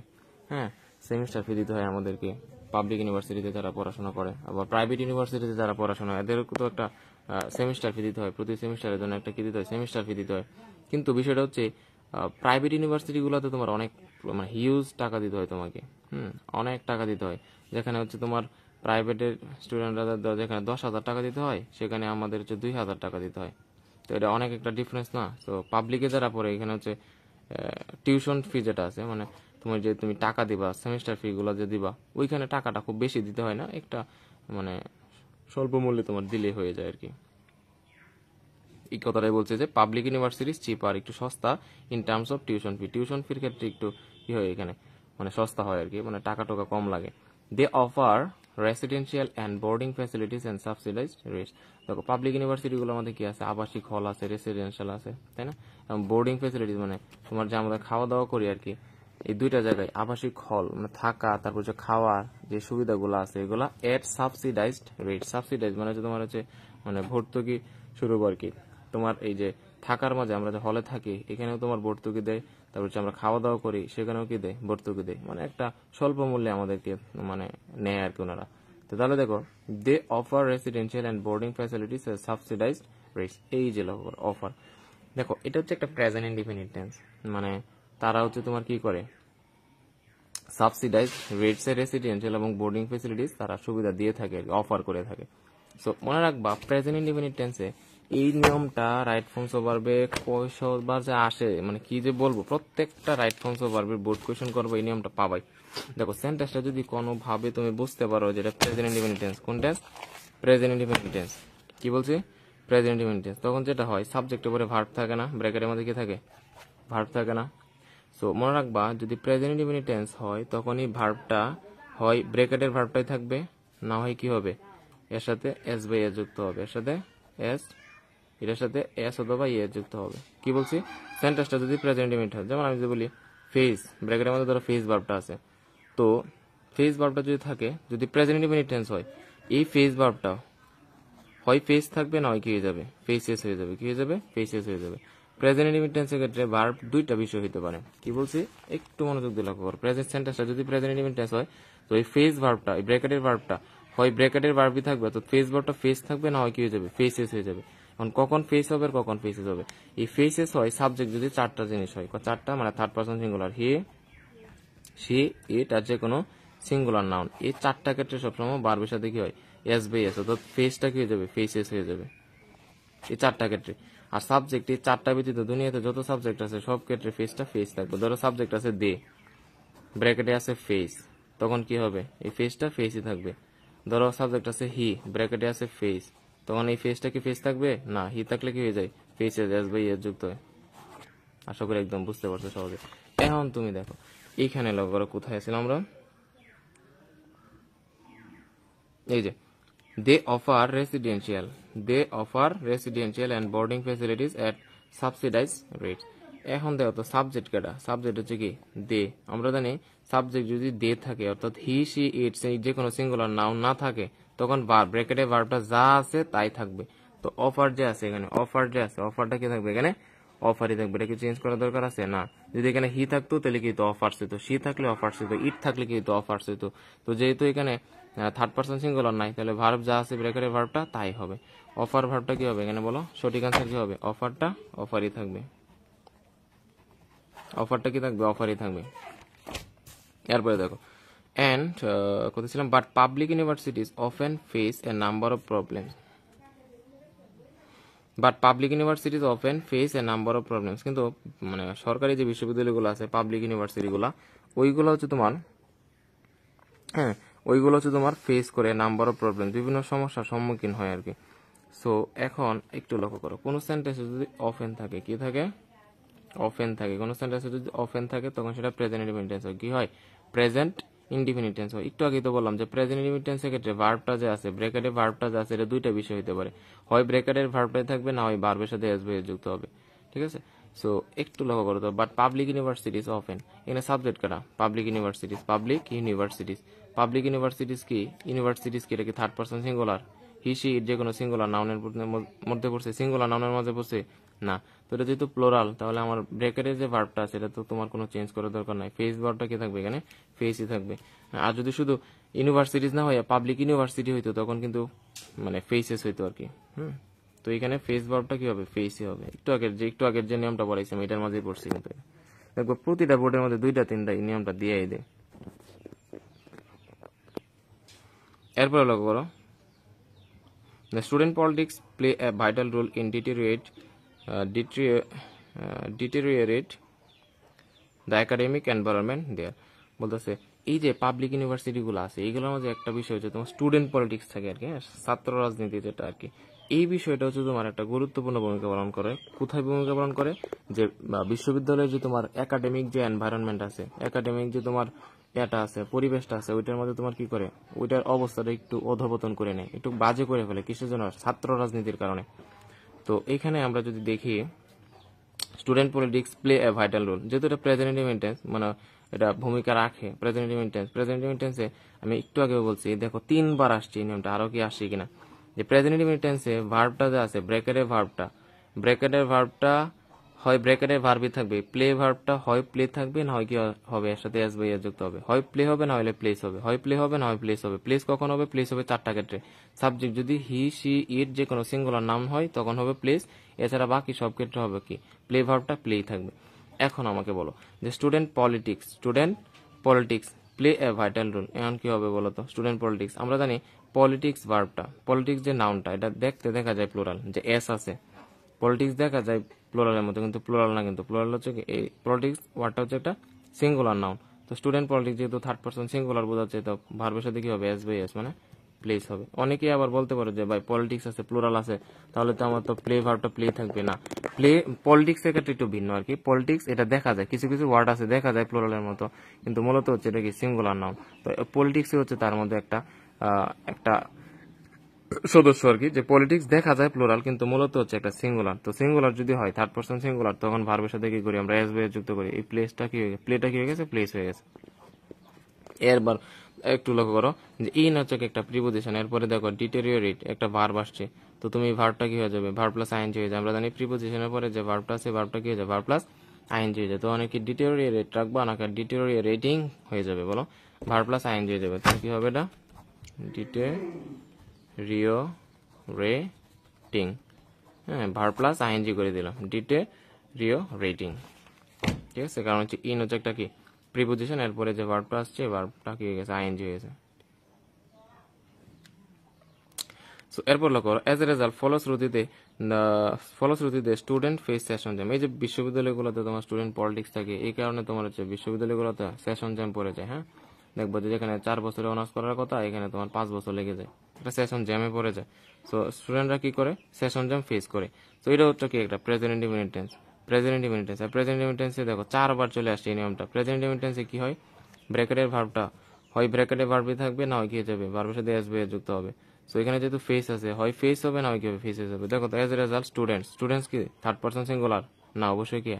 হ্যাঁ, সেমিস্টার ফি দিতে হয় আমাদেরকে পাবলিক ইউনিভার্সিটিতে যারা পড়াশোনা করে। আবার প্রাইভেট ইউনিভার্সিটিতে যারা পড়াশোনা, এদের তো একটা সেমিস্টার ফি দিতে হয়, প্রতি সেমিস্টারের জন্য একটা কি দিতে হয়, সেমিস্টার ফি দিতে হয়। কিন্তু বিষয়টা হচ্ছে প্রাইভেট ইউনিভার্সিটিগুলোতে তোমার অনেক মানে হিউজ টাকা দিতে হয় তোমাকে, অনেক টাকা দিতে হয়। যেখানে হচ্ছে তোমার প্রাইভেটের স্টুডেন্টরা যেখানে 10,000 টাকা দিতে হয়, সেখানে আমাদের হচ্ছে 2,000 টাকা দিতে হয়। তো এটা অনেক একটা ডিফারেন্স না। তো পাবলিকে যারা পড়ে, এখানে হচ্ছে টিউশন ফি যেটা আছে, মানে তোমার যে তুমি টাকা দিবা, সেমিস্টার ফি গুলো যে দিবা, ওইখানে টাকাটা খুব বেশি দিতে হয় না, একটা মানে স্বল্প মূল্যে তোমার দিলে হয়ে যায় আর কি। এই কথাটাই বলছে যে পাবলিক ইউনিভার্সিটি চিপার, একটু সস্তা, in terms of tuition fee, tuition ফির ক্ষেত্রে একটু কি হয় এখানে, মানে সস্তা হয় আর কি, মানে টাকা টোকা কম লাগে। They offer residential and boarding facilities and subsidised rates. দেখো পাবলিক ইউনিভার্সিটিগুলোর মধ্যে কি আছে, আবাসিক হল আছে, রেসিডেন্সিয়াল আছে, তাই না? এবং বোর্ডিং ফ্যাসিলিটিস মানে তোমার যে আমরা খাওয়া দাওয়া করি আর কি, এই দুইটা জায়গায় আবাসিক হল মানে থাকা, তারপর যে খাওয়ার যে সুবিধাগুলো আছে এগুলা এট সাবসিডাইজড রেট। সাবসিডাইজ মানে হচ্ছে তোমার হচ্ছে মানে ভর্তুকি স্বরূপ আর কি। তোমার এই যে থাকার মাঝে আমরা যে হলে থাকি এখানেও তোমার ভর্তুকি দেয়, তারপর হচ্ছে আমরা খাওয়া দাওয়া করি সেখানেও কি দেয়, ভর্তুকি দেয়, মানে একটা স্বল্প মূল্যে আমাদেরকে মানে নেয় আর কি ওনারা। তো তাহলে দেখো they offer residential and boarding facilities subsidised rates, এই যে অফার। দেখো এটা হচ্ছে একটা প্রেজেন্ট ইনডিফিনিট টেন্স, মানে তারা হচ্ছে তোমার কি করে, সাবসিডাইজ রেটস এর রেসিডেন্সিয়াল এবং বোর্ডিং ফ্যাসিলিটিস তারা সুবিধা দিয়ে থাকে, অফার করে থাকে। সো মনে রাখবা প্রেজেন্ট ইনডিফিনিট টেন্সে এই নিয়মটা রাইট ফর্মস অফ ভার্বে কয়শবার যে আসে, মানে কি যে বলবো, প্রত্যেকটা রাইট ফর্মস অফ ভার্বের বোর্ড কোয়েশ্চেন করবো এই নিয়মটা পাবাই। দেখো সেন্টেন্সটা যদি কোনোভাবে তুমি বুঝতে পারো যেটা প্রেজেন্ট ইনডিফিনিট টেন্স, কোন টেন্স, প্রেজেন্ট ইনডিফিনিট টেন্স, কি বলছি, প্রেজেন্ট ইনডিফিনিট টেন্স, তখন যেটা হয় সাবজেক্টের পরে ভার্ব থাকে না, ব্র্যাকেটের মধ্যে কি থাকে, ভার্ব থাকে না। সো মনে রাখবা যদি প্রেজেন্ট ইনডিফিনিট টেন্স হয় তখনই ভার্বটা হয় ব্র্যাকেটের ভার্বটাই থাকবে, না হয় কি হবে, এর সাথে এস বাই এ যুক্ত হবে, এর সাথে এস, এটার সাথে এস অথবা এ যুক্ত হবে। কি বলছি, সেন্টেন্সটা যদি প্রেজেন্ট ইনডিফিনিট হয়, যেমন আমি যদি বলি ফেস, ব্র্যাকেটের মধ্যে ধরো ফেস ভার্বটা আছে, তো ফেস ভার্বটা যদি থাকে, যদি প্রেজেন্ট ইনডিফিনিট টেন্স হয়, এই ফেস ভার্বটা হয় ফেস থাকবে না হয় কি হয়ে যাবে, ফেসেস হয়ে যাবে, কি হয়ে যাবে, ফেসেস হয়ে যাবে। প্রেজেন্ট ইনডিফিনিট টেন্সের ক্ষেত্রে ভার্ব দুইটা বিষয় হতে পারে। কি বলছি, একটু মনোযোগ দিয়ে লক্ষ্য করো, প্রেজেন্ট সেন্টেন্সটা যদি প্রেজেন্ট ইনডিফিনিট টেন্স হয় তো এই ফেস ভার্বটা, এই ব্র্যাকেটের ভার্বটা হয় ব্র্যাকেটের ভার্বই থাকবে, তো ফেস ভার্বটা ফেস থাকবে না হয় কি হয়ে যাবে, ফেসেস হয়ে যাবে। এখন কখন ফেস হবে আর কখন ফেসেস হবে, এই ফেসেস হয় সাবজেক্ট যদি চারটা জিনিস হয়, চারটা মানে থার্ড পারসন সিঙ্গুলার, হি, সি, ইট আর যে কোনো সিঙ্গুলার নাউন, এই চারটা ক্ষেত্রে সবসময় ভার্বের সাথে কি হয়, এস বাই এস, অর্থাৎ ফেসটা কি হয়ে যাবে, ফেসেস হয়ে যাবে এই চারটা ক্ষেত্রে। আর সাবজেক্ট এই চারটা ব্যতীত দুনিয়াতে যত সাবজেক্ট আছে সব ক্ষেত্রে ফেসটা ফেস থাকবে। ধরো সাবজেক্ট আছে দে, ব্র্যাকেটে আছে ফেস, তখন কি হবে, এই ফেসটা ফেসই থাকবে। ধরো সাবজেক্ট আছে হি, ব্র্যাকেটে আছে ফেস, তখন এই ফেসটা কি ফেস থাকবে না, হি থাকলে কি হয়ে যায়, ফেসেস, এস বাই এস যুক্ত হয়। আশা করি একদম বুঝতে পারছো সহজে। এখন তুমি দেখো এইখানে লক্ষ্য করো কোথায় আছিলাম আমরা, এই যে they offer residential and boarding facilities at subsidized rates। এখন দেখো তো সাবজেক্ট কেটা, সাবজেক্ট হচ্ছে কি দে, আমরা জানি সাবজেক্ট যদি দে থাকে অর্থাৎ হি, সি, ইট যে কোনো সিঙ্গুলার নাউন না থাকে তখন ভার্ব, ব্র্যাকেটে ভার্বটা যা আছে তাই থাকবে। তো অফার যে আছে এখানে, অফার যে আছে, অফারটা কি থাকবে এখানে, অফারই থাকবে, এটা কি চেঞ্জ করার দরকার আছে না। যদি এখানে হি থাকতো তাহলে কি হতো, অফার্স হতো, সি থাকলে অফার্স হতো, ইট থাকলে কি হতো, অফার্স হতো। তো যেহেতু এখানে থার্ড পারসন সিঙ্গুলার নাই তাহলে ভার্ব যা আছে ব্র্যাকেটের ভার্বটা তাই হবে। অফার ভার্বটা কি হবে এখানে বলো, সঠিক আনসার কি হবে, অফারটা অফারই থাকবে, অফারটা কি থাকবে, অফারই থাকবে। এরপরে দেখো এন্ড কোথায় ছিলাম, but public universities often face A number of problems, but public universities often face A number of problems, কিন্তু মানে সরকারি যে বিশ্ববিদ্যালয়গুলো আছে পাবলিক ইউনিভার্সিটিগুলো, ওইগুলো হচ্ছে তোমার, হ্যাঁ ওইগুলো হচ্ছে তোমার ফেস করে নাম্বার অফ প্রবলেম, বিভিন্ন সমস্যার সম্মুখীন হয় আর কি। সো এখন একটু লক্ষ্য করো, কোন সেন্টেন্সে যদি অফেন থাকে, কি থাকে, অফেন থাকে, কোন সেন্টেন্সে যদি অফেন থাকে তখন সেটা প্রেজেন্ট ইনডিফিনিট টেন্স হয়, কি হয়, প্রেজেন্ট ইনডিফিনিট টেন্স হয়। একটু আগে তো বললাম যে প্রেজেন্ট ইনডিফিনিট টেন্সের ক্ষেত্রে ভার্বটা যে আছে, ব্র্যাকেটের ভার্বটা যে আছে, এটা দুইটা বিষয় হতে পারে, হয় ব্র্যাকেটের ভার্বটাই থাকবে না হয় ভার্বের সাথে এস বাই এস যুক্ত হবে, ঠিক আছে। সো একটু লক্ষ্য করো তো, বাট পাবলিক ইউনিভার্সিটিজ অফেন, এখানে সাবজেক্ট কাটা, public universities, public universities, public universities কি, ইউনিভার্সিটিজ কি, এটা কি থার্ড পারসন সিঙ্গুলার, হি, সি, যে কোনো সিঙ্গুলার নাউনের মধ্যে পড়ছে, সিঙ্গুলার নাউনের মধ্যে পড়ছে না, তো এটা যেহেতু প্লোরাল তাহলে আমার ব্র্যাকেটের যে ভার্বটা আছে এটা তো তোমার কোনো চেঞ্জ করার দরকার নাই, ফেস ভার্বটা কি থাকবে এখানে, ফেসই থাকবে। আর যদি শুধু ইউনিভার্সিটিজ না হয় পাবলিক ইউনিভার্সিটি হইতো তখন কিন্তু মানে ফেসেস হইতো আর কি। তো এখানে ফেস ভার্বটা কি হবে, ফেসই হবে। একটু আগের যে নিয়মটা পড়াইছিলাম এটার মধ্যেই পড়ছি, কিন্তু দেখবো প্রতিটা বোর্ডের মধ্যে দুইটা তিনটা এই নিয়মটা দিয়েই দেয়। এরপরে লক্ষ্য করো, the student politics play a vital role in deteriorate the academic environment there। বলতেছে এই যে পাবলিক ইউনিভার্সিটি গুলো আছে এইগুলোর মধ্যে একটা বিষয় হচ্ছে তোমার স্টুডেন্ট পলিটিক্স থাকে আর কি, হ্যাঁ, ছাত্র রাজনীতি যেটা আর কি, এই বিষয়টা হচ্ছে তোমার একটা গুরুত্বপূর্ণ ভূমিকা পালন করে। কোথায় ভূমিকা পালন করে? যে বিশ্ববিদ্যালয়ে যে তোমার একাডেমিক যে এনভায়রনমেন্ট আছে, একাডেমিক যে তোমার এটা আছে, পরিবেশটা আছে, ওইটার মধ্যে তোমার কি করে, ওইটার অবস্থাটা একটু অধপতন করে নেয়, একটু বাজে করে ফেলে। কিসের জন্য? ছাত্র রাজনীতির কারণে। তো এখানে আমরা যদি দেখি student politics play a vital role, যেহেতু এটা প্রেজেন্টেটিভ ইন্টেন্স, মানে এটা ভূমিকা রাখে প্রেজেন্টেটিভ ইন্টেন্স। প্রেজেন্টেটিভ ইন্টেন্সে আমি একটু আগে বলছি, দেখো 3 বার আসছে এই নিয়মটা, আরো কি আসছে কিনা, যে প্রেজেন্টেটিভ ইন্টেন্সে ভার্বটা যে আছে, ব্র্যাকেটের ভার্বটা হয় ব্র্যাকেটের ভার্বই থাকবে, প্লে ভার্বটা হয় প্লে থাকবে, না হয় কি হবে, এর সাথে এস বাই এস যুক্ত হবে, হয় প্লে হবে না হলে প্লেস হবে, হয় প্লে হবে না হয় প্লেস হবে। প্লেস কখন হবে? প্লেস হবে 4টা ক্ষেত্রে। সাবজেক্ট যদি হি, সি, ইট যে কোনো সিঙ্গুলার নাম হয় তখন হবে প্লেস, এছাড়া বাকি সব ক্ষেত্রে হবে কি, প্লে ভার্বটা প্লেই থাকবে। এখন আমাকে বলো যে student politics play a vital role, এখন কি হবে বলো তো? স্টুডেন্ট পলিটিক্স, আমরা জানি পলিটিক্স ভার্বটা, পলিটিক্স যে নাউনটা, এটা দেখতে দেখা যায় প্লুরাল, যে এস আছে, পলিটিক্স দেখা যায় প্লুরালের মতো, কিন্তু প্লুরাল না, কিন্তু প্লুরাল হচ্ছে কি, এই পলিটিক্স ওয়ার্ডটা হচ্ছে একটা সিঙ্গুলার নাউন। তো স্টুডেন্ট পলিটিক্স যেহেতু 3rd পারসন সিঙ্গুলার বোঝাচ্ছে, তো ভার্বের সাথে কি হবে? এস বাই এস, মানে প্লেস হবে। অনেকেই আবার বলতে পারে যে ভাই পলিটিক্স আছে, প্লুরাল আছে, তাহলে তো আমার তো প্লে ভার্বটা প্লে থাকবে না। প্লে পলিটিক্স এর ক্ষেত্রে একটু ভিন্ন আর কি। পলিটিক্স এটা দেখা যায়, কিছু কিছু ওয়ার্ড আছে দেখা যায় প্লুরালের মতো, কিন্তু মূলত হচ্ছে এটা কি সিঙ্গুলার নাউন। তো পলিটিক্স হচ্ছে তার মধ্যে একটা সদস্য আর কি, যে পলিটিক্স দেখা যায় প্লুরাল কিন্তু মূলত হচ্ছে একটা সিঙ্গুলার। তো সিঙ্গুলার যদি হয় 3rd পারসন সিঙ্গুলার, তখন ভার্বের সাথে কি করি আমরা? এস বাই এস যুক্ত করি। এই প্লেসটা কি হয়ে গেছে? প্লেটা কি হয়ে গেছে? প্লেস হয়ে গেছে। এরবার একটু লক্ষ্য করো যে ইন হচ্ছে একটা প্রিপোজিশন, এরপরে দেখো ডিটেরিওরেট একটা ভার্ব আসছে, তো তুমি ভার্বটা কি হয়ে যাবে? ভার্ব প্লাস আইএনজি হয়ে যাবে। আমরা জানি প্রিপোজিশনের পরে যে ভার্বটা আছে, ভার্বটা কি হয়ে যাবে? ভার্ব প্লাস আইএনজি হয়ে যাবে। তো অনেকে ডিটেরিওরেট রাখবা, নাকি ডিটেরিওরেটিং হয়ে যাবে, বলো ভার্ব প্লাস আইএনজি হয়ে যাবে। তাহলে কি হবে? এটা ডিটেরিওরেটিং, হ্যাঁ, ভার্ব প্লাস আইএনজি করে দিলাম, ডিটেরিওরেটিং, ঠিক আছে? কারণ হচ্ছে ইন হচ্ছে একটা কি প্রিপোজিশন, এরপরে যে ভার্বটা আসছে ভার্বটা কি হয়ে গেছে? আইএনজি হয়ে গেছে। সো এরপর লক্ষ্য করো, এজ এ রেজাল্ট ফলশ্রুতিতে স্টুডেন্ট ফেস সেশন জ্যাম। এই যে বিশ্ববিদ্যালয়গুলোতে তোমার স্টুডেন্ট পলিটিক্স থাকে, এই কারণে তোমার হচ্ছে বিশ্ববিদ্যালয়গুলোতে সেশন জ্যাম পড়ে যায়, হ্যাঁ, দেখবো যে যেখানে 4 বছরে অনার্স করার কথা, এখানে তোমার 5 বছর লেগে যায়, একটা সেশন জ্যামে পড়ে যায়। সো স্টুডেন্টরা কি করে? সেশন জ্যাম ফেস করে। তো এটা হচ্ছে কি একটা প্রেজেন্ট ইনডিফিনিট টেন্স। আর প্রেজেন্ট ইনডিফিনিট টেন্সে দেখো 4 বার চলে আসছে এই নিয়মটা। প্রেজেন্ট ইনডিফিনিট টেন্সে কি হয়? ব্র্যাকেটের ভার্বটা হয় ব্র্যাকেটের ভার্বই থাকবে, না হয় কি হয়ে যাবে? ভার্বের সাথে এস বাই এস যুক্ত হবে। সো এখানে যেহেতু ফেস আছে, হয় ফেস হবে না হয় কি হবে? ফেস হবে। দেখো তো এজ এ রেজাল্ট স্টুডেন্টস কি 3rd পারসন সিঙ্গুলার? না, অবশ্যই কি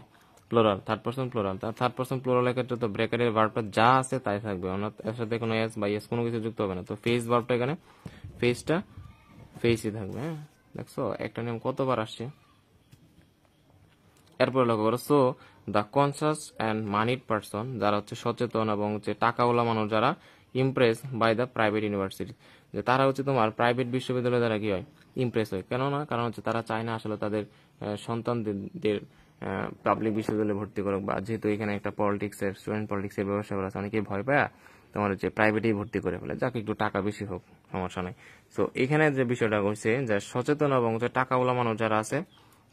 প্লুরাল, 3rd পারসন প্লুরাল। তার 3rd পারসন প্লুরালের ক্ষেত্রে তো ব্র্যাকেটের ভার্বটা যা আছে তাই থাকবে, এর সাথে কোনো এস বা এস কোনো কিছু যুক্ত হবে না। তো ফেস ভার্বটা এখানে ফেসটা ফেসই থাকবে, হ্যাঁ। দেখছো একটা নিয়ম কতবার আসছে। এরপর লক্ষ্য করো, so the conscious and moneyed person, যারা হচ্ছে সচেতন এবং হচ্ছে টাকাওয়ালা মানুষ, যারা impress by the private university, যে তারা হচ্ছে তোমার প্রাইভেট বিশ্ববিদ্যালয়ে দ্বারা কি হয়? ইমপ্রেস হয়। কেন না? কারণ হচ্ছে তারা চায় না আসলে তাদের সন্তানদের পাবলিক বিশ্ববিদ্যালয়ে ভর্তি করুক, বা যেহেতু এখানে একটা স্টুডেন্ট পলিটিক্সের ব্যবস্থা করা আছে, অনেকে ভয় পায় তোমার হচ্ছে প্রাইভেটেই ভর্তি করে ফেলে, যাকে একটু টাকা বেশি হোক সমস্যা নাই। সো এখানে যে বিষয়টা হচ্ছে যে সচেতন এবং হচ্ছে টাকাওয়ালা মানুষ যারা আছে,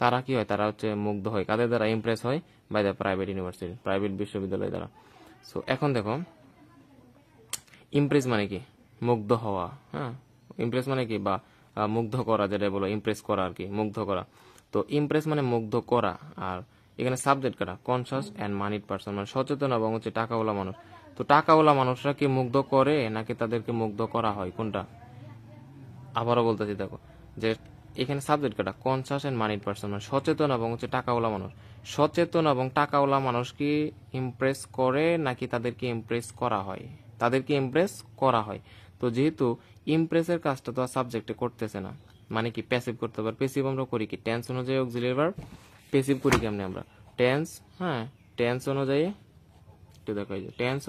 তারা কি হয়? তারা হচ্ছে মুগ্ধ হয়, কাদের দ্বারা? ইমপ্রেস হয় by the private university, private বিশ্ববিদ্যালয় দ্বারা। সো এখন দেখো ইমপ্রেস মানে কি? মুগ্ধ হওয়া, হ্যাঁ। ইমপ্রেস মানে কি? বা মুগ্ধ করা, যেটা বলো ইমপ্রেস করা আর কি, মুগ্ধ করা। তো ইমপ্রেস মানে মুগ্ধ করা, আর এখানে সাবজেক্ট কারা? কনসাস অ্যান্ড মানিড পারসন, মানে সচেতন এবং হচ্ছে টাকাওয়ালা মানুষ। তো টাকাওয়ালা মানুষরা কি মুগ্ধ করে নাকি তাদেরকে মুগ্ধ করা হয়? কোনটা? আবারও বলতেছি, দেখো যে এখানে সাবজেক্ট কাটা কনসাস এন্ড মানিড পারসন, মানে সচেতন এবং হচ্ছে টাকাওয়ালা মানুষ। সচেতন এবং টাকাওয়ালা মানুষ কি ইমপ্রেস করে নাকি তাদেরকে ইমপ্রেস করা হয়? তাদেরকে ইমপ্রেস করা হয়। তো যেহেতু ইমপ্রেসের কাজটা তো আর সাবজেক্টে করতেছে না, মানে কি প্যাসিভ করতে পারে। প্যাসিভ আমরা করি কি? টেন্স অনুযায়ী অক্সিলিয়ারি ভার্ব। প্যাসিভ করি কেমনে আমরা? টেন্স, হ্যাঁ, টেন্স অনুযায়ী একটু দেখো, এই যে টেন্স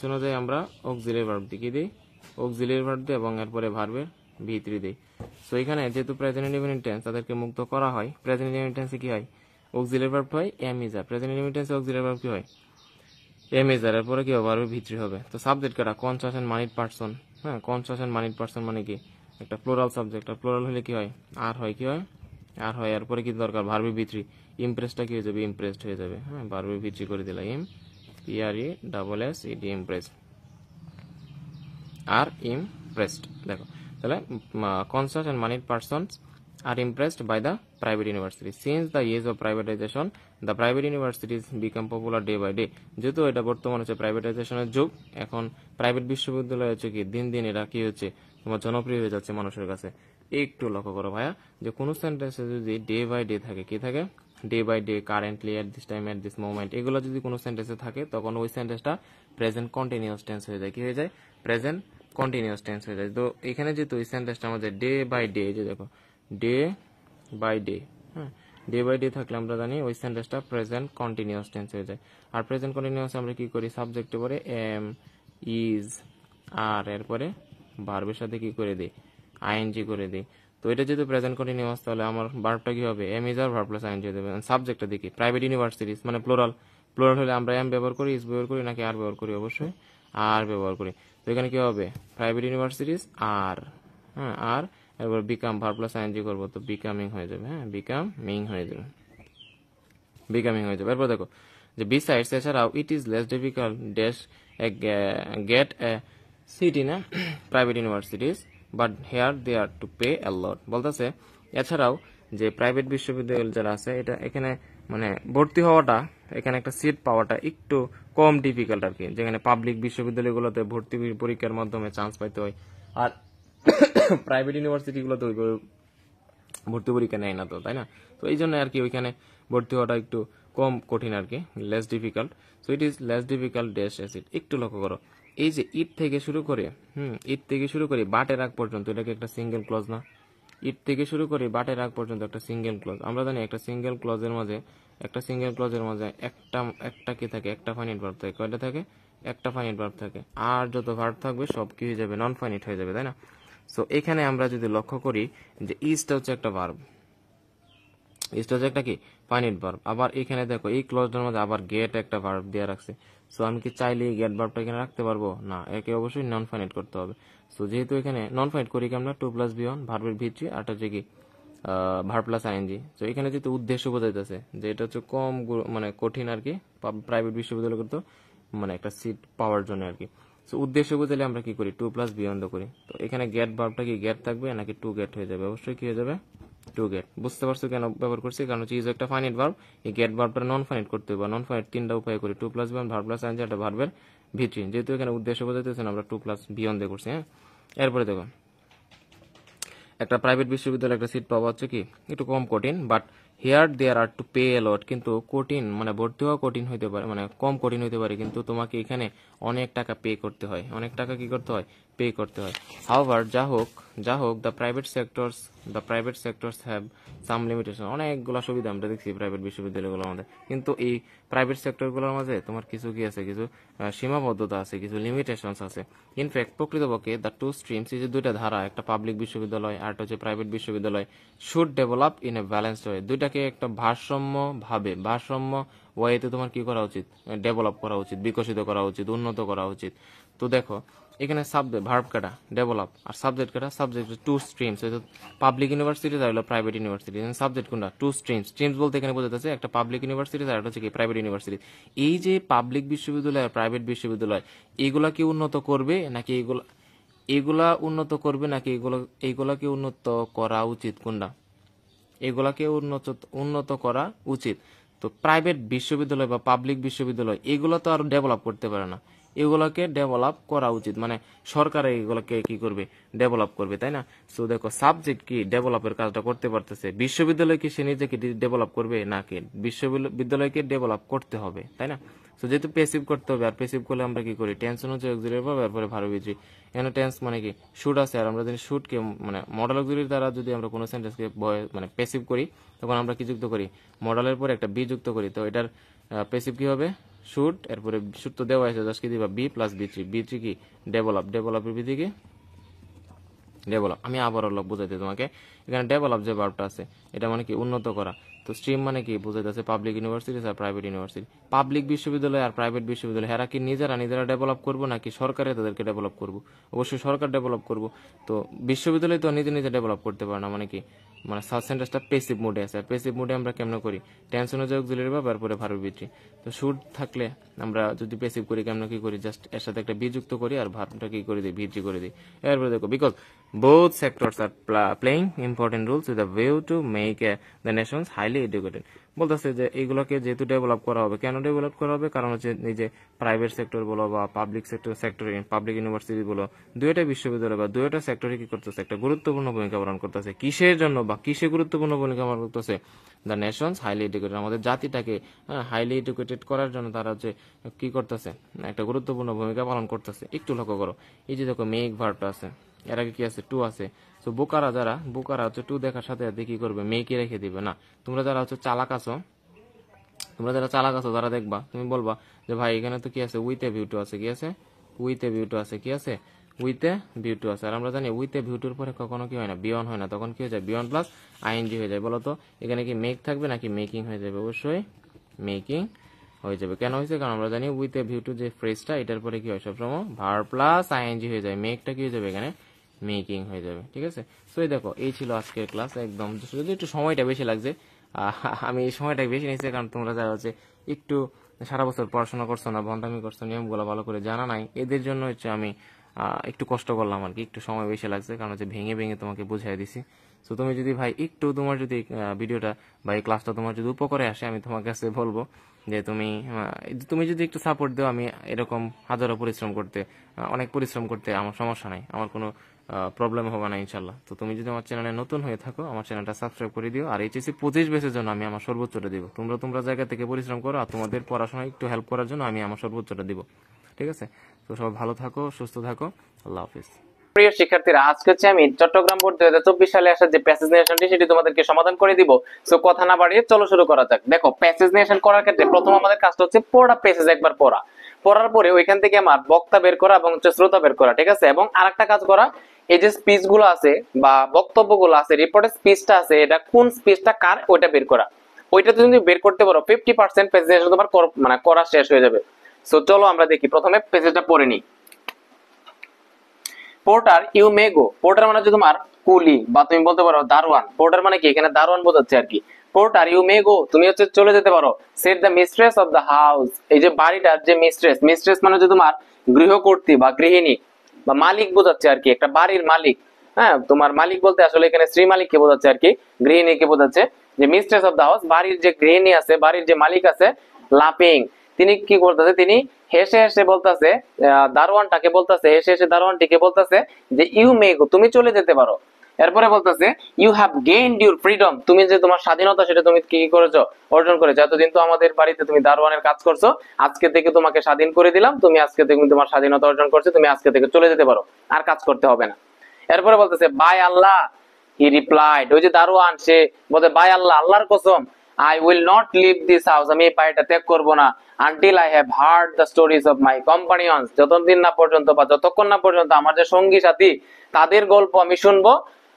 অনুযায়ী আমরা অক্সিলিয়ারি ভার্ব দিই, অক্সিলিয়ারি ভার্ব দিই এবং এরপরে ভার্বের ভিতরি দেই। সো এখানে যেহেতু প্রেজেন্ট ইনডিফিনিট টেন্স, তাদেরকে মুক্ত করা হয়। প্রেজেন্ট ইনডিফিনিট টেন্সে কি হয়? অক্সিলিয়ারি ভার্ব হয় am is are. Present indefinite টেন্সে অক্সিলিয়ারি ভার্ব কি হয়? এম ইজ আর, এরপরে কি হবে? ভার্বের ভিতরি হবে। তো সাবজেক্ট কাটা কনসাস এন্ড মানিড পারসন, হ্যাঁ। কনসাস এন্ড মানিড পারসন মানে কি? একটা প্লুরাল সাবজেক্ট, আর প্লুরাল হলে কি হয়? আর হয়, কি হয়? আর হয়। এরপরে কি দরকার? ভার্বের ভিতরি। ইমপ্রেসটা কি হয়ে যাবে? ইমপ্রেসড হয়ে যাবে, হ্যাঁ, ভার্বের ভিতরি করে দিলাম, PRESSED ইমপ্রেসড, আর ইমপ্রেসড। দেখো তাহলে conscious and moneyed persons are impressed by the private university. Since the age of privatization, the private universities become popular day by day. যেহেতু এটা বর্তমানে হচ্ছে প্রাইভেটাইজেশনের যুগ, এখন প্রাইভেট বিশ্ববিদ্যালয় হচ্ছে কি দিন দিন এরা কি হচ্ছে তোমার জনপ্রিয় হয়ে যাচ্ছে মানুষের কাছে। একটু লক্ষ্য করো ভাইয়া, যে কোনো সেন্টেন্সে যদি ডে বাই ডে থাকে, কি থাকে, day by day, currently, at this time, at this moment, এগুলো যদি কোনো সেন্টেন্সে থাকে তখন ওই সেন্টেন্সটা প্রেজেন্ট কন্টিনিউয়াস টেন্স হয়ে যায়। কি হয়ে যায়? প্রেজেন্ট কন্টিনিউয়াস টেন্স হয়ে যায়। তো এখানে যেহেতু ওই সেন্টেন্সটা আমাদের ডে বাই ডে, যে দেখো ডে বাই ডে, হ্যাঁ, ডে বাই ডে থাকলে আমরা জানি ওই সেন্টেন্সটা প্রেজেন্ট কন্টিনিউয়াস টেন্স হয়ে যায়। আর প্রেজেন্ট কন্টিনিউয়াস আমরা কি করি, সাবজেক্টে পরে এম, ইজ, আর এরপরে ভার্বের সাথে কি করে দিই, আইএনজি করে দিই। তো এটা যেহেতু প্রেজেন্ট কন্টিনিউয়াস, তাহলে আমার ভার্বটা কি হবে, am is are verb plus ING দেবে। সাবজেক্টটা দেখি, প্রাইভেট ইউনিভার্সিটিজ মানে প্লোরাল, প্লোরাল হলে আমরা এম ব্যবহার করি, ইজ ব্যবহার করি নাকি আর ব্যবহার করি, অবশ্যই আর ব্যবহার করি। তো এখানে কি হবে, প্রাইভেট ইউনিভার্সিটিজ আর, হ্যাঁ, আর এবার বিকাম ভার্ব প্লাস আইএনজি করবো, তো বিকামিং হয়ে যাবে, হ্যাঁ, বিকামিং হয়ে যাবে, বিকামিং হয়ে যাবে। এরপর দেখো যে বিসাইডস, এছাড়াও it is less difficult dash get a seat in a private universities but here they are to pay a lot. বলতেছে এছাড়াও যে প্রাইভেট বিশ্ববিদ্যালয় যারা আছে, এটা এখানে মানে ভর্তি হওয়াটা, এখানে একটা সিট পাওয়াটা একটু কম ডিফিকাল্ট আর কি, যেখানে পাবলিক বিশ্ববিদ্যালয়গুলোতে ভর্তি পরীক্ষার মাধ্যমে চান্স পাইতে হয়, আর প্রাইভেট ইউনিভার্সিটি গুলোতে ভর্তি পরীক্ষা নেয় না, তো তাই না? তো এই জন্য আর কি ওইখানে ভর্তি হওয়াটা একটু কম কঠিন আর কি, less difficult. So it is less difficult dash acid. একটু লক্ষ্য করো, এই যে ইট থেকে শুরু করে, ইট থেকে শুরু করে বাটের আগ পর্যন্ত, এটাকে একটা সিঙ্গেল ক্লজ না? ইট থেকে শুরু করে বাটের আগ পর্যন্ত একটা সিঙ্গেল ক্লজ। আমরা জানি একটা সিঙ্গেল ক্লজের মাঝে, একটা সিঙ্গেল ক্লজের মাঝে একটা কি থাকে, একটা ফাইনাইট ভার্ব থাকে। কয়টা থাকে? একটা ফাইনাইট ভার্ব থাকে। আর যত ভার্ব থাকবে সব কি হয়ে যাবে, নন ফাইনাইট হয়ে যাবে, তাই না? সো এখানে আমরা যদি লক্ষ্য করি যে ইজটা হচ্ছে একটা ভার্ব, ইজটা হচ্ছে একটা কি ফাইনাইট ভার্ব। আবার এখানে দেখো এই ক্লজটার মধ্যে আবার গেট একটা ভার্ব দেওয়া রাখছে। সো আমি কি চাইলে গেট ভার্বটা এখানে রাখতে পারবো না? একে অবশ্যই নন ফাইনাইট করতে হবে। সো যেহেতু এখানে নন ফাইনাইট করি কি আমরা, টু প্লাস বি ওয়ান, ভার্বের ভিত্তি, আরটা হচ্ছে কি ভার্ব প্লাস আইএনজি। তো এখানে যেহেতু উদ্দেশ্য বোঝাইতেছে যে এটা হচ্ছে কম মানে কঠিন আর কি, প্রাইভেট বিশ্ববিদ্যালয় করতে মানে একটা সিট পাওয়ার জন্য আর কি। সো উদ্দেশ্য বোঝালে আমরা কি করি, টু প্লাস বি ওয়ান করি। তো এখানে গেট ভার্বটা কি গেট থাকবে নাকি টু গেট হয়ে যাবে? অবশ্যই কি হয়ে যাবে, টু গেট। বুঝতে পারছো কেন ব্যবহার করছি? কারণ হচ্ছে ইজ একটা ফাইনাইট ভার্ব, এই গেট ভার্বটা নন ফাইনাইট করতে হবে। নন ফাইনাইট তিনটা উপায় করি, to plus V one, verb plus ING, একটা ভার্বের ভিত্তি। যেহেতু এখানে উদ্দেশ্য বোঝাইতেছে আমরা টু প্লাস বি ওয়ান দিয়ে করছি, হ্যাঁ। এরপরে দেখো একটা প্রাইভেট বিশ্ববিদ্যালয়ে একটা সিট পাওয়া হচ্ছে কি একটু কম কঠিন, but here there are to pay a lot. কিন্তু কঠিন মানে ভর্তি হওয়া কঠিন হইতে পারে, মানে কম কঠিন হইতে পারে, কিন্তু তোমাকে এখানে অনেক টাকা পে করতে হয়, অনেক টাকা কি করতে হয়, পে করতে হয়। হাউভার, যা হোক the private sectors have some limitation. অনেকগুলো সুবিধা আমরা দেখছি প্রাইভেট বিশ্ববিদ্যালয়গুলোর মধ্যে, কিন্তু এই প্রাইভেট সেক্টরগুলোর মাঝে তোমার কিছু কি আছে, কিছু সীমাবদ্ধতা আছে, কিছু লিমিটেশনস আছে। ইনফ্যাক্ট প্রকৃতপক্ষে দ্য টু স্ট্রিমস, এই যে দুইটা ধারা, একটা পাবলিক বিশ্ববিদ্যালয় আর একটা হচ্ছে প্রাইভেট বিশ্ববিদ্যালয়, should develop in a balanced way. দুইটাকে একটা ভারসাম্য ওয়েতে তোমার কি করা উচিত, ডেভেলপ করা উচিত, বিকশিত করা উচিত, উন্নত করা উচিত। তো দেখো এখানে সাবজেক্ট ভার্ব কাটা ডেভেলপ, আর সাবজেক্ট কাটা subject, two streams, public university আর হলো প্রাইভেট ইউনিভার্সিটি। সাবজেক্ট কোনটা, টু স্ট্রিমস। স্ট্রিমস বলতে এখানে বোঝাচ্ছে একটা পাবলিক ইউনিভার্সিটি আর একটা হচ্ছে কি প্রাইভেট ইউনিভার্সিটি। এই যে পাবলিক বিশ্ববিদ্যালয় আর প্রাইভেট বিশ্ববিদ্যালয়, এগুলা কি উন্নত করবে নাকি এগুলা উন্নত করবে নাকি এইগুলাকে উন্নত করা উচিত? কোনটা? এগুলাকে উন্নত করা উচিত। তো প্রাইভেট বিশ্ববিদ্যালয় বা পাবলিক বিশ্ববিদ্যালয় এগুলো তো আর ডেভেলপ করতে পারে না, এগুলোকে ডেভেলপ করা উচিত, মানে সরকার এগুলোকে কি করবে, ডেভেলপ করবে, তাই না? সো দেখো সাবজেক্ট কি ডেভেলপের কাজটা করতে পারতেছে, বিশ্ববিদ্যালয় কি সে নিজেকে ডেভেলপ করবে নাকি বিশ্ববিদ্যালয়কে ডেভেলপ করতে হবে, তাই না? সো যেহেতু পেসিভ করতে হবে, আর পেসিভ করলে আমরা কি করি, টেন্স অনুযায়ী অক্সিলারি ভার্ব, এরপরে ভার্ব ভিত্তি। এখানে টেন্স মানে কি শুড আছে, আর আমরা যদি শুডকে মানে মডেল অক্সিলারি দ্বারা যদি আমরা কোনো সেন্টেন্সকে মানে পেসিভ করি, তখন আমরা কি যুক্ত করি, মডেলের পরে একটা বি যুক্ত করি। তো এটার পেসিভ কি হবে, শুড, এরপরে শুড তো দেওয়া আছে, জাস্ট কি দিবা, বি প্লাস বি থ্রি কি ডেভেলপের ভিত্তি কি ডেভেলপ। আমি আবারও বুঝাইতে তোমাকে, এখানে ডেভেলপ যে ভার্বটা আছে এটা মানে কি উন্নত করা। তো স্ট্রিম মানে কি বুঝাইতেছে পাবলিক ইউনিভার্সিটি আর প্রাইভেট ইউনিভার্সিটি। পাবলিক বিশ্ববিদ্যালয় আর প্রাইভেট বিশ্ববিদ্যালয় এরা কি নিজেরা ডেভেলপ করবো নাকি সরকারে তাদেরকে ডেভেলপ করবো? অবশ্যই সরকার ডেভেলপ করবো। তো বিশ্ববিদ্যালয় তো নিজে ডেভেলপ করতে পারে না, মানে কি মানে সেন্টেন্সটা প্যাসিভ মোডে আছে। প্যাসিভ মোডে আমরা কেমন করি, টেন্স অনুযায়ী অক্সিলারি ভার্ব এরপরে ভার্ব ভিত্তি। তো শুড থাকলে আমরা যদি প্যাসিভ করি কেমন কি করি, জাস্ট এর সাথে একটা বি যুক্ত করি আর ভার্বটা কি করে দিই, ভিত্তি করে দিই। এরপরে দেখো because both sectors are playing important roles with a view to make the nations highly educated। বলতেছে যে এইগুলোকে যেহেতু ডেভেলপ করা হবে, কেন ডেভেলপ করা হবে, কারণ হচ্ছে এই যে প্রাইভেট সেক্টর বলো বা পাবলিক সেক্টর পাবলিক ইউনিভার্সিটি বলো, দুইটা বিশ্ববিদ্যালয় বা দুইটা সেক্টরে কি করতেছে, একটা গুরুত্বপূর্ণ ভূমিকা পালন করতেছে। কিসের জন্য বা কিসে গুরুত্বপূর্ণ ভূমিকা পালন করতেছে, দ্য নেশনস হাইলি এডুকেটেড, আমাদের জাতিটাকে হাইলি এডুকেটেড করার জন্য তারা হচ্ছে কি করতেছে, একটা গুরুত্বপূর্ণ ভূমিকা পালন করতেছে। একটু লক্ষ্য করো, এই যে দেখো মেক ভার্বটা আছে, এর আগে কি আছে, টু আছে। তো বোকারা হচ্ছে টু দেখার সাথে সাথে কি করবে, মেকে রেখে দিবে না। তোমরা যারা হচ্ছে চালাক আছো, তারা দেখবা, তুমি বলবা যে ভাই এখানে তো কি আছে, উইথ এ ভিউ টু আছে, কি আছে, উইথ এ ভিউ টু আছে, কি আছে, উইথ এ ভিউ টু আছে। আর আমরা জানি উইথ এ ভিউ টুর পরে কখনো কি হয় না, বিয়ন হয় না, তখন কি হয়ে যায়, বিয়ন প্লাস আইএনজি হয়ে যায়। বলতো এখানে কি মেক থাকবে নাকি মেকিং হয়ে যাবে, অবশ্যই মেকিং হয়ে যাবে। কেন হয়েছে, কারণ আমরা জানি উইথ এ ভিউ টু যে ফ্রেজটা, এটার পরে কি হয়, সবসময় ভার্ব প্লাস আইএনজি হয়ে যায়, মেকটা কি হয়ে যাবে, এখানে মেকিং হয়ে যাবে। ঠিক আছে, সো এই দেখো এই ছিল আজকের ক্লাস। একদম যদি একটু সময়টা বেশি লাগছে, আমি এই সময়টা বেশি নিয়েছি কারণ তোমরা যারা হচ্ছে একটু সারা বছর পড়াশোনা করছো না, ভন্ডামি করছো, নিয়মগুলো ভালো করে জানা নাই, এদের জন্য হচ্ছে আমি একটু কষ্ট করলাম আর কি, একটু সময় বেশি লাগছে, কারণ হচ্ছে ভেঙে ভেঙে তোমাকে বুঝাই দিছি। তো তুমি যদি ভাই একটু তোমার যদি ভিডিওটা বা এই ক্লাসটা তোমার যদি উপকারে আসে, আমি তোমার কাছে বলবো যে তুমি যদি একটু সাপোর্ট দাও, আমি এরকম হাজারো পরিশ্রম করতে, অনেক পরিশ্রম করতে আমার সমস্যা নাই, আমার কোনো প্রবলেম হবে না ইনশাল্লাহ। তো তুমি যদি আমার চ্যানেলে নতুন হয়ে থাকো, আমার চ্যানেলটা সাবস্ক্রাইব করে দিও। আর এইচএসসি 25 ব্যাচের জন্য আমি আমার সর্বোচ্চটা দিব, তোমরা জায়গা থেকে পরিশ্রম করো, আর তোমাদের পড়াশোনায় একটু হেল্প করার জন্য আমি আমার সর্বোচ্চটা দিব। ঠিক আছে, তো সবাই ভালো থাকো, সুস্থ থাকো, আল্লাহ হাফিজ। প্রিয় শিক্ষার্থীরা, আজকে হচ্ছে আমি চট্টগ্রাম বোর্ড 2024 সালে আসা যে প্যাসেজ নেশনটি সেটি তোমাদেরকে সমাধান করে দিব। সো কথা না বাড়িয়ে চলো শুরু করা যাক। দেখো প্যাসেজ নেশন করার ক্ষেত্রে প্রথম আমাদের কাজটা হচ্ছে পড়া, প্যাসেজ একবার পড়ার পরে ওইখান থেকে আমার বক্তা বের করা এবং শ্রোতা বের করা। ঠিক আছে, এবং আরেকটা কাজ করা, এই যে স্পিচ গুলো আছে বা বক্তব্যগুলো আছে, রিপোর্টের স্পিচটা আছে, এটা কোন স্পিচটা কার, ওইটা বের করা। ওইটা তুমি বের করতে পারো, 50% প্যাসেজ নেশন তোমার মানে করা শেষ হয়ে যাবে। সো চলো আমরা দেখি, প্রথমে প্যাসেজটা পড়ে নিই। Porter you may go, porter মানে হচ্ছে তোমার কুলি বা তুমি বলতে পারো দারোয়ান। পোর্টার মানে কি, এখানে দারোয়ান বোঝাচ্ছে আর কি। পোর্টার ইউ মে গো, তুমি হচ্ছে চলে যেতে পারো। Set the mistress of the house, এই যে বাড়িটার যে মিস্ট্রেস মানে হচ্ছে তোমার গৃহকর্ত্রী বা গৃহিণী বা মালিক বোঝাচ্ছে আর কি, একটা বাড়ির মালিক। হ্যাঁ, তোমার মালিক বলতে আসলে এখানে স্ত্রী মালিককে বোঝাচ্ছে আর কি, গৃহিণীকে বোঝাচ্ছে। যে মিস্ট্রেস অফ দ্য হাউস, বাড়ির যে গৃহিণী আছে, বাড়ির যে মালিক আছে, লাফিং, তিনি কি করতেছে, তিনি হেসে হেসে বলতেছে, দারোয়ানটাকে বলতেছে, হেসে হেসে দারোয়ানটিকে বলতেছে যে ইউ মে গো, তুমি চলে যেতে পারো। এরপরে বলতেছে you have gained your freedom, তুমি যে তোমার স্বাধীনতা সেটা তুমি কি করেছো, অর্জন করেছো। এতদিন তো আমাদের বাড়িতে তুমি দারোয়ানের কাজ করছো, আজকে থেকে তোমাকে স্বাধীন করে দিলাম, তুমি আজকে থেকে তোমার স্বাধীনতা অর্জন করছো, তুমি আজকে থেকে চলে যেতে পারো, আর কাজ করতে হবে না। এরপরে বলতেছে বাই আল্লাহ হি রিপ্লাইড, ওই যে দারোয়ান সে বলতে বাই আল্লাহ, আল্লাহর কসম, I will not leave this house, আমি এই বাড়িটা ত্যাগ করবো না, until I have heard the stories of my companions, যতদিন না পর্যন্ত বা যতক্ষণ না পর্যন্ত আমার যে সঙ্গী সাথী তাদের গল্প আমি শুনবো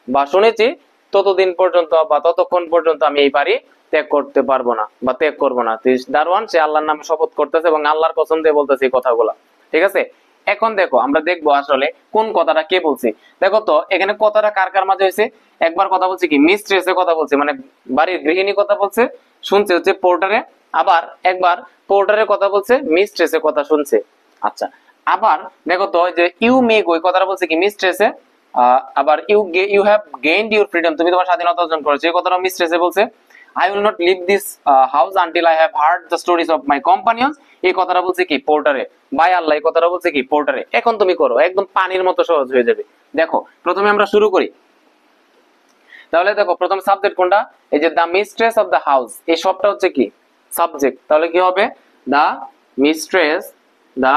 বা শুনেছি, ততদিন পর্যন্ত বা ততক্ষণ পর্যন্ত আমি এই বাড়ি ত্যাগ করতে পারবো না বা ত্যাগ করবো না। দারোয়ান সে আল্লাহর নামে শপথ করতেছে এবং আল্লাহর কসম দিয়ে বলতেছে এই কথাগুলা। ঠিক আছে, এখন দেখো আমরা দেখবো আসলে কোন কথাটা কে বলছে। দেখো তো এখানে কথাটা কার কার মাঝে হয়েছে, একবার কথা বলছে কি মিস্ট্রেসের কথা বলছে, মানে বাড়ির গৃহিণী কথা বলছে, শুনছে হচ্ছে পোর্টারে, আবার একবার পোর্টারের কথা বলছে, মিস্ট্রেসের কথা শুনছে। আচ্ছা, আবার দেখো তো যে ইউ মে গো, এই কথাটা বলছে কি মিস্ট্রেসে, আবার you have gained your freedom, তুমি তোমার স্বাধীনতা অর্জন করেছো, এই কথাটা মিস্ট্রেসে বলছে। I will not leave this house until I have heard the stories of my companions, এই কথাটা বলছে কি পোর্টারে। বাই আল্লাহ, এই কথাটা বলছে কি পোর্টারে। এখন তুমি করো, একদম পানির মতো সহজ হয়ে যাবে। দেখো প্রথমে আমরা শুরু করি, তাহলে দেখো প্রথম সাবজেক্ট কোনটা, এই যে the mistress of the house, এই সবটা হচ্ছে কি সাবজেক্ট, তাহলে কি হবে দ্য মিস্ট্রেস দ্য।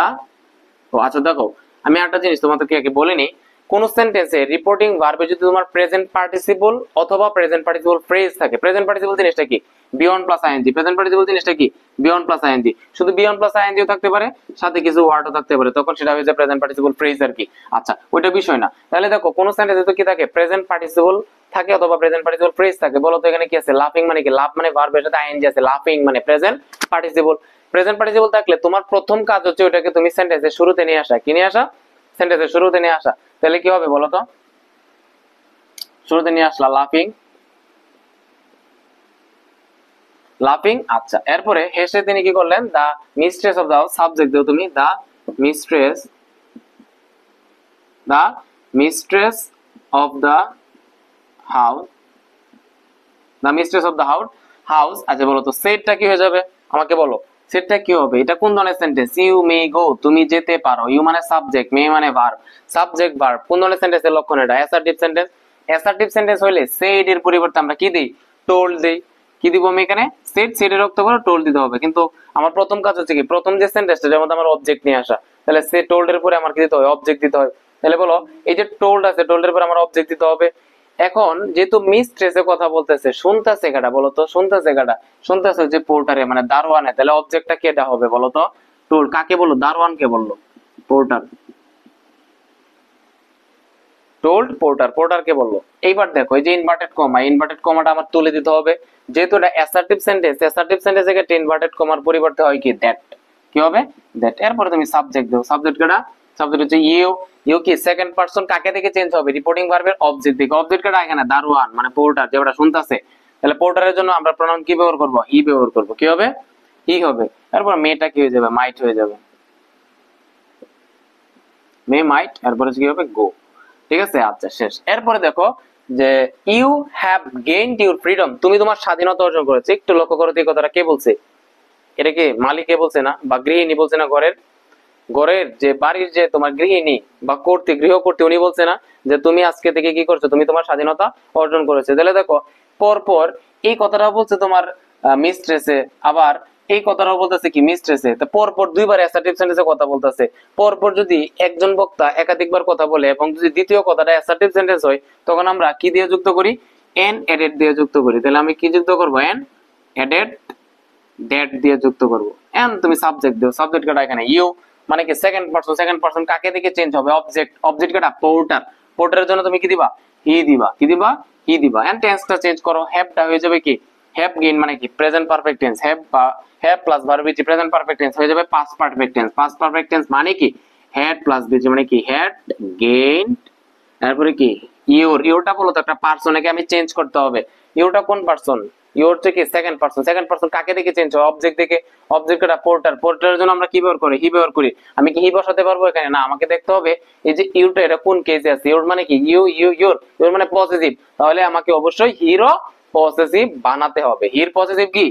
আচ্ছা দেখো আমি একটা জিনিস তোমাদেরকে আগে বলিনি, কোন সেন্টেন্সে রিপোর্টিং ভার্বে যদি তোমার প্রেজেন্ট পার্টিসিপল অথবা প্রেজেন্ট পার্টিসিপল ফ্রেজ থাকে, প্রেজেন্ট পার্টিসিপল জিনিসটা কি বিয়ন্ড প্লাস আইএনজি, প্রেজেন্ট পার্টিসিপল জিনিসটা কি বিয়ন্ড প্লাস আইএনজি, শুধু বিয়ন্ড প্লাস আইএনজিও থাকতে পারে, সাথে কিছু ওয়ার্ডও থাকতে পারে, তখন সেটা হয়ে যায় প্রেজেন্ট পার্টিসিপল ফ্রেজ আর কি। আচ্ছা ওইটা বিষয় না, তাহলে দেখো কোন সেন্টেন্সে তো কি থাকে প্রেজেন্ট পার্টিসিপল থাকে অথবা প্রেজেন্ট পার্টিসিপল ফ্রেজ থাকে। বলো তো এখানে কি আছে, লাফিং মানে কি, লাভ মানে ভার্বের সাথে আইএনজি আছে, লাফিং মানে প্রেজেন্ট পার্টিসিপল। প্রেজেন্ট পার্টিসিপল থাকলে তোমার প্রথম কাজ হচ্ছে ওটাকে তুমি সেন্টেন্সের শুরুতে নিয়ে আসা, কি নিয়ে আসা, সেন্টেন্সের শুরুতে নিয়ে আসা। তাহলে কি হবে বলো তো, শুরুতে নিয়ে আসলা লাফিং, লাফিং। আচ্ছা, এরপরে হেসে তিনি কি করলেন, the mistress of the house, subject দাও তুমি, the mistress, the mistress of the house, the mistress of the house. আচ্ছা বলো তো সেটটা কি হয়ে যাবে, আমাকে বলো সেটটা কি হবে, এটা কোন ধরনের সেন্টেন্স? ইউ মে গো, তুমি যেতে পারো। ইউ মানে সাবজেক্ট, মে মানে ভার্ব, সাবজেক্ট ভার্ব, কোন ধরনের সেন্টেন্সের লক্ষণ এটা? Assertive sentence. অ্যাসার্টিভ সেন্টেন্স হইলে সেড এর পরিবর্তে আমরা কি দেই? টোল্ড দেই। কি দিব আমি এখানে? সেড, সেডের রক্ত করে টোল্ড দিতে হবে। কিন্তু আমার প্রথম কাজ হচ্ছে কি, প্রথম যে সেন্টেন্সটা যেমন আমার অবজেক্ট নিয়ে আসা, তাহলে সে টোল্ড এর পরে আমার কি দিতে হবে? অবজেক্ট দিতে হবে। তাহলে বলো এই যে টোল্ড আছে, টোল্ড এর পরে আমার অবজেক্ট দিতে হবে। এখন যেহেতু মিস্ট্রেসে কথা বলতেছে, শুনতেছে কাটা, বলো তো শুনতেছে কাটা? শুনতেছে যে পোর্টারে মানে দারোয়ানে, তাহলে অবজেক্টটা কেটা হবে বলো তো? টোল। কাকে বললো? দারোয়ানকে বললো, পোর্টার। টোল্ড পোর্টার, পোর্টারকে বললো। এইবার দেখো এই যে ইনভার্টেড কমা, ইনভার্টেড কমাটা আমার তুলে দিতে হবে, যেহেতু এটা অ্যাসার্টিভ সেন্টেন্স, অ্যাসার্টিভ সেন্টেন্সে ক্ষেত্রে ইনভার্টেড কমার পরিবর্তে হয় কি? দ্যাট। কি হবে? দ্যাট। এরপরে তুমি সাবজেক্ট দাও, সাবজেক্ট কেটা? সাবজেক্ট হচ্ছে ইউ। ইউ কি সেকেন্ড পারসন, কাকে থেকে চেঞ্জ হবে? রিপোর্টিং ভার্বের অবজেক্ট থেকে। অবজেক্ট কেটা এখানে? দারোয়ান মানে পোর্টার, যেটা শুনতাছে। তাহলে পোর্টারের জন্য আমরা প্রনাউন কি ব্যবহার করব? হি ব্যবহার করব। কি হবে? হি হবে। এরপর মেটা কি হয়ে যাবে? মাইট হয়ে যাবে, মে মাইট। এরপরে কি হবে? গো। ঠিক আছে, আচ্ছা শেষ। এরপরে দেখো যে you have gained your freedom, তুমি তোমার স্বাধীনতা অর্জন করেছো। একটু লক্ষ্য করো এই কথাটা কে বলছে? এটা কি মালিকে বলছে না, বা গৃহিণী বলছে না? ঘরের ঘরের যে বাড়ির যে তোমার গৃহিণী বা কর্ত্রী, গৃহকর্ত্রী, উনি বলছে না যে তুমি আজকে থেকে কি করছো? তুমি তোমার স্বাধীনতা অর্জন করেছো। তাহলে দেখো পরপর এই কথাটাও বলছে তোমার মিস্ট্রেসে, আবার এই কথাটাও বলতেছে কি? মিস্ট্রেসে। তো পরপর দুইবার অ্যাসার্টিভ সেন্টেন্সে কথা বলতেছে। পরপর যদি একজন বক্তা একাধিকবার কথা বলে এবং যদি দ্বিতীয় কথাটা অ্যাসার্টিভ সেন্টেন্স হয়, তখন আমরা কি দিয়ে যুক্ত করি? এন এডেড দিয়ে যুক্ত করি। তাহলে আমি কি যুক্ত করবো? এন এডেড, ডেট দিয়ে যুক্ত করব। এন তুমি সাবজেক্ট দাও, সাবজেক্ট কাটা এখানে ইউ মানে কি? সেকেন্ড পারসন, সেকেন্ড পারসন কাকে দিকে চেঞ্জ হবে? অবজেক্ট, অবজেক্ট কাটা পোর্টার, পোর্টারের জন্য তুমি কি দিবা? হি দিবা। কি দিবা? হি দিবা। এন্ড টেন্সটা চেঞ্জ করো, হ্যাভটা হয়ে যাবে কি? হ্যাভ গেইন মানে কি? Present perfect tense. হ্যাভ বা have plus verb is present perfect tense হয়ে যাবে past perfect tense. Past perfect tense মানে কি? হ্যাড প্লাস বিজি মানে কি? Had gained. তারপরে কি? ইউর, ইউরটা বলো তো একটা পারসনকে আমি চেঞ্জ করতে হবে। ইউরটা কোন পারসন? ইউর থেকে সেকেন্ড পারসন, সেকেন্ড পারসন কাকে দেখে চেঞ্জ হয়? অবজেক্ট দেখে। অবজেক্টটা পোর্টার, পোর্টারের জন্য আমরা কি ব্যবহার করি? হি ব্যবহার করি। আমি কি হি বসাতে পারবো এখানে? না, আমাকে দেখতে হবে এই যে ইউরটা এটা কোন কেসে আছে। ইউর মানে কি? ইউ ইউ ইউর, ইউর মানে পজিটিভ, তাহলে আমাকে অবশ্যই হিরো পজিটিভ বানাতে হবে। হির পজিটিভ কি?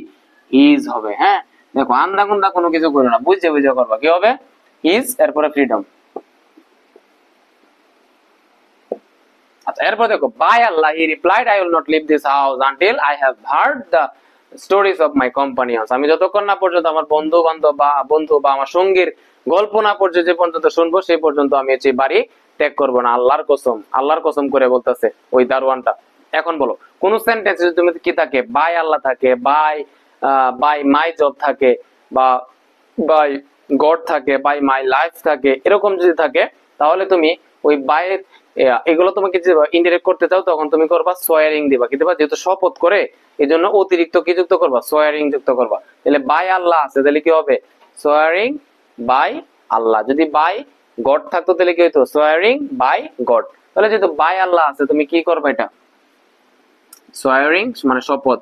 ইজ হবে। হ্যাঁ দেখো আন্দা কুন্দা কোনো কিছু করো না, বুঝে বুঝে করবা। কি হবে? ইজ, এরপরে ফ্রিডম। আচ্ছা এরপর দেখো by Allah he replied I will not leave this house until I have heard the stories of my companions, আমি যতক্ষণ না পর্যন্ত আমার বন্ধু বান্ধব বা বন্ধু বা আমার সঙ্গীর গল্প না পর্যন্ত যে পর্যন্ত শুনবো সেই পর্যন্ত আমি হচ্ছে বাড়ি ত্যাগ করবো না। আল্লাহর কসম, আল্লাহর কসম করে বলতেছে ওই দারোয়ানটা। এখন বলো কোন সেন্টেন্স যদি তুমি কি থাকে? বাই আল্লাহ থাকে, বাই বাই মাই জব থাকে, বা বাই গড থাকে, বাই মাই লাইফ থাকে, এরকম যদি থাকে তাহলে তুমি ওই বাই এগুলো তোমাকে যে ইনডিরেক্ট করতে চাও তখন তুমি করবা সোয়ারিং দিবা। কি দিবা? যেহেতু শপথ করে এই জন্য অতিরিক্ত কি যুক্ত করবা? সোয়ারিং যুক্ত করবা। তাহলে বাই আল্লাহ আছে, তাহলে কি হবে? Swearing by Allah. যদি বাই গড থাকতো তাহলে কি হইতো? Swearing by God. তাহলে যেহেতু বাই আল্লাহ আছে তুমি কি করবে? এটা সোয়ারিং মানে শপথ।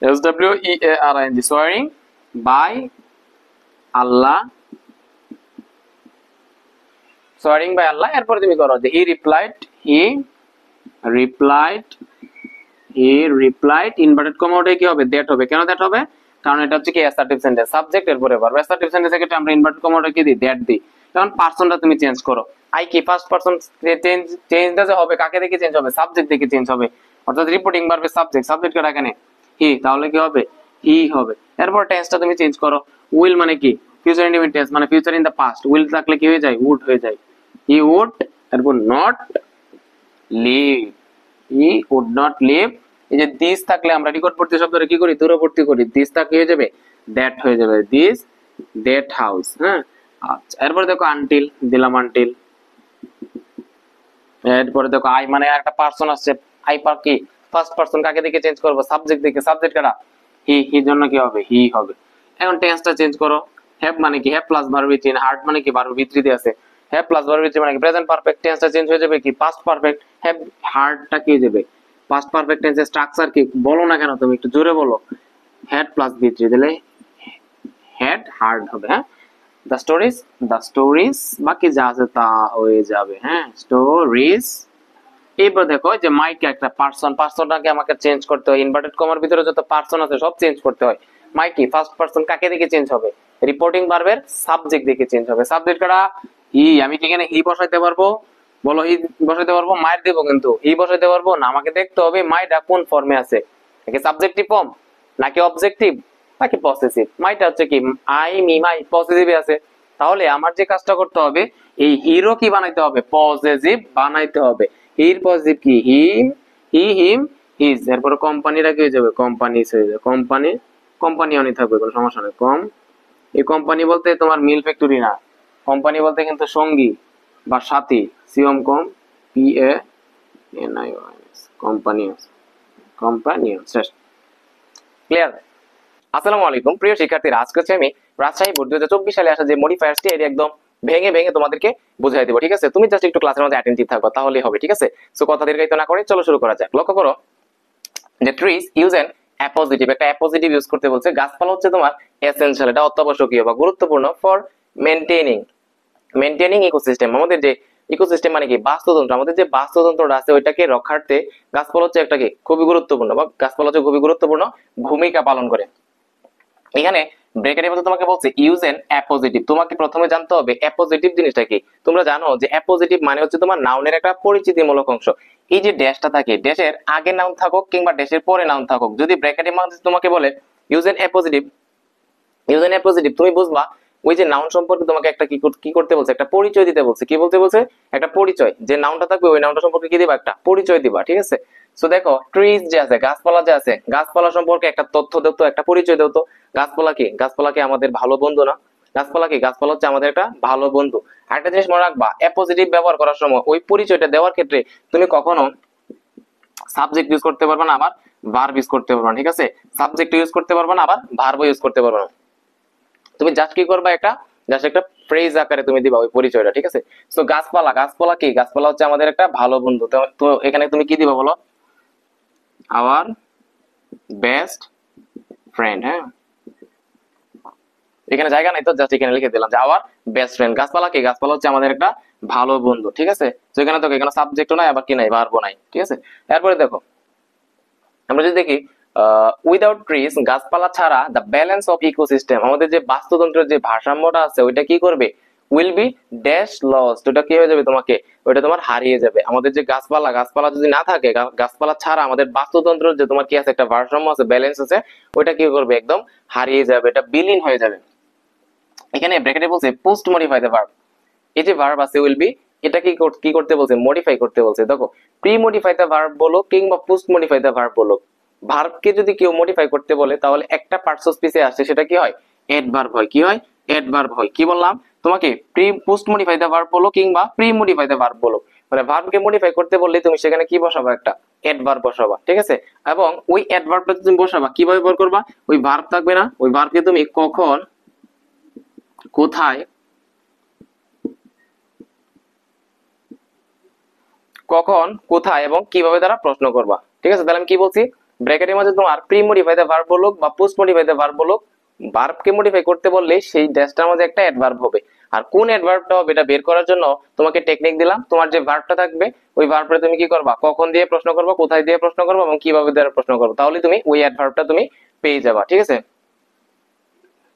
SWEARING, swearing by Allah, swearing by Allah. এরপর তুমি করো যে he replied, he replied inverted comma ওটা কি হবে? দ্যাট হবে। কেন দ্যাট হবে? কারণ এটা হচ্ছে কি অ্যাসার্টিভ সেন্টেন্স, সাবজেক্ট এরপরে ভার্ব। অ্যাসার্টিভ সেন্টেন্সের ক্ষেত্রে আমরা ইনভার্টেড কমা ওটা কি দিই? দ্যাট দিই। কারণ পারসনটা তুমি চেঞ্জ করো। আই কি ফার্স্ট পারসন চেঞ্জটা যে হবে কাকে দেখে চেঞ্জ হবে? সাবজেক্ট দেখে চেঞ্জ হবে। অর্থাৎ রিপোর্টিং ভার্বের সাবজেক্ট, সাবজেক্ট কাটা এখানে হি, তাহলে কি হবে? হি হবে। এরপর টেন্সটা তুমি চেঞ্জ করো। উইল মানে কি? ফিউচার ইনডিফিনিট টেন্স মানে future in the past. Will থাকলে কি হয়ে যায়? উড হয়ে যায়। হি উড, এরপর not leave, he would not leave. এই যে দিস থাকলে আমরা নিকটবর্তী শব্দটা কি করি? দূরবর্তী করি। দিস থাকলে হয়ে যাবে দ্যাট হয়ে যাবে। This that house. হ্যাঁ আচ্ছা এরপর দেখো আনটিল দিলাম, আনটিল। এরপরে দেখো আই মানে একটা পারসন আসছে। আই পার কি? ফার্স্ট পারসন কাকে দেখে চেঞ্জ করবো? সাবজেক্ট দেখে। সাবজেক্ট কাটা হি, হি জন্য কি হবে? হি হবে। এখন টেন্সটা চেঞ্জ করো। হ্যাভ মানে কি? Have plus verb is in. Heart মানে কি? ভার্ব ভিতরিতে আছে। হ্যাভ প্লাস ভার্ব ইজ মানে কি? Present perfect. টেন্সটা চেঞ্জ হয়ে যাবে কি? Past perfect. হ্যাভ হার্টটা কি হয়ে যাবে? পাস্ট পারফেক্ট টেন্সের স্ট্রাকচার কি বলো না কেন, তুমি একটু জোরে বলো। হ্যাড প্লাস বি3 দিলে হ্যাড হার্ড হবে। হ্যাঁ, দ্য স্টোরিজ বাকি যা আছে তা হয়ে যাবে। হ্যাঁ, স্টোরিজ। এবার দেখো যে মাইকে একটা পার্সনটাকে আমাকে চেঞ্জ করতে হয়, ইনভার্টেড কমার ভিতরে যত পার্সন আছে সব চেঞ্জ করতে হয়। মাইকি ফার্স্ট পার্সন কাকে দেখে চেঞ্জ হবে? রিপোর্টিং ভার্বের সাবজেক্ট দেখে চেঞ্জ হবে। সাবজেক্ট কারা? হি। আমি কি এখানে হি বসাইতে পারবো? বলো, হি বসাইতে পারবো? মায়ের দেবো কিন্তু হি বসাইতে পারবো না। আমাকে দেখতে হবে মাইটা কোন ফর্মে আছে, নাকি সাবজেক্টিভ ফর্ম, নাকি অবজেক্টিভ, নাকি পসেসিভ। মাইটা হচ্ছে কি আই মি মাই পসেসিভে আছে। তাহলে আমার যে কাজটা করতে হবে, এই হিরো কি বানাইতে হবে? পসেসিভ বানাইতে হবে। হির পজিটিভ কি? হিম, হি, হিম, হিজ। এরপরে কোম্পানিটা কি হয়ে যাবে? কোম্পানিজ হয়ে যাবে। কোম্পানি অনেক থাকবে, কোনো সমস্যা নেই। এই কোম্পানি বলতে তোমার মিল ফ্যাক্টরি না, কোম্পানি বলতে কিন্তু সঙ্গী বা সাথী। সিওম কম PANIONS কোম্পানি। ক্লিয়ার? আসসালামু আলাইকুম প্রিয় শিক্ষার্থীরা, আজকে হচ্ছে আমি রাজশাহী বোর্ড 2024 সালে আসা যে মডিফায়ার্সটি এর একদম ভেঙে ভেঙে তোমাদেরকে বুঝাই দেবো। ঠিক আছে, তুমি জাস্ট একটু ক্লাসের মধ্যে অ্যাটেন্টিভ থাকবা, তাহলেই হবে। ঠিক আছে, সো কথা দীর্ঘায়িত না করে চলো শুরু করা যাক। লক্ষ্য করো যে ট্রিজ ইউজ এন অ্যাপোজিটিভ, একটা অ্যাপোজিটিভ ইউজ করতে বলছে। গাছপালা হচ্ছে তোমার এসেনশিয়াল, এটা অত্যাবশ্যকীয় বা গুরুত্বপূর্ণ ফর মেনটেনিং ইকোসিস্টেম। আমাদের যে ইকোসিস্টেম মানে কি? বাস্তুতন্ত্র। আমাদের যে বাস্তুতন্ত্রটা আছে ওইটাকে রক্ষার্থে গাছপালা হচ্ছে একটা কি খুবই গুরুত্বপূর্ণ, বা গাছপালা হচ্ছে খুবই গুরুত্বপূর্ণ ভূমিকা পালন করে। এখানে ব্রেকেটের মধ্যে তোমাকে বলছে ইউজ এন অ্যাপোজিটিভ। তোমাকে প্রথমে জানতে হবে অ্যাপোজিটিভ জিনিসটা কি। তোমরা জানো যে অ্যাপোজিটিভ মানে হচ্ছে তোমার নাউনের একটা পরিচিতিমূলক অংশ। এই যে ড্যাশটা থাকে, ড্যাশের আগে নাউন থাকুক কিংবা ড্যাশের পরে নাউন থাকুক, যদি ব্র্যাকেটের মধ্যে তোমাকে বলে ইউজ এন অ্যাপোজিটিভ, তুমি বুঝবা ওই যে নাউন সম্পর্কে তোমাকে একটা কি করতে বলছে? একটা পরিচয় দিতে বলছে। কি বলতে বলছে? একটা পরিচয়। যে নাউনটা থাকবে ওই নাউনটা সম্পর্কে কি দিবা? একটা পরিচয় দিবা। ঠিক আছে, সো দেখো ট্রিজ যে আছে, গাছপালা যে আছে, গাছপালা সম্পর্কে একটা তথ্য দাও তো, একটা পরিচয় দাও তো। গাছপালা কি? গাছপালা কি আমাদের ভালো বন্ধু না? গাছপালা কি? গাছপালা হচ্ছে আমাদের একটা ভালো বন্ধু। আরেকটা জিনিস মনে রাখবা, অ্যাপোজিটিভ ব্যবহার করার সময় ওই পরিচয়টা দেওয়ার ক্ষেত্রে তুমি কখনো সাবজেক্ট ইউজ করতে পারবে না, আবার ভার্ব ইউজ করতে পারবে না। ঠিক আছে, সাবজেক্ট ইউজ করতে পারবে না, আবার ভার্ব ইউজ করতে পারবে না। তুমি জাস্ট কি করবা? জাস্ট একটা ফ্রেজ আকারে তুমি দিবা ওই পরিচয়টা। ঠিক আছে, সো গাছপালা কি? গাছপালা হচ্ছে আমাদের একটা ভালো বন্ধু। তো এখানে তুমি কি দিবা বলো? Our best friend. হ্যাঁ, এখানে জায়গা নাই তো জাস্ট এখানে লিখে দিলাম যে আওয়ার বেস্ট ফ্রেন্ড। গাছপালা কি? গাছপালা হচ্ছে আমাদের একটা ভালো বন্ধু। ঠিক আছে, তো এখানে দেখো এখানে সাবজেক্টও নাই, আবার কি নাই? ভার্বও নাই। ঠিক আছে, এরপরে দেখো আমরা যদি দেখি উইদাউট ট্রিজ, গাছপালা ছাড়া দ্য ব্যালেন্স অফ ইকোসিস্টেম, আমাদের যে বাস্তুতন্ত্রের যে ভারসাম্যটা আছে ওইটা কি করবে? Will be dash lost. ওটা কি হয়ে যাবে? ওইটা তোমার হারিয়ে যাবে। আমাদের যে গাছপালা যদি না থাকে, গাছপালা ছাড়া আমাদের বাস্তুতন্ত্রের যে তোমার কি আছে? একটা ভারসাম্য আছে, ব্যালেন্স আছে, ওইটা কি করবে? একদম হারিয়ে যাবে, এটা বিলীন হয়ে যাবে। এখানে ব্র্যাকেটে বলছে পোস্ট মডিফাই দ্য ভার্ব। এই যে ভার্ব আছে উইল বি, এটা কি করতে বলছে? মডিফাই করতে বলছে। দেখো প্রি মডিফাই দ্য ভার্ব বলো কিংবা পোস্ট মডিফাই দ্য ভার্ব বলো, ভার্বকে যদি কেউ মডিফাই করতে বলে তাহলে একটা পার্টস অফ স্পিচে আসে, সেটা কি হয়? অ্যাডভার্ব হয়। কি হয়? অ্যাডভার্ব হয়। কি বললাম তোমাকে? পোস্ট মডিফাই দ্য ভার্ব বলো কিংবা প্রি মডিফাই দ্য ভার্ব বলো, মানে ভার্বকে মডিফাই করতে বললে তুমি সেখানে কি বসাবা? একটা অ্যাডভার্ব বসাবা। ঠিক আছে, এবং ওই অ্যাডভার্বটা তুমি বসাবা কিভাবে ব্যবহার করবা? ওই ভার্ব থাকবে না, ওই ভার্বকে তুমি কখন, কোথায়, এবং কিভাবে দ্বারা প্রশ্ন করবা। ঠিক আছে, তাহলে আমি কি বলছি? ব্র্যাকেটের মধ্যে তোমার প্রি মডিফাই দ্য ভার্ব বলুক বা পোস্ট মডিফাই দ্য ভার্ব বলুক, ভার্বকে মডিফাই করতে বললে সেই ড্যাশটার মধ্যে একটা অ্যাডভার্ব হবে। আর কোন অ্যাডভার্বটা হবে এটা বের করার জন্য তোমাকে টেকনিক দিলাম। তোমার যে ভার্বটা থাকবে ওই ভার্বটা তুমি কি করবা? কখন দিয়ে প্রশ্ন করবা, কোথায় দিয়ে প্রশ্ন করবা এবং কিভাবে দ্বারা প্রশ্ন করবা, তাহলে তুমি ওই অ্যাডভার্বটা তুমি পেয়ে যাবা। ঠিক আছে,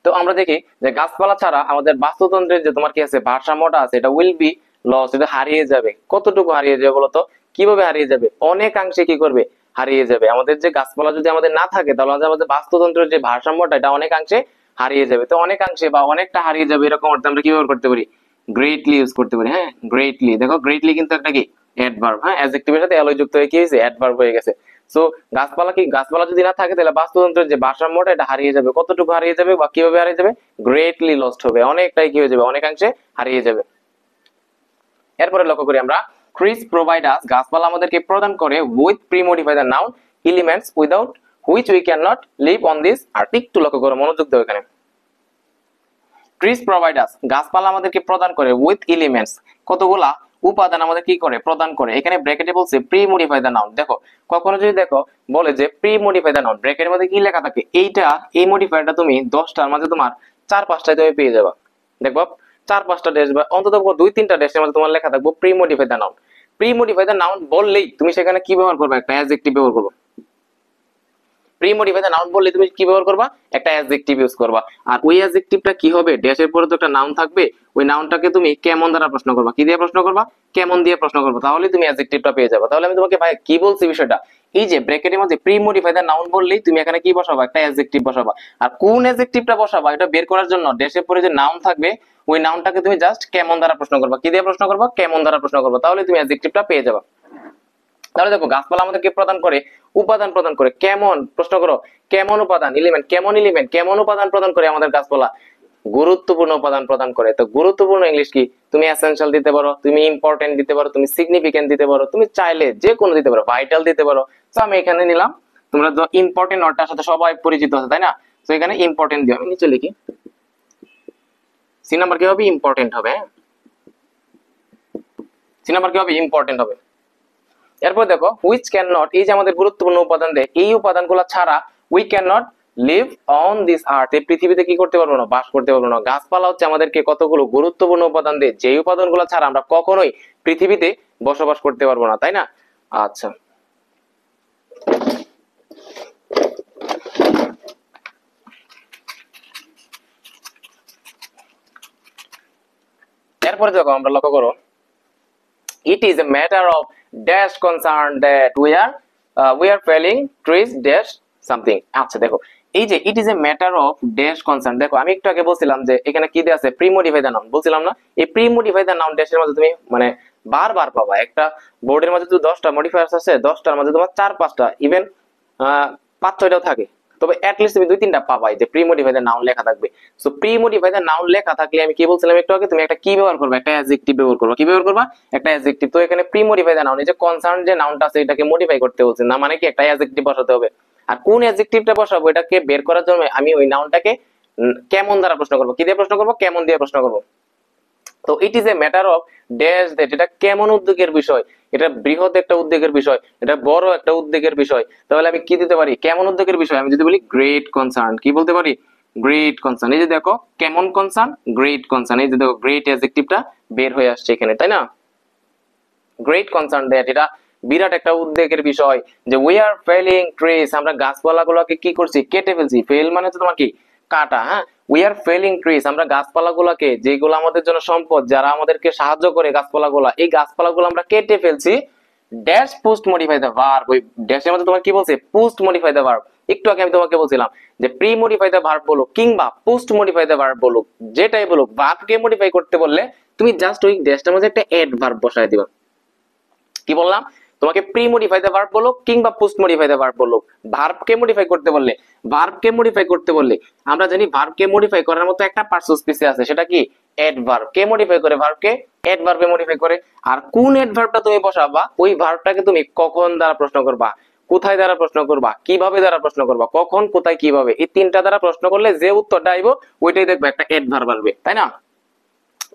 তো আমরা দেখি যে গাছপালা ছাড়া আমাদের বাস্তুতন্ত্রের যে তোমার কি আছে ভারসাম্যটা আছে, এটা উইল বি লস, এটা হারিয়ে যাবে। কতটুকু হারিয়ে যাবে বলতো? কিভাবে হারিয়ে যাবে? অনেকাংশে কি করবে? হারিয়ে যাবে। আমাদের যে গাছপালা যদি আমাদের না থাকে তাহলে আমাদের বাস্তুতন্ত্রের যে ভারসাম্যটা এটা অনেকাংশে হারিয়ে যাবে। তো অনেকাংশে বা অনেকটা হারিয়ে যাবে এরকম অর্থে আমরা কি ব্যবহার করতে পারি? গ্রেটলি ইউজ করতে পারি। হ্যাঁ, গ্রেটলি। দেখো গ্রেটলি কিন্তু একটা কি অ্যাডভার্ব। হ্যাঁ, অ্যাডজেক্টিভের সাথে অ্যালয় যুক্ত হয়ে কি হয়েছে? অ্যাডভার্ব হয়ে গেছে। সো গাছপালা যদি না থাকে তাহলে বাস্তুতন্ত্রের যে ভারসাম্যটা এটা হারিয়ে যাবে। কতটুকু হারিয়ে যাবে বা কিভাবে হারিয়ে যাবে? গ্রেটলি লস্ট হবে, অনেকটাই কি হয়ে যাবে? অনেকাংশে হারিয়ে যাবে। এরপরে লক্ষ্য করি আমরা ট্রিজ প্রোভাইড আস, গাছপালা আমাদেরকে প্রদান করে with pre modify the noun elements without which we can not live on this earth. একটু লক্ষ্য করো, মনোযোগ দাও এখানে। ট্রিজ প্রোভাইড আস, গাছপালা আমাদেরকে প্রদান করে উইথ এলিমেন্টস, কতগুলা উপাদান আমাদের কি করে প্রদান করে। এখানে ব্র্যাকেটে বলছে প্রি মডিফাই দ্য নাউন। দেখো কখনো যদি দেখো বলে যে প্রি মডিফাই দ্য নাউন, ব্র্যাকেটের মধ্যে কি লেখা থাকে, এই মডিফায়ারটা তুমি 10টার মাঝে তোমার 4-5টায় তুমি পেয়ে যাবা। দেখবা 4-5টা ড্যাশ বা অন্তত 2-3টা ড্যাশের মধ্যে তোমার লেখা থাকবে pre modify the noun. Pre modify the noun বললেই তুমি সেখানে কি ব্যবহার করবে, একটা অ্যাডজেক্টিভ ব্যবহার করবে। প্রি মডিফাই দ্য নাউন বললে তুমি কি ব্যবহার করবা, একটা অ্যাডজেক্টিভ ইউজ করবা। আর ওই অ্যাডজেক্টিভটা কি হবে, ড্যাশের পরে তো একটা নাউন থাকবে, ওই নাউনটাকে তুমি কেমন দ্বারা প্রশ্ন করবা, কি দিয়ে প্রশ্ন করবা, কেমন দিয়ে প্রশ্ন করবা, তাহলে তুমি অ্যাডজেক্টিভটা পেয়ে যাবে। তাহলে আমি তোমাকে ভাই কি বলছি বিষয়টা, এই যে ব্র্যাকেটের মধ্যে প্রি মডিফাই দ্য নাউন বললেই তুমি এখানে কি বসাবা, একটা অ্যাডজেক্টিভ বসাবা। আর কোন অ্যাডজেক্টিভটা বসাবা এটা বের করার জন্য ড্যাশের পরে যে নাউন থাকবে ওই নাউনটাকে তুমি জাস্ট কেমন দ্বারা প্রশ্ন করবা, কি দিয়ে প্রশ্ন করবা, কেমন দ্বারা প্রশ্ন করবা, তাহলে তুমি অ্যাডজেক্টিভটা পেয়ে যাবে। তাহলে দেখো গাছপালা আমাদেরকে প্রদান করে, উপাদান প্রদান করে, কেমন প্রশ্ন করো, কেমন উপাদান, এলিমেন্ট, কেমন উপাদান প্রদান করে আমাদের গাছপালা, গুরুত্বপূর্ণ উপাদান প্রদান করে। তো গুরুত্বপূর্ণ ইংলিশ কি, তুমি এসেনশিয়াল দিতে পারো, তুমি ইম্পর্টেন্ট দিতে পারো, তুমি সিগনিফিকেন্ট দিতে পারো, তুমি চাইলে যে কোনো দিতে পারো, ভাইটাল দিতে পারো। তো আমি এখানে নিলাম, তোমরা তো ইম্পর্টেন্ট ওয়ার্ডটার সাথে সবাই পরিচিত আছে তাই না, তো এখানে ইম্পর্টেন্ট দিও, আমি নিচে লিখি সি নাম্বার কি হবে, ইম্পর্টেন্ট হবে, সি নাম্বার কি হবে, ইম্পর্টেন্ট হবে। এরপর দেখো হুইচ ক্যান নট, এই যে আমাদের গুরুত্বপূর্ণ উপাদান দেয়, এই উপাদানগুলো ছাড়া we can not live on this earth, এই পৃথিবীতে কি করতে পারবো না, বাস করতে পারবো না। গাছপালা হচ্ছে আমাদেরকে কতগুলো গুরুত্বপূর্ণ উপাদান দেয়, যে উপাদানগুলো ছাড়া আমরা কখনোই পৃথিবীতে বসবাস করতে পারবো না, তাই না। আচ্ছা এরপরে দেখো আমরা লক্ষ্য করো, it is a matter of dash concern that we are felling trees dash something। আচ্ছা দেখো এই যে it is a matter of dash concern, দেখো আমি একটু আগে বলছিলাম যে এখানে কি দেয়া আছে, প্রি মডিফাই দ্য নাউন বলছিলাম না, এই প্রি মডিফাই দ্য নাউন ড্যাশের মধ্যে তুমি মানে বারবার পাবা। একটা বোর্ডের মধ্যে যদি 10টা মডিফায়ার্স আছে, 10টার মধ্যে তোমার 4-5টা ইভেন 5-6টাও থাকে, তবে অ্যাটলিস্ট তুমি 2-3টা পাবাই যে প্রি মডিফাই দ্য নাউন লেখা থাকবে। So pre modify the noun লেখা থাকলে আমি কি বলছিলাম একটু আগে, তুমি একটা কি ব্যবহার করবে, একটা অ্যাডজেক্টিভ ব্যবহার করবে, কি ব্যবহার করবা, একটা অ্যাডজেক্টিভ। তো এখানে প্রি মডিফাই দ্য নাউন, এই যে কনসার্ন যে নাউনটা আছে এটাকে মডিফাই করতে বলছে না, মানে কি একটা অ্যাডজেক্টিভ বসাতে হবে। আর কোন অ্যাডজেক্টিভটা বসাবো এটাকে বের করার জন্য আমি ওই নাউনটাকে কেমন দ্বারা প্রশ্ন করবো, কি দিয়ে প্রশ্ন করবো, কেমন দিয়ে প্রশ্ন করবো। তো it is a matter of dash that, এটা কেমন উদ্যোগের বিষয়, এটা বৃহৎ একটা উদ্যোগের বিষয়, এটা বড় একটা উদ্যোগের বিষয়। তাহলে আমি কি দিতে পারি, কেমন উদ্যোগের বিষয়। আমি যদি বলি গ্রেট কনসার্ন, কি বলতে পারি, গ্রেট কনসার্ন। এই যে দেখো কেমন কনসার্ন, গ্রেট কনসার্ন, এই যে দেখো গ্রেট অ্যাডজেক্টিভটা বের হয়ে আসছে এখানে, তাই না। গ্রেট কনসার্ন দ্যাট, এটা বিরাট একটা উদ্বেগের বিষয় যে উই আর ফেলিং ট্রিজ, আমরা গাছপালাগুলোকে কি করছি, কেটে ফেলছি। ফেল মানে তো তোমার কি কাটা, হ্যাঁ। উই আর ফেলিং ট্রিজ, আমরা গাছপালাগুলোকে, যেগুলো আমাদের জন্য সম্পদ, যারা আমাদেরকে সাহায্য করে গাছপালাগুলো, এই গাছপালাগুলো আমরা কেটে ফেলছি। Dash post modify the verb, ওই ড্যাশের মধ্যে তোমার কি বলছে, পোস্ট মডিফাই দ্য ভার্ব। একটু আগে আমি তোমাকে বলছিলাম যে প্রি মডিফাই দ্য ভার্ব বলো কিংবা পোস্ট মডিফাই দ্য ভার্ব বলো, যেটাই বলো, ভার্বকে মডিফাই করতে বললে তুমি জাস্ট ওই ড্যাশটার মধ্যে একটা এড ভার্ব বসায় দিবা। কি বললাম তোমাকে, প্রি মডিফাই দ্য ভার্ব বলো কিংবা পোস্ট মডিফাই দ্য ভার্ব বলো। ভার্বকে মডিফাই করতে বললে, ভার্বকে মডিফাই করতে বললে আমরা জানি ভার্বকে মডিফাই করার মতো একটা পার্টস স্পিসি আছে, সেটা কি অ্যাডভার্ব। কে মডিফাই করে, ভার্বকে অ্যাডভার্বে মডিফাই করে। আর কোন অ্যাডভার্বটা তুমি বসাবা, ওই ভার্বটাকে তুমি কখন দ্বারা প্রশ্ন করবা, কোথায় দ্বারা প্রশ্ন করবা, কিভাবে দ্বারা প্রশ্ন করবা, কখন, কোথায়, কিভাবে, এই তিনটা দ্বারা প্রশ্ন করলে যে উত্তরটা আইবো ওইটাই দেখবে একটা অ্যাডভার্ব আসবে, তাই না।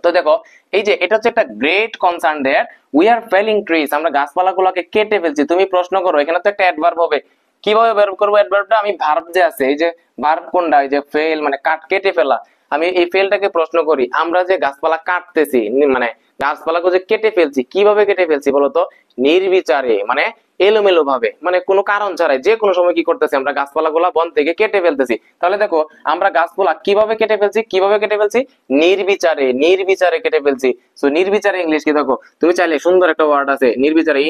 তো দেখো এই যে এটা হচ্ছে একটা great concern that we are felling trees, আমরা গাছপালাগুলোকে কেটে ফেলছি। তুমি প্রশ্ন করো এখানে তো একটা অ্যাডভার্ব হবে, কিভাবে বের করবো অ্যাডভার্বটা, আমি ভার্ব যে আছে, এই যে ভার্ব কোনটা, এই যে ফেল মানে কাট, কেটে ফেলা, আমি এই ফেলটাকে প্রশ্ন করি, আমরা যে গাছপালা কাটতেছি মানে গাছপালাকে যে কেটে ফেলছি, কিভাবে কেটে ফেলছি বলতো, নির্বিচারে মানে এলোমেলো ভাবে, মানে কোনো কারণ ছাড়াই যে কোনো সময় কি করতেছি, আমরা গাছপালাগুলা বন থেকে কেটে ফেলতেছি। তাহলে দেখো আমরা গাছপালা কিভাবে কেটে ফেলছি, কিভাবে কেটে ফেলছি, নির্বিচারে, নির্বিচারে কেটে ফেলছি। সো নির্বিচারে ইংলিশ কি, দেখো তুমি চাইলে সুন্দর একটা ওয়ার্ড আছে নির্বিচারে,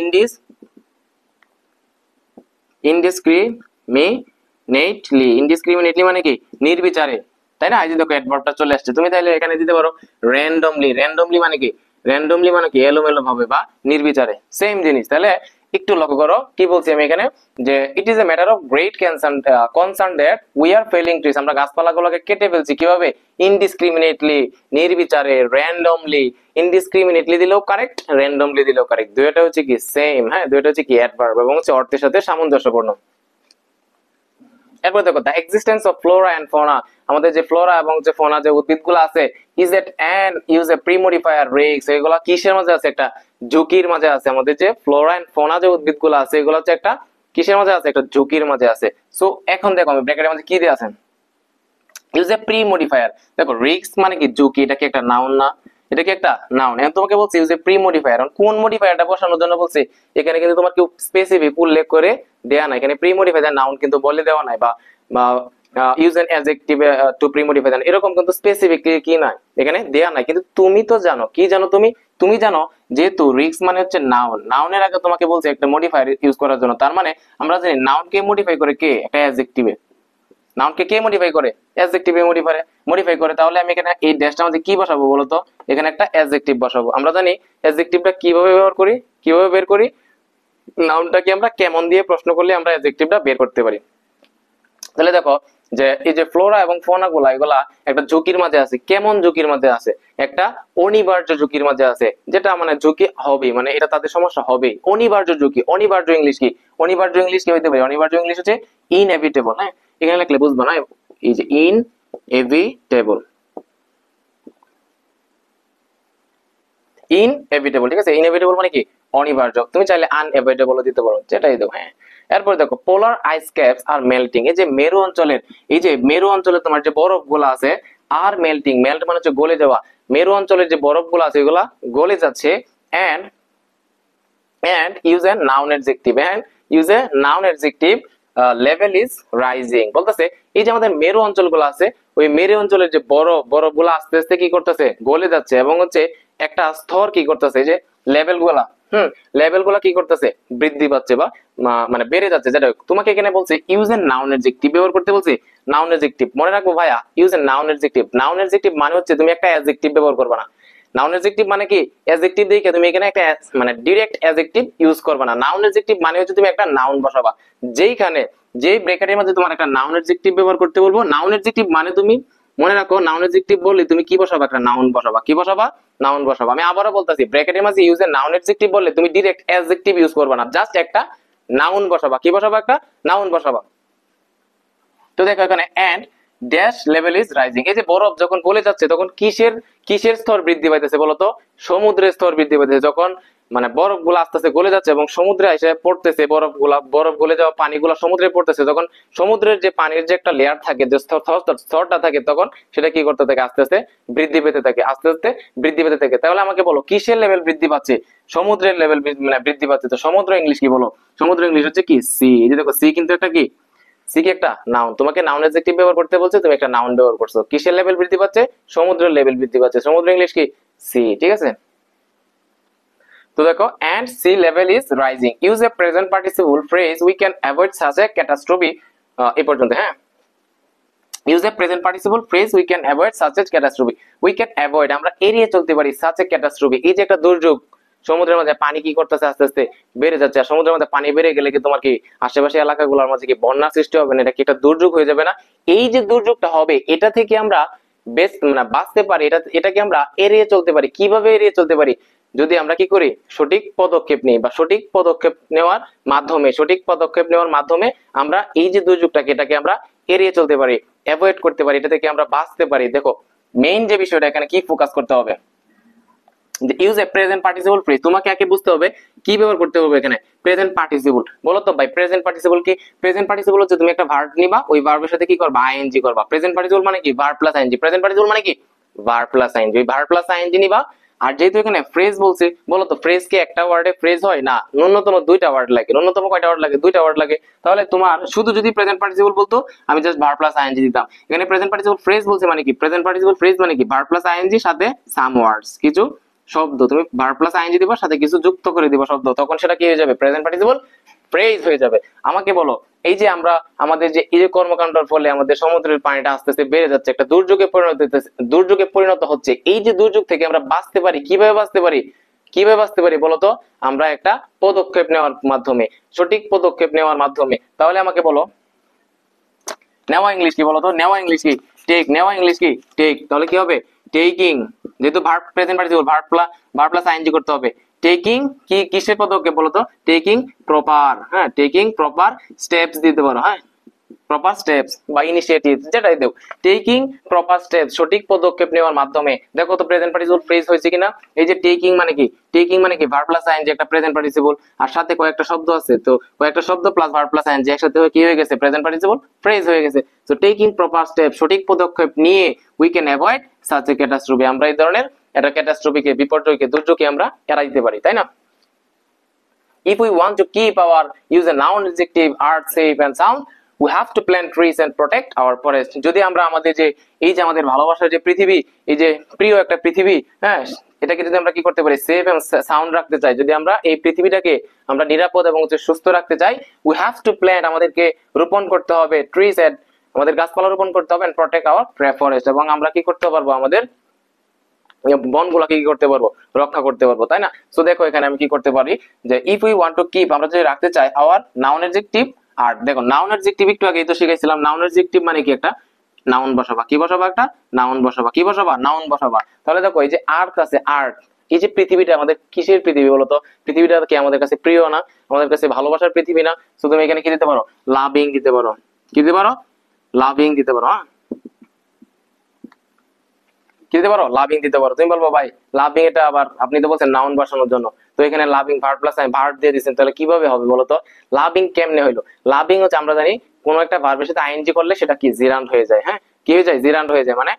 ইনডিসক্রিমিনেটলি, ইনডিসক্রিমিনেটলি মানে কি নির্বিচারে, তাই না। এই যে দেখো অ্যাডভার্বটা চলে আসছে, তুমি তাইলে এখানে দিতে পারো র্যান্ডমলি, র্যান্ডমলি মানে কি, র্যান্ডমলি মানে কি এলোমেলো ভাবে বা নির্বিচারে, সেম জিনিস। তাহলে একটু লক্ষ্য করো কি বলছি আমি এখানে, যে it is a matter of great concern that we are felling trees, আমরা গাছপালাগুলোকে কেটে ফেলছি কিভাবে, ইনডিসক্রিমিনেটলি নির্বিচারে, র্যান্ডমলি, ইনডিসক্রিমিনেটলি দিলেও কারেক্ট, র্যান্ডমলি দিলেও কারেক্ট, দুইটা হচ্ছে কি সেম, হ্যাঁ দুইটা হচ্ছে কি অ্যাডভার্ব এবং হচ্ছে অর্থের সাথে সামঞ্জস্যপূর্ণ। এরপর দেখো the existence of flora and fauna, আমাদের যে ফ্লোরা এবং যে ফোনা যে উদ্ভিদগুলো আছে, is at an use a premodifier risk, এগুলো কিসের মাঝে আছে? একটা ঝুঁকির মাঝে আছে। আমাদের যে ফ্লোরা এন্ড ফোনা যে উদ্ভিদগুলো আছে এগুলো হচ্ছে একটা কিসের মাঝে আছে? একটা ঝুঁকির মাঝে আছে। সো এখন দেখো আমি ব্র্যাকেটের মধ্যে কি দিয়ে আছেন, ইউজ এ প্রি মডিফায়ার। দেখো রিস্ক মানে কি ঝুঁকি, এটা কি একটা নাউন না? এটা কি একটা নাউন? এখন তোমাকে বলছি ইউজ এ প্রি মডিফায়ার, কোন মডিফায়ারটা বসানোর জন্য বলছি? এখানে কিন্তু তোমার কেউ স্পেসিফিক উল্লেখ করে দেয়া নাই, এখানে প্রি মডিফায়ার নাউন কিন্তু বলে দেওয়া নাই, বা use N adjective two pre modify এরকম কিন্তু স্পেসিফিক কি নাই, এখানে দেয়া নাই। কিন্তু তুমি তো জানো, কি জানো তুমি? তুমি জানো যেহেতু রিস্ক মানে হচ্ছে নাউন, নাউনের আগে তোমাকে বলছে একটা মডিফায়ার ইউজ করার জন্য। তার মানে আমরা জানি নাউনকে মডিফাই করে কে? একটা অ্যাডজেক্টিভে। নাউনকে কে মডিফাই করে? অ্যাডজেক্টিভে মডিফাই করে। তাহলে আমি এখানে এই ড্যাশটার মধ্যে কি বসাবো বলতো? এখানে একটা অ্যাডজেক্টিভ বসাবো। আমরা জানি অ্যাডজেক্টিভটা কিভাবে ব্যবহার করি, কিভাবে বের করি, নাউনটাকে আমরা কেমন দিয়ে প্রশ্ন করলে আমরা অ্যাডজেক্টিভটা বের করতে পারি। তাহলে দেখো যে এই যে ফ্লোরা এবং ফোনা গুলা এগুলা একটা ঝুঁকির মাঝে আছে। কেমন ঝুঁকির মাঝে আছে? একটা অনিবার্য ঝুঁকির মাঝে আছে, যেটা মানে ঝুঁকি হবে, মানে এটা তাদের সমস্যা হবে। অনিবার্য ঝুঁকি, অনিবার্য ইংলিশ কি? অনিবার্য ইংলিশ কি হইতে পারে? অনিবার্য ইংলিশ হচ্ছে ইনএভিটেবল। হ্যাঁ, এখানে লিখলে বুঝবো না, এই যে ইনএভিটেবল, ইনএভিটেবল, ঠিক আছে? ইনএভিটেবল মানে কি? অনিবার্য। তুমি চাইলে আনএভিটেবল দিতে পারো, যেটাই দাও। হ্যাঁ, এরপর দেখো পোলার আইস ক্যাপস আর মেল্টিং, এই যে মেরু অঞ্চলের, এই যে মেরু অঞ্চলে তোমার যে বরফ গুলা আছে আর মেল্টিং, মেল্ট মানে হচ্ছে গলে যাওয়া, মেরু অঞ্চলের যে বরফ গুলা আছে এগুলা গলে যাচ্ছে। And use a noun adjective, and use a noun adjective, level is rising বলতেছে এই যে আমাদের মেরু অঞ্চলগুলো আছে, ওই মেরু অঞ্চলের যে বরফগুলো আস্তে আস্তে কি করতেছে? গলে যাচ্ছে, এবং হচ্ছে একটা স্তর কি করতেছে? যে লেভেলগুলা, লেভেলগুলা কি করতেছে? বৃদ্ধি পাচ্ছে বা মানে বেড়ে যাচ্ছে। যেটা তোমাকে এখানে বলছে ইউজ এ নাউন অ্যাডজেক্টিভ ব্যবহার করতে বলছে। নাউন অ্যাডজেক্টিভ মনে রাখবো ভাইয়া, use a noun adjective. Noun adjective মানে হচ্ছে তুমি একটা অ্যাডজেক্টিভ ব্যবহার করবে না। নাউন অ্যাডজেক্টিভ মানে কি? অ্যাডজেক্টিভ দেখে তুমি এখানে একটা মানে ডাইরেক্ট অ্যাডজেক্টিভ ইউজ করবে না। নাউন অ্যাডজেক্টিভ মানে হচ্ছে তুমি একটা নাউন বসাবা, যেইখানে যেই ব্র্যাকেটের মধ্যে তোমার একটা নাউন অ্যাডজেক্টিভ ব্যবহার করতে বলবো। নাউন অ্যাডজেক্টিভ মানে তুমি মনে রাখো, নাউন অ্যাডজেক্টিভ বললে তুমি কি বসাবা? একটা নাউন বসাবা। কি বসাবা? নাউন বসাবা। আমি আবারও বলতাছি, ব্র্যাকেটের মাঝে ইউজ এ নাউন অ্যাডজেক্টিভ বললে তুমি ডাইরেক্ট অ্যাডজেক্টিভ ইউজ করবে না, জাস্ট একটা নাউন বসাবা। কি বসাবা? একটা নাউন বসাবা। তো দেখো এখানে and dash level is rising, এই যে বরফ যখন গলে যাচ্ছে তখন কিসের স্তর বৃদ্ধি পাইতেছে বলতো? সমুদ্রের স্তর বৃদ্ধি পাইতেছে। যখন মানে বরফ গুলো আস্তে আস্তে গলে যাচ্ছে এবং সমুদ্রে এসে পড়তেছে, বরফ গলে যাওয়া পানিগুলো সমুদ্রে পড়তেছে, তখন সমুদ্রের যে পানির যে একটা লেয়ার থাকে, যে স্তরটা থাকে, তখন সেটা কি করতে থাকে? আস্তে আস্তে বৃদ্ধি পেতে থাকে, আস্তে আস্তে বৃদ্ধি পেতে থাকে। তাহলে আমাকে বলো কিসের লেভেল বৃদ্ধি পাচ্ছে? সমুদ্রের লেভেল মানে বৃদ্ধি পাচ্ছে। তো সমুদ্র ইংলিশ কি বলো? সমুদ্র ইংলিশ হচ্ছে কি? সি। এই যে দেখো সি কিন্তু একটা কি? সি কি একটা নাউন? তোমাকে নাউন অ্যাডজেক্টিভ ব্যবহার করতে বলছে, তুমি একটা নাউন ব্যবহার করছো। কিসের লেভেল বৃদ্ধি পাচ্ছে? সমুদ্রের লেভেল বৃদ্ধি পাচ্ছে। সমুদ্র ইংলিশ কি? সি, ঠিক আছে? তো দেখো and sea level is rising, use a present participle phrase we can avoid such a catastrophe, এই পর্যন্ত। হ্যাঁ, use a present participle phrase we can avoid such a catastrophe, we can avoid আমরা এড়িয়ে চলতে পারি such a catastrophe, এই যে একটা দুর্যোগ, সমুদ্রের মধ্যে পানি কি করতেছে? আস্তে আস্তে বেড়ে যাচ্ছে। আর সমুদ্রের মধ্যে পানি বেড়ে গেলে কি তোমার কি আশেপাশে এলাকাগুলোর মাঝে কি বন্যার সৃষ্টি হবে না? এটা কি একটা দুর্যোগ হয়ে যাবে না? এই যে দুর্যোগটা হবে, এটা থেকে আমরা মানে বাঁচতে পারি, এটাকে আমরা এড়িয়ে চলতে পারি। কিভাবে এড়িয়ে চলতে পারি? যদি আমরা কি করি? সঠিক পদক্ষেপ নিই, বা সঠিক পদক্ষেপ নেওয়ার মাধ্যমে আমরা এই যে দুর্যোগটাকে, এটাকে আমরা এড়িয়ে চলতে পারি, অ্যাভয়েড করতে পারি, এটা থেকে আমরা বাঁচতে পারি। দেখো মেইন যে বিষয়টা এখানে কি ফোকাস করতে হবে, use a present participle phrase. তোমাকে আগে বুঝতে হবে কি ব্যবহার করতে হবে এখানে? Present participle. বলো তো ভাই প্রেজেন্ট পার্টিসিপল কি? প্রেজেন্ট পার্টিসিপল হচ্ছে তুমি একটা ভার্ব নিবা, ওই ভার্বের সাথে কি করবা? আইএনজি করবা। প্রেজেন্ট পার্টিসিপল মানে কি? Verb plus ING. Present participle মানে কি? Verb plus ING. ওই ভার্ব প্লাস আইএনজি নিবা। আর যেহেতু এখানে ফ্রেজ বলছে, বলো তো ফ্রেজ কি একটা ওয়ার্ডে ফ্রেজ হয় না? ন্যূনতম দুইটা ওয়ার্ড লাগে। ন্যূনতম কয়টা ওয়ার্ড লাগে? দুইটা ওয়ার্ড লাগে। তাহলে তোমার শুধু যদি প্রেজেন্ট পার্টিসিপল বলতো, আমি জাস্ট ভার্ব প্লাস আইএনজি দিতাম। এখানে প্রেজেন্ট পার্টিসিপল ফ্রেজ বলছে মানে কি? প্রেজেন্ট পার্টিসিপল ফ্রেজ মানে কি? ভার্ব প্লাস আইএনজি সাথে সাম ওয়ার্ডস, কিছু শব্দ, তুমি ভার্ব প্লাস আইএনজি দিবা, সাথে কিছু যুক্ত করে দিবা শব্দ, তখন সেটা কি হয়ে যাবে? প্রেজেন্ট পার্টিসিপল ফ্রেজ হয়ে যাবে। আমাকে বলো এই যে আমরা আমাদের যে এই যে কর্মকাণ্ডের ফলে আমাদের সমুদ্রের পানিটা আস্তে আস্তে বেড়ে যাচ্ছে, একটা দুর্যোগে পরিণত হচ্ছে, এই যে দুর্যোগ থেকে আমরা বাঁচতে পারি, কিভাবে বাঁচতে পারি বলতো? আমরা একটা পদক্ষেপ নেওয়ার মাধ্যমে, সঠিক পদক্ষেপ নেওয়ার মাধ্যমে। তাহলে আমাকে বলো নেওয়া ইংলিশ কি বলতো? নেওয়া ইংলিশ কি? টেক। নেওয়া ইংলিশ কি? টেক। তাহলে কি হবে? টেকিং। যেহেতু verb present participle, verb plus ING করতে হবে। টেকিং কি কিসের পদক্ষেপ বলতো? টেকিং প্রপার, হ্যাঁ, টেকিং প্রপার স্টেপস দিতে পারো। হ্যাঁ, প্রপার স্টেপস বা ইনিশিয়েটিভ যেটাই দেও, টেকিং প্রপার স্টেপস সঠিক পদক্ষেপ নেওয়ার মাধ্যমে। দেখো তো প্রেজেন্ট পার্টিসিপল ফ্রেজ হয়েছে কিনা, এই যে টেকিং মানে কি, টেকিং মানে কি ভার্ব প্লাস আইএনজি একটা প্রেজেন্ট পার্টিসিপল, আর সাথে কয়েকটা শব্দ আছে, তো কয়েকটা শব্দ প্লাস ভার্ব প্লাস আইএনজি একসাথে হয়ে কি হয়ে গেছে, প্রেজেন্ট পার্টিসিপল ফ্রেজ হয়ে গেছে। তো টেকিং প্রপার স্টেপ সঠিক পদক্ষেপ নিয়ে we can avoid such a catastrophe, আমরা এই ধরনের একটা ক্যাটাস্ট্রফিকে, বিপর্যয়কে, দুর্যোগকে আমরা এড়াইতে পারি, তাই না? If we want to keep our use a noun adjective art safe and sound, we have to plant trees and protect our forest. যদি আমরা আমাদের যে এই যে আমাদের ভালোবাসার যে পৃথিবী, এই যে প্রিয় একটা পৃথিবী, হ্যাঁ, এটাকে যদি আমরা কি করতে পারি, সেফ এবং সাউন্ড রাখতে চাই, যদি আমরা এই পৃথিবীটাকে আমরা নিরাপদ এবং সুস্থ রাখতে চাই, we have to plant, আমাদেরকে রোপণ করতে হবে, trees and, আমাদের গাছপালা রোপণ করতে হবে, and protect our forest, এবং আমরা কি করতে পারবো, আমাদের বনগুলোকে কি করতে পারবো, রক্ষা করতে পারবো, তাই না? সো দেখো এখানে আমি কি করতে পারি, যে if we want to keep, আমরা যদি রাখতে চাই আওয়ার নাউন অ্যাডজেক্টিভ আর, দেখো নাউন অ্যাডজেক্টিভ একটু আগেই তো শিখাইছিলাম, নাউন অ্যাডজেক্টিভ মানে কি, একটা নাউন বসাবা, কি বসাবা, একটা নাউন বসাবা, কি বসাবা, নাউন বসাবা। তাহলে দেখো এই যে আর্থ আছে, আর্থ, এই যে পৃথিবীটা আমাদের কিসের পৃথিবী বলতো, পৃথিবীটা কি আমাদের কাছে প্রিয় না, আমাদের কাছে ভালোবাসার পৃথিবী না? সো তুমি এখানে কি দিতে পারো, লাভিং দিতে পারো, কি দিতে পারো, লাভিং দিতে পারো, হ্যাঁ, কি দিতে পারো, লাভিং দিতে পারো। তুমি বলবো ভাই লাভিং এটা আবার, আপনি তো বলছেন নাউন বসানোর জন্য, তো এখানে লাভিং ভার্ব প্লাস ভার্ব দিয়ে দিয়েছেন, তাহলে কিভাবে হবে বলতো, লাভিং কেমনে হইলো? লাভিং হচ্ছে আমরা জানি কোন একটা ভার্বের সাথে আইএনজি করলে সেটা কি জিরান্ড হয়ে যায়, হ্যাঁ, কি হয়ে যায়, জিরান্ড হয়ে যায়, মানে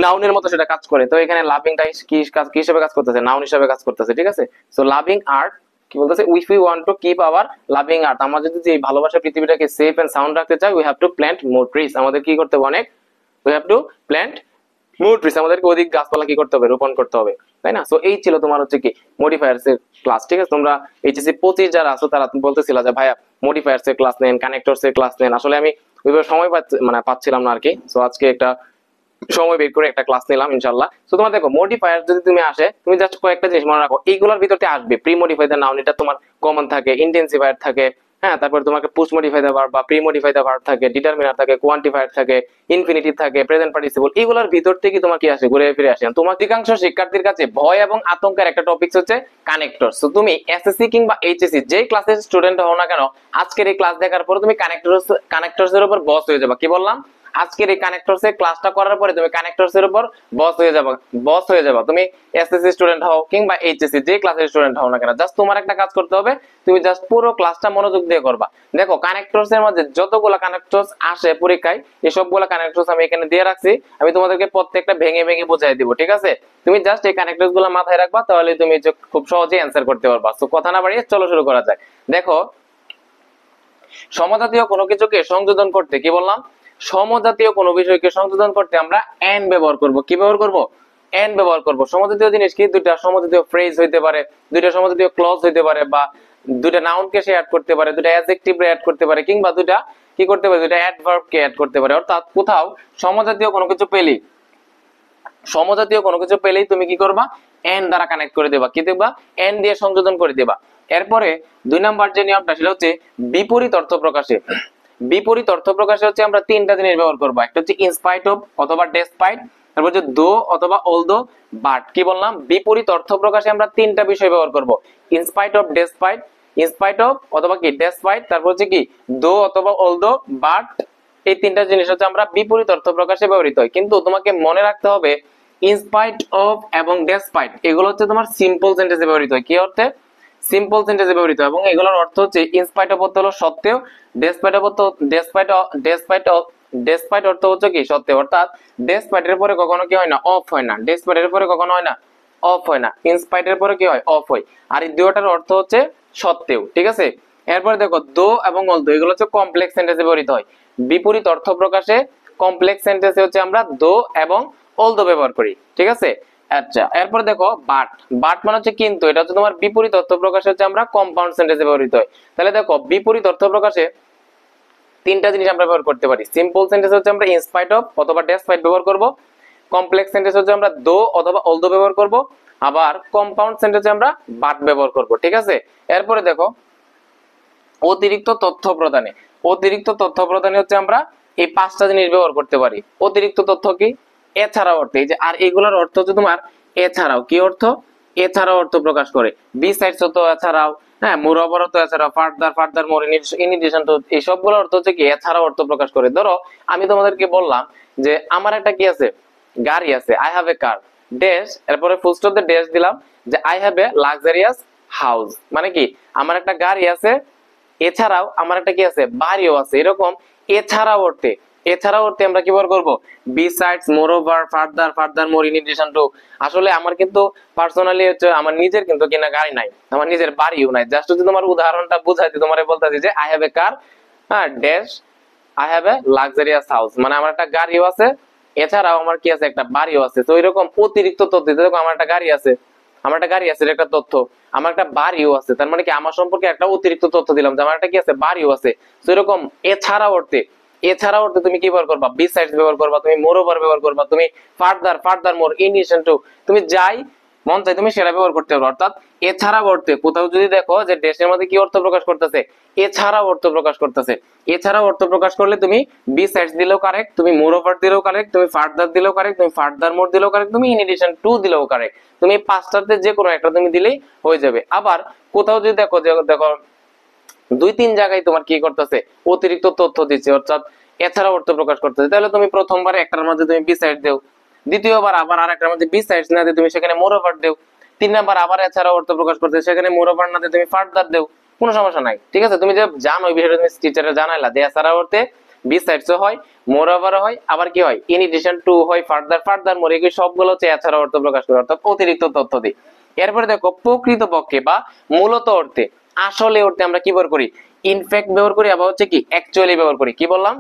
নাউনের মতো সেটা কাজ করে। তো এখানে লাভিংটা কি কাজ, কি হিসেবে কাজ করতেছে, নাউন হিসেবে কাজ করতেছে, ঠিক আছে? সো লাভিং আর্ট কি বলতেছে, if we want to keep our loving art, আমরা যদি এই ভালোবাসার পৃথিবীটাকে সেফ এন্ড সাউন্ড রাখতে চাই, we have to plant more trees, আমাদের কি করতে হবে, অনেক, we have to plant more trees, আমাদেরকে অধিক গাছপালা কি করতে হবে, রোপণ করতে হবে, তাই না? সো এই ছিল তোমার হচ্ছে কি মডিফায়ার্স এর ক্লাস, ঠিক আছে? তোমরা এইচএসসি 25 যারা আছো তারা বলতেছিলা যে ভাইয়া মডিফায়ার্স এর ক্লাস নেন, কানেক্টরস এর ক্লাস নেন, আসলে আমি ওইভাবে সময় পাচ্ছিলাম না আর কি। সো আজকে একটা সময় বের করে একটা ক্লাস নিলাম ইনশাআল্লাহ। সো তোমার দেখো মডিফায়ার যদি তুমি আসে, তুমি জাস্ট কয়েকটা জিনিস মনে রাখো, এইগুলোর ভিতরতে আসবে প্রি মডিফাই দ্য নাউন, এটা তোমার কমন থাকে, ইন্টেন্সিফায়ার থাকে, হ্যাঁ, তারপর তোমাকে পোস্ট মডিফাই দ্য ভার্ব বা প্রি মডিফাই দ্য ভার্ব থাকে, ডিটারমিনার থাকে, কোয়ান্টিফায়ার থাকে, ইনফিনিটিভ থাকে, প্রেজেন্ট পার্টিসিপল, এইগুলোর ভিতর থেকে তোমার কি আসে, ঘুরে ফিরে আসে। তোমার অধিকাংশ শিক্ষার্থীর কাছে ভয় এবং আতঙ্কের একটা টপিক হচ্ছে কানেক্টর। সো তুমি এসএসসি কিংবা এইচএসসি যেই ক্লাসের স্টুডেন্ট হও না কেন, আজকের এই ক্লাস দেখার পরে তুমি কানেক্টরস এর উপর বস হয়ে যাবে। কি বললাম, আজকের এই কানেক্টরস এর ক্লাসটা করার পরে তুমি কানেক্টরস এর উপর বস হয়ে যাবে। তুমি এসএসসি স্টুডেন্ট হও কিংবা এইচএসসি যে ক্লাসের স্টুডেন্ট হও না কেন, জাস্ট তোমার একটা কাজ করতে হবে, তুমি জাস্ট পুরো ক্লাসটা মনোযোগ দিয়ে করবা। দেখো কানেক্টরস এর মধ্যে যতগুলো কানেক্টরস আসে পরীক্ষায়, এই সবগুলো কানেক্টরস আমি এখানে দিয়ে রাখছি, আমি তোমাদেরকে প্রত্যেকটা ভেঙে ভেঙে বুঝাই দিব, ঠিক আছে? তুমি জাস্ট এই কানেক্টরস গুলো মাথায় রাখবা, তাহলে তুমি খুব সহজেই অ্যান্সার করতে পারবা। সো কথা না বাড়িয়ে চলো শুরু করা যাক। দেখো সমজাতীয় কোনো কিছুকে সংযোজন করতে, কি বললাম, সমজাতীয় কোনো বিষয়কে সংযোজন করতে আমরা এন্ড ব্যবহার করব। কি ব্যবহার করব, এন্ড ব্যবহার করব। সমজাতীয় জিনিস কি, দুইটা সমজাতীয় ফ্রেজ হইতে পারে, দুইটা সমজাতীয় ক্লজ হইতে পারে, বা দুইটা নাউনকে সে অ্যাড করতে পারে, দুইটা অ্যাডজেক্টিভ অ্যাড করতে পারে, কিংবা দুইটা কি করতে পারে, দুইটা অ্যাডভার্বকে অ্যাড করতে পারে। অর্থাৎ কোথাও সমজাতীয় কোনো কিছু পেলেই তুমি কি করবা, এন্ড দ্বারা কানেক্ট করে দেবা, কি দেবা, এন্ড দিয়ে সংযোজন করে দেবা। এরপরে 2 নাম্বার যে নিয়মটা সেটা হচ্ছে বিপরীত অর্থ প্রকাশে। বিপরীত অর্থ প্রকাশে হচ্ছে আমরা তিনটা জিনিস ব্যবহার করবো, একটা হচ্ছে ইনস্পাইট অফ অথবা ডেসপাইট, তারপর হচ্ছে দো অথবা অলদো বাট। কি বললাম, বিপরীত অর্থ প্রকাশে আমরা তিনটা বিষয় ব্যবহার করব, in spite of, despite, in spite of অথবা কি ডেসপাইট, তারপর হচ্ছে কি দো অথবা অলদো বাট। এই তিনটা জিনিস হচ্ছে আমরা বিপরীত অর্থ প্রকাশে ব্যবহৃত হয়। কিন্তু তোমাকে মনে রাখতে হবে ইনস্পাইট অফ এবং ডেসপাইট এগুলো হচ্ছে তোমার সিম্পল সেন্টেন্সে ব্যবহৃত হয়। কি অর্থে, সিম্পল সেন্টেন্সে ব্যবহৃত, এবং এগুলোর অর্থ হচ্ছে ইনস্পাইট অফ অর্থ হলো সত্ত্বেও, ডেসপাইট অর্থ হচ্ছে কি সত্ত্বেও। অর্থাৎ ডেসপাইট এর পরে কখনো কি হয় না, অফ হয় না, ডেসপাইট এর পরে কখনো হয় না, অফ হয় না, ইনস্পাইট এর পরে কি হয়, অফ হয়। আর এই দুটোটার অর্থ হচ্ছে সত্ত্বেও, ঠিক আছে? এরপরে দেখো দো এবং অলদো এগুলো হচ্ছে কমপ্লেক্স সেন্টেন্সে ব্যবহৃত হয়। বিপরীত অর্থ প্রকাশে কমপ্লেক্স সেন্টেন্সে হচ্ছে আমরা দো এবং অলদো ব্যবহার করি, ঠিক আছে? আচ্ছা, এরপর দেখো বাট। বাট মানে হচ্ছে কিন্তু, এটা হচ্ছে তোমার বিপরীত অর্থ প্রকাশে হচ্ছে আমরা কম্পাউন্ড সেন্টেন্সে ব্যবহৃত হয়। তাহলে দেখো বিপরীত অর্থ প্রকাশে তিনটা জিনিস আমরা ব্যবহার করতে পারি। সিম্পল সেন্টেন্স হচ্ছে আমরা ইনস্পাইট অফ অথবা ডেসপাইট ব্যবহার করব, কমপ্লেক্স সেন্টেন্স হচ্ছে আমরা দো অথবা অলদো ব্যবহার করব, আবার কম্পাউন্ড সেন্টেন্সে আমরা বাট ব্যবহার করব, ঠিক আছে? এরপরে দেখো অতিরিক্ত তথ্য প্রদানে। অতিরিক্ত তথ্য প্রদানে হচ্ছে আমরা এই পাঁচটা জিনিস ব্যবহার করতে পারি। অতিরিক্ত তথ্য কি, এছাড়াও অর্থে, এই যে আর এগুলোর অর্থ হচ্ছে তোমার এছাড়াও। কি অর্থ, এছাড়াও অর্থ প্রকাশ করে, বিসাইডস তো এছাড়াও, হ্যাঁ, মোরওভার তো এছাড়াও, furthermore, in addition to, এই সবগুলো অর্থ হচ্ছে কি এছাড়াও অর্থ প্রকাশ করে। ধরো আমি তোমাদেরকে বললাম যে আমার একটা কি আছে, গাড়ি আছে, I have a car, dash, এরপরে ফুল স্টপ দিয়ে ড্যাশ দিলাম যে I have a luxurious house, মানে কি আমার একটা গাড়ি আছে, এছাড়াও আমার একটা কি আছে, বাড়িও আছে। এরকম এছাড়াও অর্থে, এছাড়াও অর্থে আমরা কি ব্যবহার করব, besides, moreover, furthermore, in addition to. আসলে আমার কিন্তু পার্সোনালি হচ্ছে আমার নিজের কিন্তু কিনা গাড়ি নাই, আমার নিজের বাড়িও নাই। জাস্ট যদি তোমার উদাহরণটা বুঝাইতে তোমারে বলতেছি যে আই হ্যাভ এ কার, হ্যাঁ, dash, I have a luxurious house, মানে আমার একটা গাড়িও আছে, এছাড়াও আমার কি আছে, একটা বাড়িও আছে। তো এরকম অতিরিক্ত তথ্য দিতে, দেখো আমার একটা গাড়ি আছে, আমার একটা গাড়ি আছে, এটা একটা তথ্য, আমার একটা বাড়িও আছে, তার মানে কি আমার সম্পর্কে একটা অতিরিক্ত তথ্য দিলাম যে আমার একটা কি আছে, বাড়িও আছে। তো এরকম এছাড়া অর্থে, এছাড়া অর্থে তুমি কি ব্যবহার করবা, বিসাইডস ব্যবহার করবা, তুমি মোরওভার ব্যবহার করবা, তুমি furthermore, in addition to, তুমি যাই মন চাই তুমি সেটা ব্যবহার করতে পারো। অর্থাৎ এছাড়া অর্থে কোথাও যদি দেখো যে দেশের মধ্যে কি অর্থ প্রকাশ করতেছে, এছাড়া অর্থ প্রকাশ করতেছে, এছাড়া অর্থ প্রকাশ করলে তুমি বিসাইডস দিলেও কারেক্ট, তুমি মোরওভার দিলেও কারেক্ট, তুমি ফার্দার দিলেও কারেক্ট, তুমি ফার্দার মোর দিলেও কারেক্ট, তুমি ইন এডিশন টু দিলেও কারেক্ট। তুমি এই পাঁচটাতে যে কোনো একটা তুমি দিলেই হয়ে যাবে। আবার কোথাও যদি দেখো যে দেখো দুই তিন জায়গায় তোমার কি করতেছে, অতিরিক্ত তথ্য দিচ্ছে, অর্থাৎ এছাড়া অর্থ প্রকাশ করতেছে, তাহলে তুমি প্রথমবার একটার মধ্যে তুমি বিসাইড দেও, দ্বিতীয়বার আবার আরেকটার মধ্যে বিসাইডস না দিয়ে তুমি সেখানে মোরওভার দেও, তিন নাম্বার আবার এছাড়া অর্থ প্রকাশ করতে সেখানে মোরওভার না দিয়ে তুমি ফার্দার দেও, কোনো সমস্যা নাই। ঠিক আছে, তুমি যে জানো এই বিষয়টা, তুমি টিচারে জানাইলা যে এছাড়া অর্থে বিসাইডস হয়, মোরওভার হয়, আবার কি হয়, ইন এডিশন টু হয়, ফার্দার মোর, এগুলো সবগুলো হচ্ছে এছাড়া অর্থ প্রকাশ করে, অর্থাৎ অতিরিক্ত তথ্য দিই। এরপরে দেখো প্রকৃতপক্ষে বা মূলত অর্থে, আসলে অর্থে আমরা কি ব্যবহার করি, ইনফ্যাক্ট ব্যবহার করি, আবার হচ্ছে কি অ্যাকচুয়ালি ব্যবহার করি। কি বললাম,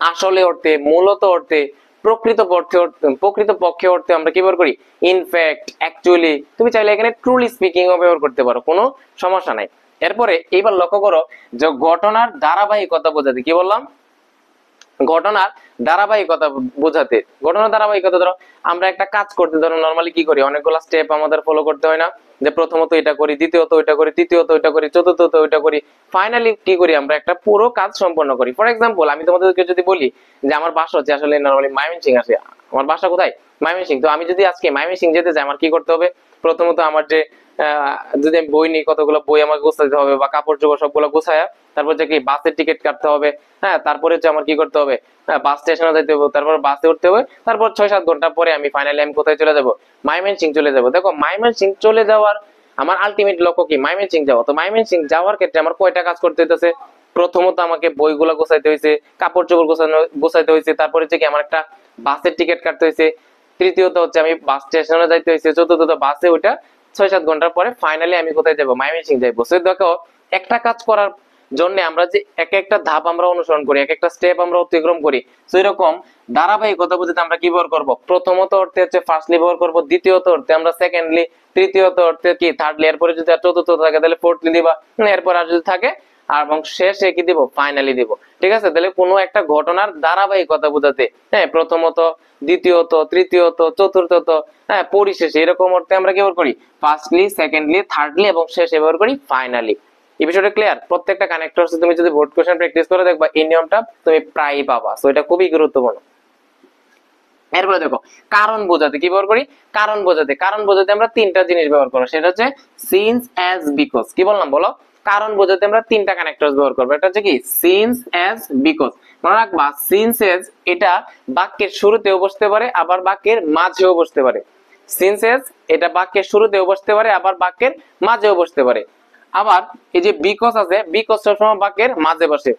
আসলে অর্থে, মূলত অর্থে, প্রকৃতপক্ষে অর্থে আমরা কি ব্যবহার করি, ইনফ্যাক্ট, অ্যাকচুয়ালি। তুমি চাইলে এখানে ট্রুলি স্পিকিং ও ব্যবহার করতে পারো, কোনো সমস্যা নাই। এরপরে এইবার লক্ষ্য করো যে ঘটনার ধারাবাহিকতা বোঝাতে, কি বললাম, ঘটনার ধারাবাহিকতা বোঝাতে, ঘটনার ধারাবাহিকতা, ধরো আমরা একটা কাজ করতে, ধরো নরমালি কি করি, অনেকগুলো স্টেপ আমাদের ফলো করতে হয় না, যে প্রথমত এটা করি, দ্বিতীয়ত এটা করি, তৃতীয়ত এটা করি, চতুর্থত এটা করি, ফাইনালি কি করি, আমরা একটা পুরো কাজ সম্পন্ন করি। ফর এক্সাম্পল আমি তোমাদেরকে যদি বলি যে আমার বাসা হচ্ছে আসলে নরমালি ময়মনসিং আছে, আমার বাসা কোথায়, ময়মনসিং। তো আমি যদি আজকে ময়মনসিং যেতে চাই, আমার কি করতে হবে, প্রথমত আমার যে যদি আমি বই নিই, কতগুলো বই আমাকে গোছাতে হবে, বা কাপড় চোপড় সবগুলো গোছায়া তারপর যে কি বাসের টিকিট কাটতে হবে, হ্যাঁ, তারপরে হচ্ছে আমার কি করতে হবে, হ্যাঁ, বাস স্টেশনে যেতে হবে, তারপর বাসে উঠতে হবে, তারপর 6-7 ঘন্টা পরে আমি ফাইনালি আমি কোথায় চলে যাব, ময়মনসিং চলে যাব। দেখো ময়মনসিং চলে যাওয়ার আমার আলটিমেট লক্ষ্য কি, ময়মনসিং যাওয়া। তো ময়মনসিং যাওয়ার ক্ষেত্রে আমার কয়টা কাজ করতে হইতেছে, প্রথমত আমাকে বইগুলো গোছাইতে হয়েছে, কাপড় চোপড় গোছাইতে হয়েছে, তারপরে হচ্ছে কি আমার একটা বাসের টিকিট কাটতে হয়েছে, তৃতীয়ত হচ্ছে আমি বাস স্টেশনে যাইতে হয়েছে, চতুর্থত বাসে ওইটা 6-7 ঘন্টার পরে ফাইনালি আমি কোথায় যাবো, ময়মনসিং যাইবো। সো দেখো একটা কাজ করার জন্য আমরা যে এক একটা ধাপ আমরা অনুসরণ করি, এক একটা স্টেপ আমরা অতিক্রম করি, তো এরকম ধারাবাহিকতা বুঝতে আমরা কি ব্যবহার করব, প্রথমত অর্থে হচ্ছে ফার্স্টলি ব্যবহার করব, দ্বিতীয়ত অর্থে আমরা সেকেন্ডলি, তৃতীয়ত অর্থে কি থার্ডলি, এরপরে যদি আর চতুর্থ থাকে তাহলে ফোর্থলি দিবা, এরপর আর যদি থাকে আর এবং শেষে কি দিব, ফাইনালি দিব। ঠিক আছে, তাহলে কোনো একটা ঘটনার ধারাবাহিকতা বোঝাতে, হ্যাঁ, প্রথমত, দ্বিতীয়ত, তৃতীয়ত, চতুর্থত, হ্যাঁ, পরিশেষে, এরকম অর্থে আমরা কি ব্যবহার করি, ফার্স্টলি, সেকেন্ডলি, থার্ডলি এবং শেষে ব্যবহার করি ফাইনালি। এই বিষয়টা ক্লিয়ার? প্রত্যেকটা কানেক্টরস তুমি যদি বোর্ড কোশ্চেন প্র্যাকটিস করে দেখবা এই নিয়মটা তুমি প্রায়ই পাবা, সো এটা খুবই গুরুত্বপূর্ণ। এরপরে দেখো কারণ বোঝাতে কি ব্যবহার করি, কারণ বোঝাতে আমরা তিনটা জিনিস ব্যবহার করব, সেটা হচ্ছে সিন্স, অ্যাজ, বিকজ। কি বললাম বলো, কারণ বোঝাতে আমরা তিনটা কানেক্টরস ব্যবহার করব। এটা হচ্ছে কি সিন্স, অ্যাজ, বিকজ। মনে রাখবা সিন্স, অ্যাজ এটা বাক্যের শুরুতেও বসতে পারে, আবার বাক্যের মাঝেও বসতে পারে। সিন্স, অ্যাজ এটা বাক্যের শুরুতেও বসতে পারে, আবার বাক্যের মাঝেও বসতে পারে। আবার এই যে বিকজ আছে, বিকজ সবসময় বাক্যের মাঝে বসে।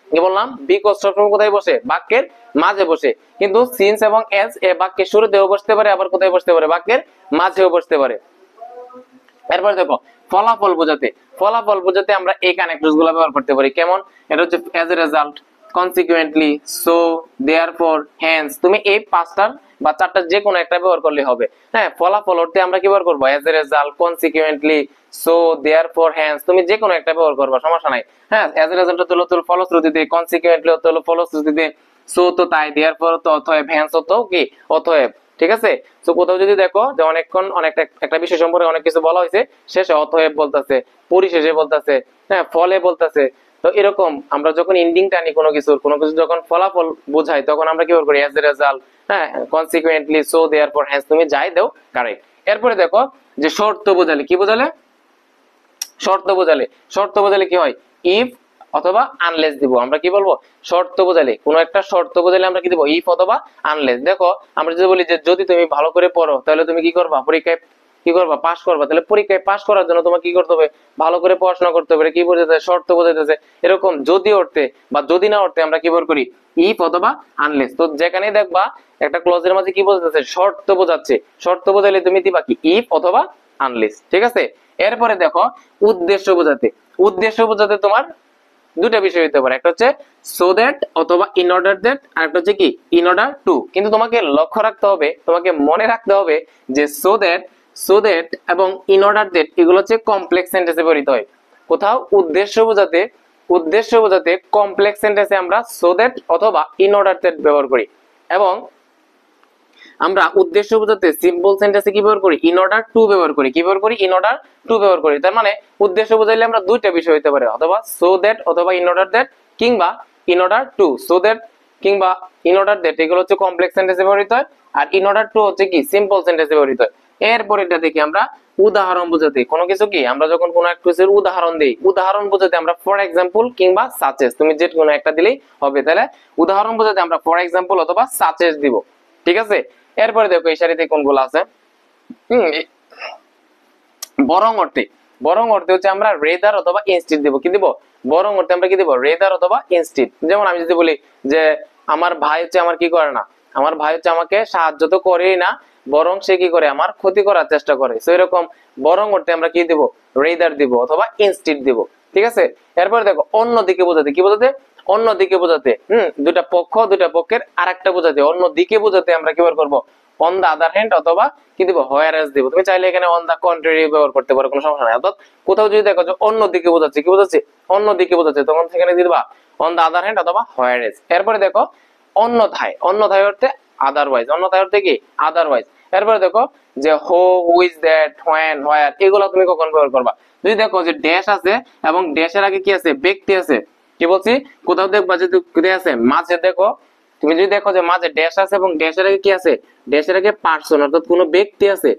কি বললাম, বিকজ সবসময় কোথায় বসে, বাক্যের মাঝে বসে। কিন্তু সিন্স এবং এস এ বাক্যের শুরুতেও বসতে পারে, আবার কোথায় বসতে পারে, বাক্যের মাঝেও বসতে পারে। এরপর দেখো ফলাফল বোঝাতে আমরা এই কানেক্টরস গুলো ব্যবহার করতে পারি। কেমন, এটা হচ্ছে as a result, consequently, so, therefore, hence. তুমি এই পাঁচটার বা চারটার যে কোনো একটা ব্যবহার করলে হবে। হ্যাঁ, ফলাফল অর্থে আমরা কি ব্যবহার করবো, as a result, consequently, so, therefore, hence. তুমি যে কোনো একটা ব্যবহার করবা, সমস্যা নাই। হ্যাঁ, এজ এ রেজাল্ট হলো তোর ফলশ্রুতিতে, কনসিকুয়েন্টলি হলো ফলশ্রুতিতে, সো তো তাই, দেয়ারফর তো অতএব, হেন্স তো কি অতএব। ঠিক আছে, তো কোথাও যদি দেখো যে অনেকক্ষণ একটা বিষয় সম্পর্কে অনেক কিছু বলা হয়েছে, শেষে অতএব বলতেছে, পরিশেষে বলতেছে, হ্যাঁ, ফলে বলতেছে। তো এরকম আমরা যখন এন্ডিং টানি কোনো কিছু যখন ফলাফল বোঝাই, তখন আমরা কি করি, এজ এ রেজাল্ট, হ্যাঁ, কনসিকুয়েন্টলি, সো, দেয়ারফর, হেন্স। তুমি যাই দাও কারেক্ট। এরপরে দেখো যে শর্ত বোঝালে কি বোঝালে, শর্ত বোঝালে কি হয়, ইফ অথবা আনলেস দিব। আমরা কি বলবো, শর্ত বোঝালে, কোন একটা শর্ত বোঝালে আমরা কি দিব, ইফ অথবা আনলেস। দেখো আমরা যদি বলি যে যদি তুমি ভালো করে পড়ো তাহলে তুমি কি করবা, পরীক্ষায় কি করবা, পাস করবা। তাহলে পরীক্ষায় পাস করার জন্য তোমাকে কি করতে হবে, ভালো করে পড়াশোনা করতে হবে। কি বোঝাতে, শর্ত বোঝাইতেছে। এরকম যদি অর্থে বা যদি না অর্থে আমরা কি ব্যবহার করি, ইফ অথবা আনলেস। তো যেখানে দেখবা একটা ক্লজের মাঝে কি বোঝাচ্ছে, শর্ত বোঝাচ্ছে, শর্ত বোঝাইলে তুমি দিবা কি, ইফ অথবা আনলেস। ঠিক আছে। এরপরে দেখো উদ্দেশ্য বোঝাতে, উদ্দেশ্য বোঝাতে তোমার দুটা বিষয় হতে পারে, একটা হচ্ছে সো দ্যাট অথবা ইন অর্ডার দ্যাট, আর একটা হচ্ছে কি ইন অর্ডার টু। কিন্তু তোমাকে লক্ষ্য রাখতে হবে, তোমাকে মনে রাখতে হবে যে সো দ্যাট এবং ইন অর্ডার দ্যাট এগুলো হচ্ছে কমপ্লেক্স সেন্টেন্সে ব্যবহৃত হয়। কোথাও উদ্দেশ্য বোঝাতে কমপ্লেক্স সেন্টেন্সে আমরা সো দ্যাট অথবা ইন অর্ডার দ্যাট ব্যবহার করি, এবং আমরা উদ্দেশ্য বোঝাতে সিম্পল সেন্টেন্সে কি ব্যবহার করি, ইন অর্ডার টু ব্যবহার করি। কি ব্যবহার করি, ইন অর্ডার টু ব্যবহার করি। তার মানে উদ্দেশ্য বোঝাইলে আমরা দুইটা বিষয় হতে পারে, অথবা সো দ্যাট অথবা ইন অর্ডার দ্যাট, কিংবা in order to. So that কিংবা ইন অর্ডার দ্যাট এগুলো হচ্ছে কমপ্লেক্স সেন্টেন্সে ব্যবহৃত হয়, আর ইন অর্ডার টু হচ্ছে কি সিম্পল সেন্টেন্সে ব্যবহৃত হয়। এরপরে এটা দেখি আমরা উদাহরণ বোঝাতে, কোনো কিছু কি আমরা যখন কোনো একটা কিছুর উদাহরণ দেই, উদাহরণ বোঝাতে আমরা ফর এক্সাম্পল কিংবা সাচেস, তুমি যে কোনো একটা দিলেই হবে। তাহলে উদাহরণ বোঝাতে আমরা ফর এক্সাম্পল অথবা সাচেস দিব। ঠিক আছে। এরপরে দেখো এই সারিতে কোনগুলো আছে, বরং অর্থে হচ্ছে আমরা রেদার অথবা ইনস্টিড দিব। কি দিব, বরং অর্থে আমরা কি দিব, রেদার অথবা ইনস্টিড। যেমন আমি যদি বলি যে আমার ভাই হচ্ছে আমার কি করে না, আমার ভাই হচ্ছে আমাকে সাহায্য তো করেই না, বরং সে কি করে, আমার ক্ষতি করার চেষ্টা করে। তো এরকম বরং অর্থে আমরা কি দিব, রেদার দিব অথবা ইনস্টিড দিব। ঠিক আছে। এরপরে দেখো অন্যদিকে বোঝাতে, কি বোঝাতে, অন্যদিকে বোঝাতে, দুটা পক্ষের আরেকটা বোঝাতে, অন্যদিকে বোঝাতে আমরা কি ব্যবহার করব, অন দা আদার হ্যান্ড অথবা কি দিব, হোয়ারএস দিব। তুমি চাইলে এখানে অন দা কন্ট্রারি ব্যবহার করতে পারো, কোনো সমস্যা নাই। অর্থাৎ কোথাও যদি দেখো যে অন্যদিকে বোঝাচ্ছে, কি বোঝাচ্ছে, অন্যদিকে বোঝাচ্ছে, তখন সেখানে দিবা অন দা আদার হ্যান্ড অথবা হোয়ারএস। এরপরে দেখো অন্যথায় অর্থে আদারওয়াইজ, অন্যথায় অর্থে কি আদারওয়াইজ। এরপরে দেখো যে হো, হু ইজ দ্যাট, হোয়েন, হোয়ার, এগুলো তুমি কখন ব্যবহার করবা, যদি দেখো যে ড্যাশ আছে এবং ড্যাশের আগে কি আছে, ব্যক্তি আছে। কি বলছি, কোথাও দেখবা যে আছে মাঝে, দেখো তুমি যদি দেখো যে মাঝে ড্যাশ আছে এবং ড্যাশের আগে কি আছে, ড্যাশের আগে পার্সন অর্থাৎ কোনো ব্যক্তি আছে।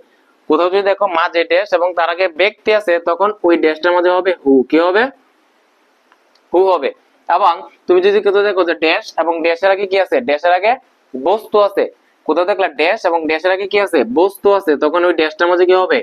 কোথাও যদি দেখো মাঝে ড্যাশ এবং তার আগে ব্যক্তি আছে, তখন ওই ড্যাশটার মাঝে হবে হু। কি হবে, হু হবে। এবং তুমি যদি কোথাও দেখো যে ড্যাশ এবং ড্যাশের আগে কি আছে, ড্যাশের আগে বস্তু আছে, কোথাও দেখলা ড্যাশ এবং ড্যাশের আগে কি আছে, বস্তু আছে, তখন ওই ড্যাশটার মাঝে কি হবে,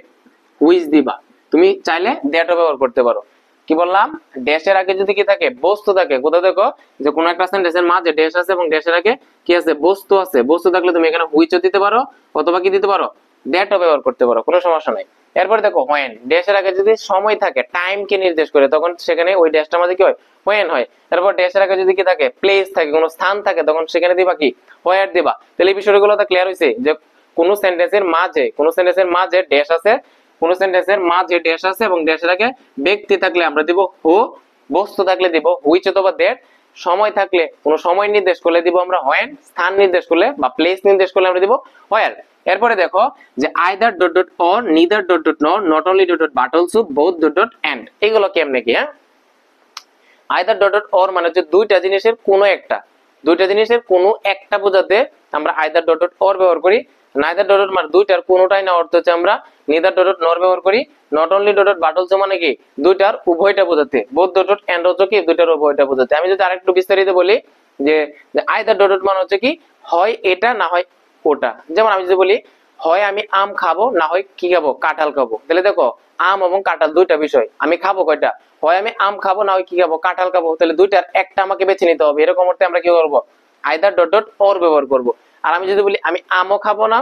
হুইজ দিবা। তুমি চাইলে দ্যাটও ব্যবহার করতে পারো। কি বললাম, ড্যাশের আগে যদি কি থাকে, বস্তু থাকে। কোথাও দেখো যে কোনো একটা সেন্টেন্সের মাঝে ড্যাশ আছে এবং ড্যাশের আগে কি আছে, বস্তু আছে। বস্তু থাকলে তুমি এখানে হুইচও দিতে পারো অথবা কি দিতে পারো, দ্যাটও ব্যবহার করতে পারো, কোনো সমস্যা নাই। এরপরে দেখো হোয়েন, ড্যাশের আগে যদি সময় থাকে, টাইম কে নির্দেশ করে, তখন সেখানে ওই ড্যাশটার মাঝে কি হয়, হোয়েন হয়। এরপর ড্যাশের আগে যদি কি থাকে, প্লেস থাকে, কোনো স্থান থাকে, তখন সেখানে দিবা কি, হোয়ার দিবা। তাহলে এই বিষয়গুলো তো ক্লিয়ার হয়েছে যে কোন সেন্টেন্সের মাঝে ড্যাশ আছে, কোন সেন্টেন্সের মাঝে ড্যাশ আছে এবং ড্যাশের আগে ব্যক্তি থাকলে আমরা দিব হু, বস্তু থাকলে দিব হুইচ অথবা দ্যাট, সময় থাকলে কোন সময় নির্দেশ করলে দিব আমরা হোয়েন, স্থান নির্দেশ করলে বা প্লেস নির্দেশ করলে আমরা দিব হোয়ার। এরপরে দেখো যে either dot dot or, neither dot dot nor, not only dot dot but also, both dot dot and, এগুলো কেমনে কি, হ্যাঁ। আইদার ডট ডট অর মানে হচ্ছে দুইটা জিনিসের কোনো একটা বোঝাতে আমরা আইদার ডট ডট অর ব্যবহার করি। নাইদার ডট ডট মানে দুইটার কোনোটাই না অর্থ হচ্ছে আমরা নিদার ডট ডট নর ব্যবহার করি। Not only dot dot but also মানে কি দুইটার উভয়টা বোঝাতে। বোথ ডট ডট এন্ড হচ্ছে কি দুইটার উভয়টা বোঝাতে। আমি যদি আরেকটু বিস্তারিত বলি যে আইদার ডট ডট মানে হচ্ছে কি হয় এটা না হয় ওটা। যেমন আমি যদি বলি হয় আমি আম খাবো না হয় কি খাবো, কাঁঠাল খাবো। তাহলে দেখো আম এবং কাঁঠাল দুইটা বিষয়, আমি খাবো কয়টা, হয় আমি আম খাবো না হয় কি খাবো, কাঁঠাল খাবো। তাহলে দুইটার একটা আমাকে বেছে নিতে হবে। এরকম অর্থে আমরা কি করবো, আইদার ডট ডট অর ব্যবহার করব। আর আমি যদি বলি আমি আমও খাবো না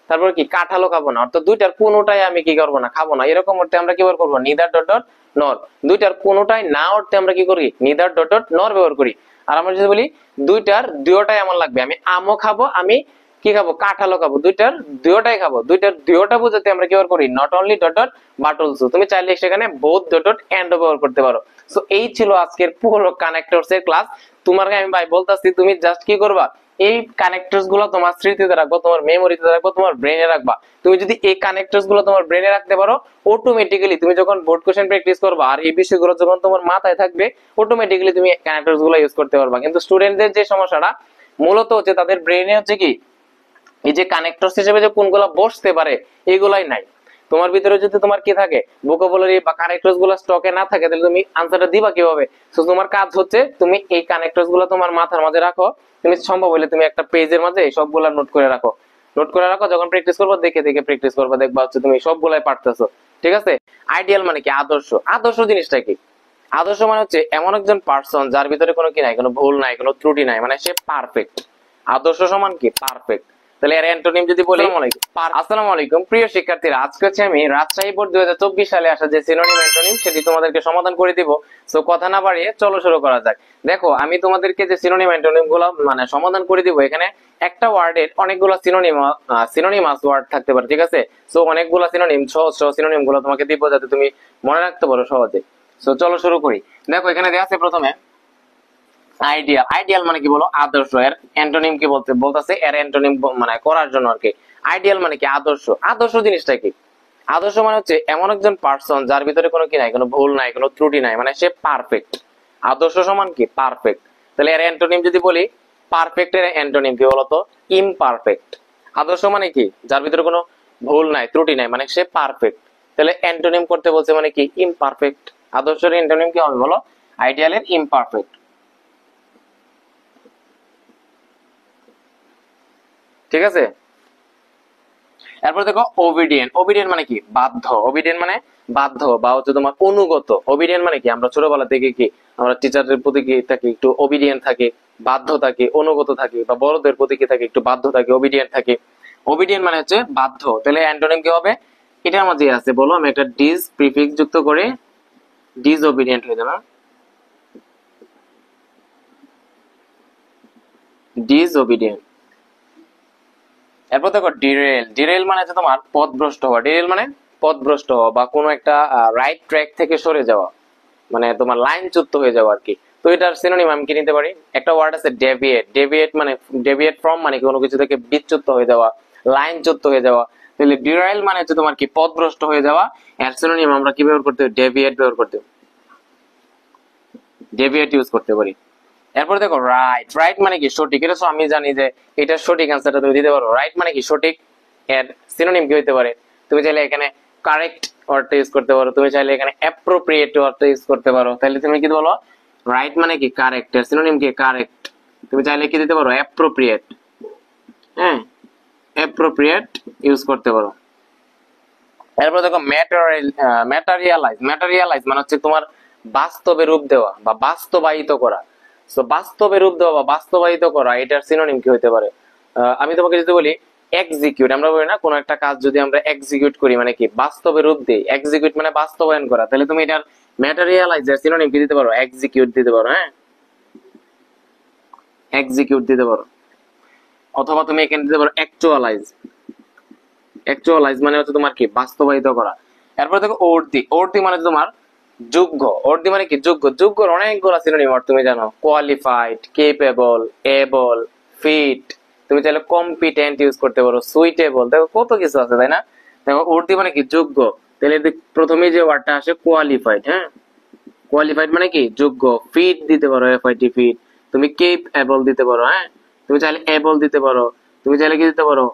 তারপর কি কাঁঠালও খাবো না, অর্থাৎ দুইটার কোনোটাই আমি কি করবো না, খাবো না, এরকম অর্থে আমরা কি ব্যবহার করবো, নিদার ডট ডট নর। দুইটার কোনোটাই না অর্থে আমরা কি করি, নিদার ডট ডট নর ব্যবহার করি। আর আমরা যদি বলি দুইটার দুইটাই আমার লাগবে, আমি আমও খাবো আমি কি খাবো, কাঁঠালও খাবো, দুইটার দুইটাই খাবো, দুইটার দুইটা বোঝাতে আমরা কি ব্যবহার করি, not only dot dot but also. তুমি চাইলে সেখানে বোথ ডট ডট এন্ড ব্যবহার করতে পারো। সো এই ছিল আজকের পুরো কানেক্টরস এর ক্লাস। তোমাকে আমি ভাই বলতাছি তুমি জাস্ট কি করবা, এই কানেক্টরস গুলো তোমার স্মৃতিতে রাখবো, তোমার মেমোরিতে রাখবো, তোমার ব্রেনে রাখবা। তুমি যদি এই কানেক্টরস গুলো তোমার ব্রেনে রাখতে পারো, অটোমেটিক্যালি তুমি যখন বোর্ড কোশ্চেন প্র্যাকটিস করবা আর এই বিষয়গুলো যখন তোমার মাথায় থাকবে, অটোমেটিক্যালি তুমি কানেক্টরস গুলো ইউজ করতে পারবা। কিন্তু স্টুডেন্টদের যে সমস্যাটা মূলত হচ্ছে তাদের ব্রেনে হচ্ছে কি এই যে কানেক্টরস হিসেবে যে কোনগুলা বসতে পারে এগুলাই নাই। তোমার ভিতরে যদি তোমার কি থাকে ভোকাবুলারি বা কানেক্টরস গুলো স্টকে না থাকে তাহলে তুমি আনসারটা দিবা কিভাবে? সো তোমার কাজ হচ্ছে তুমি এই কানেক্টরস গুলো তোমার মাথার মাঝে রাখো, তুমি সম্ভব হলে তুমি একটা পেজের মাঝে সবগুলা নোট করে রাখো, নোট করে রাখো, যখন প্র্যাকটিস করবে দেখে দেখে প্র্যাকটিস করবে, দেখবা হচ্ছে তুমি সবগুলাই পারতেছো। ঠিক আছে? আইডিয়াল মানে কি? আদর্শ। আদর্শ জিনিসটা কি? আদর্শ মানে হচ্ছে এমন একজন পার্সন যার ভিতরে কোনো কি নাই, কোনো ভুল নাই, কোনো ত্রুটি নাই, মানে সে পারফেক্ট। আদর্শ সমান কি? পারফেক্ট। তাহলে এর অ্যান্টোনিম যদি বলি, আসসালামু আলাইকুম প্রিয় শিক্ষার্থীরা, আজকে হচ্ছে আমি রাজশাহী বোর্ড 2024 সালে আসা যে সিনোনিম অ্যান্টোনিম সেটি তোমাদেরকে সমাধান করে দিব। সো কথা না বাড়িয়ে চলো শুরু করা যাক। দেখো আমি তোমাদেরকে যে সিনোনিম অ্যান্টোনিম গুলো মানে সমাধান করে দিব, এখানে একটা ওয়ার্ডের অনেকগুলো সিনোনিমাস ওয়ার্ড থাকতে পারে। ঠিক আছে? সো অনেকগুলো সিনোনিম, সহজ সিনোনিম গুলো তোমাকে দিব যাতে তুমি মনে রাখতে পারো সহজে। সো চলো শুরু করি। দেখো এখানে দেওয়া আছে প্রথমে আইডিয়াল। আইডিয়াল মানে কি বলো? আদর্শ। এর অ্যান্টোনিম কি বলতেছে এর অ্যান্টোনিম মানে করার জন্য আর কি। আইডিয়াল মানে কি? আদর্শ। আদর্শ জিনিসটা কি? আদর্শ মানে হচ্ছে এমন একজন পার্সন যার ভিতরে কোনো কি নাই, কোনো ভুল নাই, কোনো ত্রুটি নাই, মানে সে পারফেক্ট। আদর্শ সমান কি? পারফেক্ট। তাহলে এর অ্যান্টোনিম যদি বলি, পারফেক্ট এর অ্যান্টোনিম কি বলতো? ইমপারফেক্ট। আদর্শ মানে কি? যার ভিতরে কোনো ভুল নাই, ত্রুটি নাই, মানে সে পারফেক্ট। তাহলে অ্যান্টোনিম করতে বলছে মানে কি? ইমপারফেক্ট। আদর্শের অ্যান্টোনিম কি হবে বলো? আইডিয়ালের ইমপারফেক্ট। ঠিক আছে? এরপর দেখো ওবিডিয়েন্ট। ওবিডিয়েন্ট মানে কি? বাধ্য। ওবিডিয়েন্ট মানে বাধ্য বা হচ্ছে তোমার অনুগত। ওবিডিয়েন্ট মানে কি? আমরা ছোটবেলা থেকে কি আমরা টিচারদের প্রতি কি থাকি? একটু ওবিডিয়েন্ট থাকি, বাধ্য থাকি, অনুগত থাকি, বা বড়দের প্রতি কি থাকি? একটু বাধ্য থাকি, ওবিডিয়েন্ট থাকি। ওবিডিয়েন্ট মানে হচ্ছে বাধ্য। তাহলে অ্যান্টোনিম কি হবে? এটার মধ্যে আছে, বলো আমি একটা ডিস প্রিফিক্স যুক্ত করে ডিসওবিডিয়েন্ট হয়ে যাবে। ডিসওবিডিয়েন্ট। এরপর দেখো ডিরেল। ডিরেল মানে হচ্ছে তোমার পথভ্রষ্ট হওয়া। ডিরেল মানে পথভ্রষ্ট হওয়া বা কোনো একটা রাইট ট্র্যাক থেকে সরে যাওয়া, মানে তোমার লাইনচ্যুত হয়ে যাওয়া আর কি। তো এটার সিনোনিম আমি কি নিতে পারি? একটা ওয়ার্ড আছে ডেভিয়েট। ডেভিয়েট মানে ডেভিয়েট ফ্রম মানে কোনো কিছু থেকে বিচ্যুত হয়ে যাওয়া, লাইনচ্যুত হয়ে যাওয়া। তাহলে ডিরেল মানে হচ্ছে তোমার কি? পথভ্রষ্ট হয়ে যাওয়া। এর সিনোনিম আমরা কি ব্যবহার করতে পারি? ডেভিয়েট ব্যবহার করতে পারি, ডেভিয়েট ইউজ করতে পারি। এরপর দেখো রাইট। রাইট মানে কি? সঠিক। এটা তো আমি জানি যে এটা সঠিক অ্যান্সারটা তুমি দিতে পারো। রাইট মানে কি? সঠিক। এর সিনোনিম কি হতে পারে? তুমি চাইলে এখানে কারেক্ট ওয়ার্ডটা ইউজ করতে পারো, তুমি চাইলে এখানে অ্যাপ্রোপ্রিয়েট ওয়ার্ডটা ইউজ করতে পারো। তাহলে তুমি কি বলো? রাইট মানে কি? কারেক্ট। এর সিনোনিম কি? কারেক্ট। তুমি চাইলে কি দিতে পারো? অ্যাপ্রোপ্রিয়েট। হ্যাঁ, অ্যাপ্রোপ্রিয়েট ইউজ করতে পারো। এরপর দেখো ম্যাটারিয়ালাইজ। ম্যাটারিয়ালাইজ মানে হচ্ছে তোমার বাস্তবে রূপ দেওয়া বা বাস্তবায়িত করা। সো বাস্তবে রূপ দেওয়া বা বাস্তবায়িত করা, এটার সিনোনিম কি হতে পারে? আমি তোমাকে যদি বলি এক্সিকিউট, আমরা বলি না কোন একটা কাজ যদি আমরা এক্সিকিউট করি মানে কি? বাস্তবে রূপ দেই। এক্সিকিউট মানে বাস্তবায়ন করা। তাহলে তুমি এটার ম্যাটারিয়ালাইজ এর সিনোনিম কি দিতে পারো? এক্সিকিউট দিতে পারো। হ্যাঁ, এক্সিকিউট দিতে পারো। অথবা তুমি এখানে দিতে পারো অ্যাকচুয়ালাইজ। অ্যাকচুয়ালাইজ মানে হচ্ছে তোমার কি? বাস্তবায়িত করা। এরপর দেখো অর্ধি। অর্ধি মানে তোমার যোগ্য। অর্ধি মানে কি? যোগ্য। যোগ্যর অনেকগুলো সিনোনিম তুমি জানো, কোয়ালিফাইড, কেপেবল, এবল, ফিট। তুমি চাইলে কম্পিটেন্ট ইউজ করতে পারো, সুইটেবল। দেখো কত কিছু আছে, তাই না? দেখো অর্ধি মানে কি? যোগ্য। তাহলে প্রথমে যে ওয়ার্ডটা আসে কোয়ালিফাইড। হ্যাঁ, কোয়ালিফাইড মানে কি? যোগ্য। ফিট দিতে পারো, এফআইটি ফিট। তুমি কেপেবল দিতে পারো। হ্যাঁ, তুমি চাইলে এবল দিতে পারো। তুমি চাইলে কি দিতে পারো?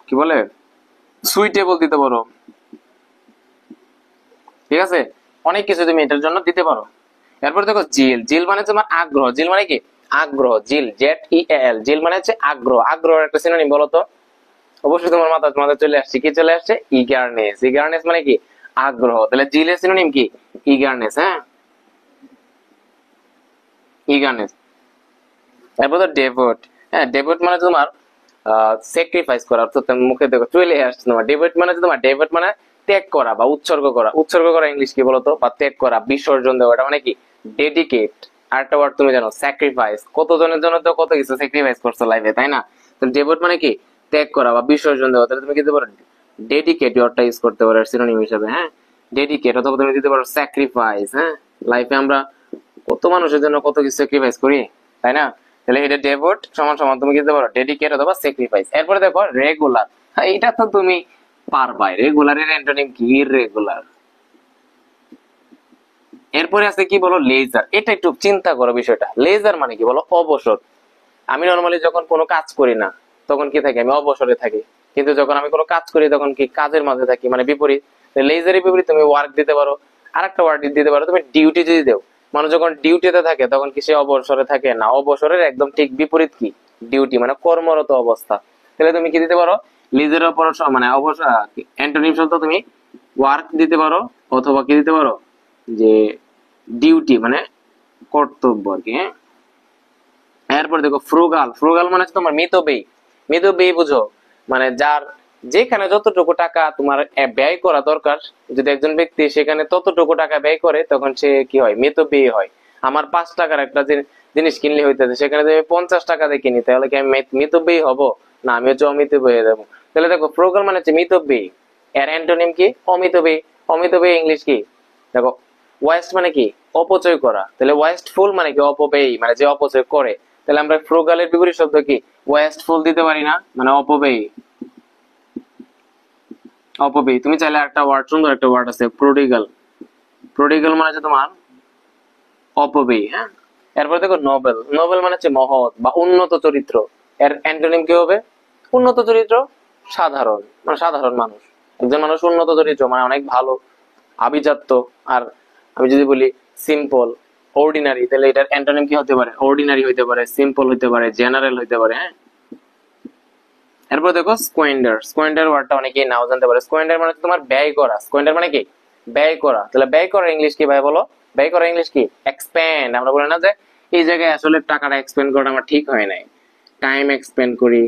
কি বলে, সুইটেবল দিতে পারো। ঠিক আছে? অনেক কিছু তুমি এটার জন্য দিতে পারো। এরপর দেখো জিল। জিল মানে তোমার আগ্রহ। জিল মানে কি? আগ্রহ। জিল, জেড ই এল। জিল মানে হচ্ছে আগ্রহ। আগ্রহের একটা সিনোনিম বলো তো? অবশ্যই তোমার মাথায় চলে আসছে। কি চলে আসছে? ইগারনেস। ইগারনেস মানে কি? আগ্রহ। তাহলে জিলের সিনোনিম কি? ইগারনেস। হ্যাঁ, ইগারনেস। এরপর তো ডেভোট। হ্যাঁ, ডেভোট মানে তোমার স্যাক্রিফাইস করা। অর্থাৎ মুখে দেখো চলে আসছে তোমার। ডেভোট মানে তোমার, ডেভোট মানে ত্যাগ করা বা উৎসর্গ করা। উৎসর্গ করা ইংলিশ কি বলতো? বা ত্যাগ করা, বিসর্জন দেওয়া। এটা মানে কি? ডেডিকেট। আরেকটা ওয়ার্ড তুমি জানো, স্যাক্রিফাইস। কতজনের জন্য তো কত কিছু স্যাক্রিফাইস করছো লাইফে, তাই না? তো ডেভোট মানে কি? ত্যাগ করা বা বিসর্জন দেওয়া। তাহলে তুমি কি দিতে পারো? ডেডিকেট ওয়ার্ডটা ইউজ করতে পারো সিনোনিম হিসেবে। হ্যাঁ, ডেডিকেট। অথবা তুমি দিতে পারো স্যাক্রিফাইস। হ্যাঁ, লাইফে আমরা কত মানুষের জন্য কত কিছু স্যাক্রিফাইস করি, তাই না? তাহলে এটা ডেভোট সমান সমান তুমি কি দিতে পারো? ডেডিকেট অথবা স্যাক্রিফাইস। এরপরে দেখো রেগুলার। এটা তো তুমি পারবাই। রেগুলারের অ্যান্টোনিম কি? ইররেগুলার। এরপরে আছে কি বলো? লেজার। এটা একটু চিন্তা করো বিষয়টা। লেজার মানে কি বলো? অবসর। আমি নরমালি যখন কোনো কাজ করি না, তখন কি থাকি, আমি অবসরে থাকি। কিন্তু যখন আমি কোনো কাজ করি তখন কি কাজের মাঝে থাকি, মানে বিপরীত। লেজারের বিপরীত তুমি ওয়ার্ক দিতে পারো, আরেকটা ওয়ার্ড দিতে পারো তুমি ডিউটি যদি দেও। মানুষ যখন ডিউটিতে থাকে তখন কি সে অবসরে থাকে না, অবসরের একদম ঠিক বিপরীত কি ডিউটি, মানে কর্মরত অবস্থা। তাহলে তুমি কি দিতে পারো, লিজের উপর মানে অবসর অ্যান্টোনিম শব্দ তুমি ওয়ার্ক দিতে পারো, অথবা কি দিতে পারো যে ডিউটি মানে কর্তব্য আর কি। হ্যাঁ, এরপর দেখো ফ্রুগাল। ফ্রুগাল মানে হচ্ছে তোমার মিতব্যয়ী। মিতব্যয়ী বুঝো, মানে যার যেখানে যতটুকু টাকা তোমার ব্যয় করা দরকার, যদি একজন ব্যক্তি সেখানে ততটুকু টাকা ব্যয় করে তখন সে কি হয়, মিতব্যয়ী হয়। আমার 5 টাকার একটা জিনিস কিনলে হইতেছে, সেখানে যদি আমি 50 টাকা দিয়ে কিনি তাহলে কি আমি মিতব্যয়ী হব? না, আমি হচ্ছে অমিতব্যয়ী হয়ে যাবো। তাহলে দেখো ফ্রুগাল মানে হচ্ছে মিতব্যয়ী, এর অ্যান্টোনিম কি অমিতব্যয়ী। অমিতব্যয়ী ইংলিশ কি দেখো, ওয়েস্ট মানে কি অপচয় করা, তাহলে ওয়েস্টফুল মানে কি অপব্যয়ী, মানে যে অপচয় করে। তাহলে আমরা ফ্রুগালের বিপরীত শব্দ কি ওয়েস্টফুল দিতে পারি না, মানে অপব্যয়ী। অপব্যয়ী। তুমি চাইলে একটা ওয়ার্ড, সুন্দর একটা ওয়ার্ড আছে প্রোডিগাল। প্রোডিগাল মানে হচ্ছে তোমার অপব্যয়ী। হ্যাঁ, এরপর দেখো নোবেল। নোবেল মানে হচ্ছে মহৎ বা উন্নত চরিত্র, এর অ্যান্টোনিম কি হবে উন্নত চরিত্র। সাধারণ মানে সাধারণ মানুষ, একজন মানুষ উন্নত চরিত্র মানে অনেক ভালো, আভিজাত্য। আর আমি যদি বলি সিম্পল, অর্ডিনারি, তাহলে এটার অ্যান্টোনিম কি হতে পারে, অর্ডিনারি হইতে পারে, সিম্পল হইতে পারে, জেনারেল হইতে পারে। হ্যাঁ, এরপর দেখো স্কোয়েন্ডার। স্কোয়েন্ডার ওয়ার্ডটা অনেকেই নাও জানতে পারে। স্কোয়েন্ডার মানে তোমার ব্যয় করা। স্কোয়েন্ডার মানে কি ব্যয় করা। তাহলে ব্যয় করার ইংলিশ কি ভাই বলো, ব্যয় করার ইংলিশ কি এক্সপেন্ড। আমরা বলি না যে এই জায়গায় আসলে টাকাটা এক্সপেন্ড করাটা আমার ঠিক হয় নাই, টাইম এক্সপেন্ড করি,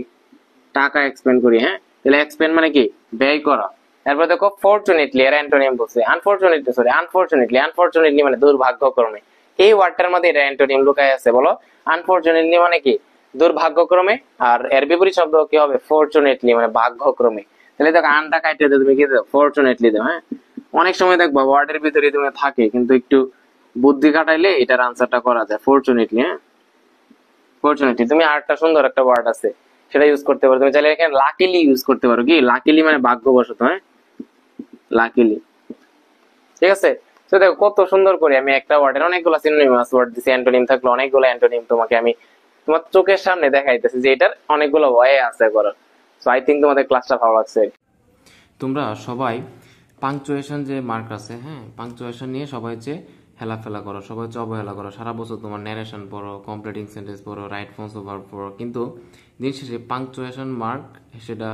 টাকা এক্সপেন্ড করি। হ্যাঁ, তাহলে এক্সপেন্ড মানে কি ব্যয় করা। এরপর দেখো ফরচুনেটলি, এর অ্যান্টোনিম বলছে আনফরচুনেটলি, সরি আনফরচুনেটলি। আনফরচুনেটলি মানে দুর্ভাগ্যক্রমে। এই ওয়ার্ডটার মধ্যে এটা অ্যান্টোনিম লুকায় আছে, বলো আনফরচুনেটলি মানে কি দুর্ভাগ্যক্রমে, আর এর বিপরীত শব্দ কি হবে ফরচুনেটলি মানে ভাগ্যক্রমে। তাহলে দেখো আনটা কাটে দাও, তুমি কি দাও ফরচুনেটলি দাও। হ্যাঁ, অনেক সময় দেখবা ওয়ার্ডের ভিতরে তুমি থাকে, কিন্তু একটু বুদ্ধি খাটাইলে এটার আনসারটা করা যায় ফরচুনেটলি। হ্যাঁ, ফরচুনেটলি। তুমি আরেকটা সুন্দর একটা ওয়ার্ড আছে সেটা ইউজ করতে পারো, তুমি চাইলে এখানে লাকিলি ইউজ করতে পারো। কি লাকিলি মানে ভাগ্যবশত। হ্যাঁ, লাকিলি। ঠিক আছে, তো দেখো কত সুন্দর করে আমি একটা ওয়ার্ডের অনেকগুলো সিনোনিমাস ওয়ার্ড দিছি, অ্যান্টোনিম থাকলো অনেকগুলো অ্যান্টোনিম তোমাকে আমি তোমার চোখের সামনে দেখাইতেছি যে এটার অনেকগুলো ওয়ে আছে করার। সো আই থিঙ্ক তোমাদের ক্লাসটা ভালো লাগছে। তোমরা সবাই পাংচুয়েশন যে মার্ক আছে, হ্যাঁ, পাংচুয়েশন নিয়ে সবাই হচ্ছে হেলাফেলা করো, সবাই হচ্ছে অবহেলা করো। সারা বছর তোমার ন্যারেশন পড়ো, কমপ্লিটিং সেন্টেন্স পড়ো, রাইট ফর্মস অফ ভার্ব পড়ো, কিন্তু দিন শেষে পাংচুয়েশন মার্ক সেটা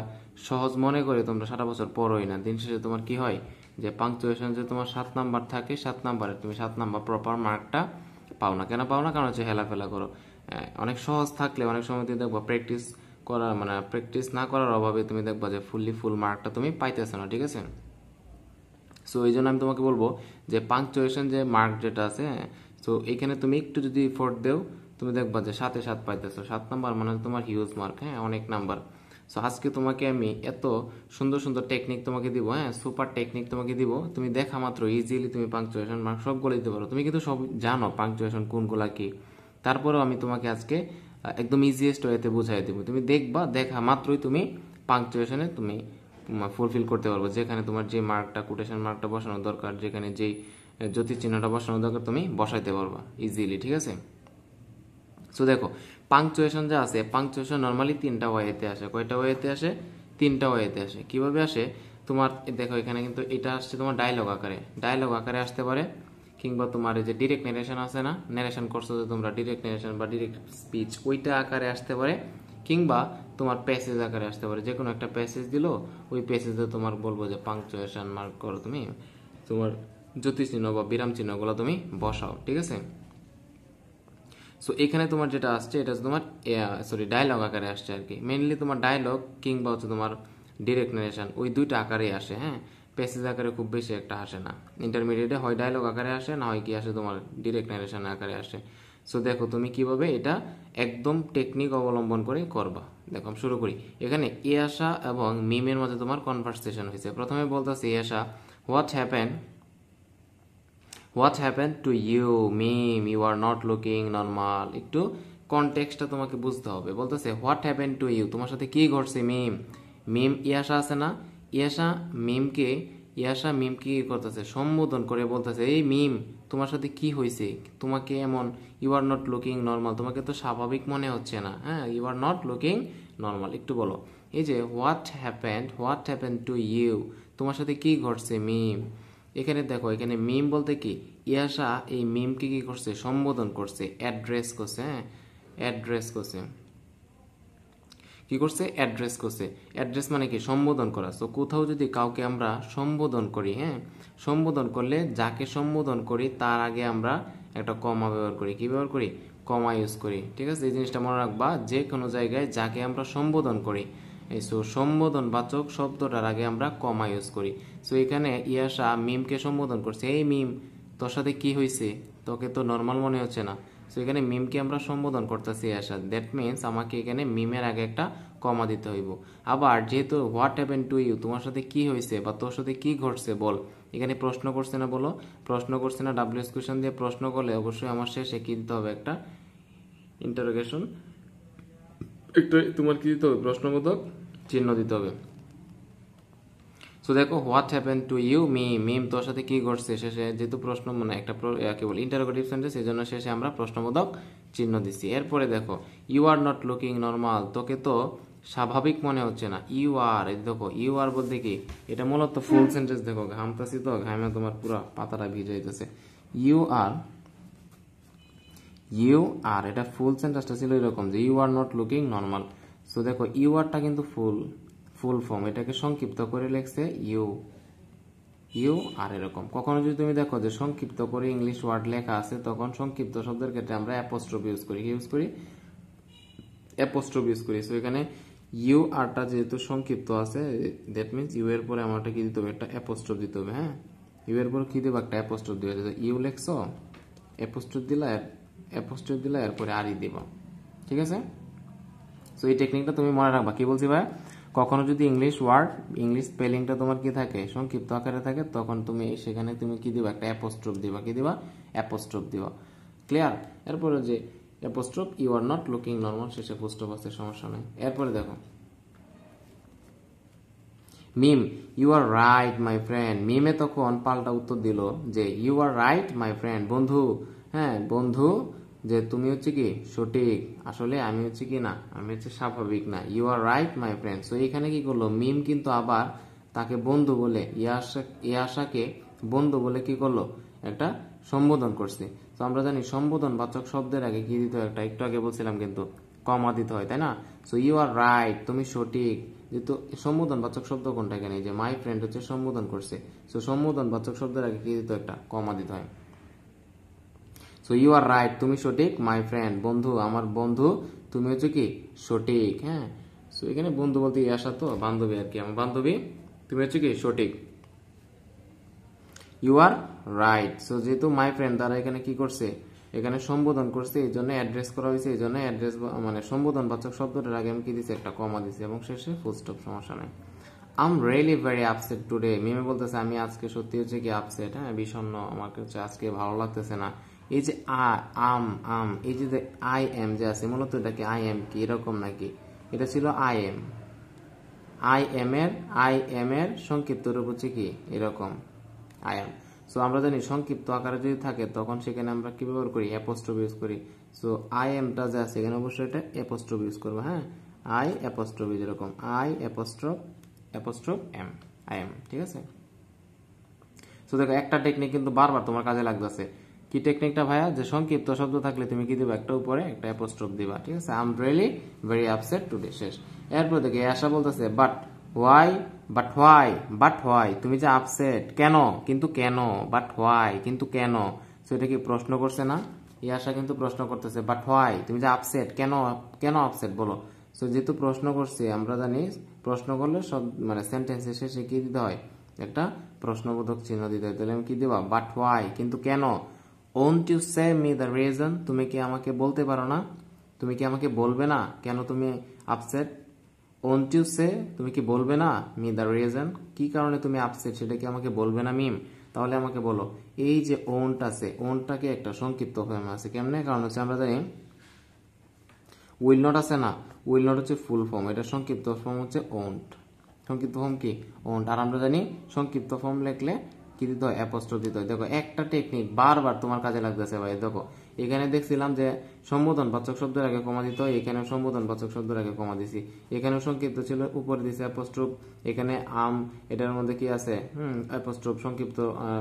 সহজ মনে করে তোমরা সারা বছর পড়োই না। দিন শেষে তোমার কি হয় যে পাংচুয়েশন যে তোমার 7 নাম্বার থাকে, 7 নাম্বারে তুমি 7 নাম্বার প্রপার মার্কটা পাও না। কেন পাও না? কারণ হচ্ছে হেলাফেলা করো। অনেক সহজ থাকলে অনেক সময় তুমি দেখবো প্র্যাকটিস করা, মানে প্র্যাকটিস না করার অভাবে তুমি দেখবা যে ফুল মার্কটা তুমি পাইতেছো না। ঠিক আছে, সো এই জন্য আমি তোমাকে বলবো যে পাংচুয়েশন যে মার্ক যেটা আছে, সো এখানে তুমি একটু যদি এফোর্ট দেও তুমি দেখবা যে 7-এ 7 পাইতেছো। 7 নাম্বার মানে তোমার হিউজ মার্ক, হ্যাঁ, অনেক নাম্বার। সো আজকে তোমাকে আমি এত সুন্দর সুন্দর টেকনিক তোমাকে দিব, হ্যাঁ, সুপার টেকনিক তোমাকে দিব, তুমি দেখা মাত্র ইজিলি তুমি পাংচুয়েশন মার্ক সবগুলো দিতে পারো। তুমি কিন্তু সব জানো পাংচুয়েশন কোনগুলা কি, তারপরেও আমি তোমাকে আজকে একদম ইজিয়েস্ট ওয়েতে বুঝাই দেবো। তুমি দেখবা, দেখা মাত্রই তুমি পাংচুয়েশনে তুমি ফুলফিল করতে পারবো। যেখানে তোমার যে মার্কটা, কোটেশন মার্কটা বসানো দরকার, যেখানে যেই জ্যোতিষ চিহ্নটা বসানো দরকার তুমি বসাইতে পারবা ইজিলি। ঠিক আছে, সো দেখো পাংচুয়েশন যা আছে, পাংচুয়েশন নর্মালি 3টা ওয়েতে আসে। কয়টা ওয়েতে আসে? 3টা ওয়েতে আসে। কিভাবে আসে তোমার দেখো, এখানে কিন্তু এটা আসছে তোমার ডায়লগ আকারে, ডায়লগ আকারে আসতে পারে, কিংবা তোমার এই যে ডিরেক্ট ন্যারেশন আছে না, ন্যারেশন করছো যে তোমরা, ডিরেক্ট ন্যারেশন বা ডিরেক্ট স্পিচ, ওইটা আকারে আসতে পারে, কিংবা তোমার প্যাসেজ আকারে আসতে পারে। যে কোনো একটা প্যাসেজ দিল, ওই প্যাসেজে তোমার বলবো যে পাংচুয়েশন মার্ক করো, তুমি তোমার জ্যোতিষ চিহ্ন বা বিরাম চিহ্নগুলো তুমি বসাও। ঠিক আছে, সো এখানে তোমার যেটা আসছে এটা তোমার ডায়লগ আকারে আসছে আর কি। মেইনলি তোমার ডায়লগ কিংবা হচ্ছে তোমার ডিরেক্ট ন্যারেশন, ওই দুইটা আকারেই আসে। হ্যাঁ, প্যাসেজ আকারে খুব বেশি একটা আসে না। ইন্টারমিডিয়েটে হয় ডায়লগ আকারে আসে, না হয় কি আসে তোমার ডিরেক্ট ন্যারেশন আকারে আসে। সো দেখো তুমি কিভাবে এটা একদম টেকনিক অবলম্বন করে করবা। দেখো আমি শুরু করি। এখানে ইয়াশা এবং মিমের মধ্যে তোমার কনভারসেশন হয়েছে। প্রথমে বলতেছে ইয়াশা, what happen to you Mim, you are not looking normal. একটু কনটেক্সটটা তোমাকে বুঝতে হবে। বলতেছে হোয়াট হ্যাপেন টু ইউ, তোমার সাথে কি ঘটছে মিম। মিম ইয়াশা আছে না, ইয়াশা মিমকে কি করতেছে, সম্বোধন করে বলতেছে এই মিম তোমার সাথে কি হয়েছে, তোমাকে এমন, you are not looking normal, তোমাকে তো স্বাভাবিক মনে হচ্ছে না। হ্যাঁ, you are not looking normal. একটু বলো, এই যে হোয়াট হ্যাপেন্ড টু ইউ, তোমার সাথে কি ঘটছে মিম। এখানে দেখো, এখানে মিম বলতে কি, ইয়াশা এই মিমকে কি করছে, সম্বোধন করছে, অ্যাড্রেস করছে। হ্যাঁ, অ্যাড্রেস করছে, কি করছে, অ্যাড্রেস করছে। অ্যাড্রেস মানে কি, সম্বোধন করা। তো কোথাও যদি কাউকে আমরা সম্বোধন করি, হ্যাঁ, সম্বোধন করলে যাকে সম্বোধন করি তার আগে আমরা একটা কমা ব্যবহার করি। কি ব্যবহার করি, কমা ইউজ করি। ঠিক আছে, এই জিনিসটা মনে রাখবা, যে কোনো জায়গায় যাকে আমরা সম্বোধন করি, এই সো সম্বোধন বাচক শব্দটার আগে আমরা কমা ইউজ করি। সো এখানে ইয়াশা মিমকে সম্বোধন করছে, এই মিম তোর সাথে কি হয়েছে, তোকে তো নর্মাল মনে হচ্ছে না। সো এখানে মিমকে আমরা সম্বোধন করতেছি ইয়াশা, দ্যাট মিনস আমাকে এখানে মিমের আগে একটা কমা দিতে হইব। আবার যেহেতু হোয়াট হ্যাপেন টু ইউ, তোমার সাথে কি হয়েছে বা তোর সাথে কি ঘটছে বল, এখানে প্রশ্ন করছে না, বলো প্রশ্ন করছে না। ডাব্লিউএস কোয়েশ্চন দিয়ে প্রশ্ন করলে অবশ্যই আমার শেষে কি দিতে হবে, একটা ইন্টারোগেশন, একটা তোমার কি দিতে হবে, প্রশ্নবোধক চিহ্ন দিতে হবে। সো দেখো, হোয়াট হ্যাপেন টু ইউ মিম, তোর সাথে কি ঘটছে, শেষে যেহেতু প্রশ্ন মানে একটা কি বল ইন্টারোগেটিভ সেন্টেন্স, এই জন্য শেষে আমরা প্রশ্নবোধক চিহ্ন দিচ্ছি। এরপরে দেখো, you are not looking normal, তোকে তো স্বাভাবিক মনে হচ্ছে না। ইউ আর, এই দেখো ইউ আর বলতে কি, এটা মূলত ফুল সেন্টেন্স। দেখো ঘামতাছি তো, ঘামে তোমার পুরো পাতাটা ভিজে যেতেছে। ইউ আর এটা ফুল সেন্টেন্সটা ছিল এরকম যে you are not looking normal. So দেখো ইউ আরটা কিন্তু ফুল ফর্ম, এটাকে সংক্ষিপ্ত করে লিখছে ইউ আর এরকম। কখনো যদি তুমি দেখো যে সংক্ষিপ্ত করে ইংলিশ ওয়ার্ড লেখা আছে, তখন সংক্ষিপ্ত শব্দের ক্ষেত্রে আমরা অ্যাপোস্ট্রফি ইউজ করি। অ্যাপোস্ট্রফি ইউজ করি। সো এখানে ইউ আরটা যেহেতু সংক্ষিপ্ত আছে, দ্যাট মিনস ইউ এর পরে আমারটা কি দিতে হবে, একটা অ্যাপোস্ট্রফ দিতে হবে। হ্যাঁ, ইউ এর পরে কি দেবো, একটা অ্যাপোস্ট্রফ দিবে। ইউ লেখছো, অ্যাপোস্ট্রফ দিলা এরপরে আরই দিব। ঠিক আছে, সো এই টেকনিকটা তুমি মনে রাখবা। কি বলছি ভাই, কখনো যদি ইংলিশ স্পেলিংটা তোমার কি থাকে, সংক্ষিপ্ত আকারে থাকে, তখন তুমি সেখানে তুমি কি দিবা, একটা অ্যাপোস্ট্রফ দিবা। কি দিবা, অ্যাপোস্ট্রফ দিবা। ক্লিয়ার? এরপরে যে apostrophe, you are not looking normal, শেষে ফুল স্টপ আছে, সমস্যা নেই। এরপরে দেখো Mim, you are right my friend. মিমে তখন পাল্টা উত্তর দিল যে you are right my friend, বন্ধু, হ্যাঁ বন্ধু, যে তুমি হচ্ছে কি সঠিক, আসলে আমি হচ্ছে কি না, আমি হচ্ছে স্বাভাবিক না। You are right my friend. So এখানে কি করলো, মিম কিন্তু আবার তাকে বন্ধু বলে, ইয়াশাকে বন্ধু বলে কি করলো, একটা সম্বোধন করছে। তো আমরা জানি সম্বোধন বাচক শব্দের আগে কি দিতে হয়, একটা একটু আগে বলছিলাম কিন্তু কমা দিতে হয়, তাই না? সো ইউ আর রাইট, তুমি সঠিক। যেহেতু সম্বোধন বাচক শব্দ কোনটা, এখানে যে মাই ফ্রেন্ড হচ্ছে সম্বোধন করছে, সো সম্বোধন বাচক শব্দের আগে কি দিতে হয়, একটা কমা দিতে হয়। সো ইউ আর রাইট, তুমি সঠিক, মাই ফ্রেন্ড, বন্ধু, আমার বন্ধু, তুমি হচ্ছে কি সঠিক। হ্যাঁ, সো এখানে বন্ধু বলতে আসা তো বান্ধবী আর কি, আমার বান্ধবী, তুমি হচ্ছে কি সঠিক। You are right. সো যেহেতু মাই ফ্রেন্ড তারা এখানে কি করছে, এখানে সম্বোধন করছে, এই জন্য অ্যাড্রেস করা হয়েছে, এই জন্য অ্যাড্রেস মানে সম্বোধন বাচক শব্দটার আগে আমি কি দিচ্ছি, একটা কমা দিচ্ছি, এবং শেষে ফুল স্টপ, সমস্যা নেই। I'm really very upset today. মিমে বলতেছে আমি আজকে সত্যি হচ্ছে কি আপসেট, হ্যাঁ বিষণ্ণ, আমাকে হচ্ছে আজকে ভালো লাগতেছে না। এই যে আম এই যে আই এম যে আছে, মূলত এটা কি আই এম কি এরকম নাকি, এটা ছিল আই এম এর সংক্ষিপ্ত রূপ হচ্ছে কি এরকম আই এম। সো আমরা জানি সংক্ষিপ্ত আকারে যদি থাকে তখন সেখানে আমরা কি ব্যবহার করি, অ্যাপোস্ট্রফ ইউজ করি। সো আই এমটা যে আছে এখানে অবশ্যই এটা অ্যাপোস্ট্রফ ইউজ করবো। হ্যাঁ, আই অ্যাপোস্ট্রফ, যেরকম I apostrophe M, I am. ঠিক আছে, সো দেখো একটা টেকনিক কিন্তু বারবার তোমার কাজে লাগতেছে। কি টেকনিকটা ভাইয়া, যে সংক্ষিপ্ত শব্দ থাকলে তুমি কি দিবা, একটা উপরে একটা অ্যাপোস্ট্রফ দিবা। ঠিক আছে, I am really very upset today, শেষ। এরপর দেখে আশা বলতেছে বাট হোয়াই, তুমি যে আপসেট কেন, কিন্তু কেন, বাট হোয়াই কিন্তু কেন। সো এটা কি প্রশ্ন করছে না, ইয়াশা কিন্তু প্রশ্ন করতেছে, বাট হোয়াই, তুমি যে আপসেট কেন আপসেট বলো। সো যেহেতু প্রশ্ন করছে, আমরা জানি প্রশ্ন করলে সব মানে সেন্টেন্সের শেষে কি দিতে হয়, একটা প্রশ্নবোধক চিহ্ন দিতে হয়। তাহলে আমি কি দেবা, বাট হোয়াই কিন্তু কেন। Won't you say me the reason, তুমি কি আমাকে বলতে পারো না, তুমি কি আমাকে বলবে না কেন তুমি আপসেট। ওন্ট ইউ সে, তুমি কি বলবে না, মি দ্য রিজন, কি কারণে তুমি আপসেট সেটা কি আমাকে বলবে না মিম। তাহলে আমাকে বলো, এই যে ওন্ট আছে, ওন্টটাকে একটা সংক্ষিপ্ত ফর্ম আছে, কেমনে, কারণ হচ্ছে আমরা জানি উইল নট আছে না, উইল নট হচ্ছে ফুল ফর্ম, এটা সংক্ষিপ্ত ফর্ম হচ্ছে ওন্ট, সংক্ষিপ্ত ফর্ম কি ওন্ট। আর আমরা জানি সংক্ষিপ্ত ফর্ম লিখলে কি দিতে হয়, অ্যাপোস্ট্রোফ দিতে হয়। দেখো একটা টেকনিক বারবার তোমার কাজে লাগতেছে ভাই। দেখো এখানে দেখছিলাম যে সম্বোধন বাচক শব্দের আগে কমা দিতে হয়, এখানে সম্বোধন বাচক শব্দের আগে কমা দিছি, এখানেও সংক্ষিপ্ত ছিল উপরে দিছে অ্যাপোস্ট্রোফ, এখানে এটার মধ্যে কি আছে অ্যাপোস্ট্রোফ সংক্ষিপ্ত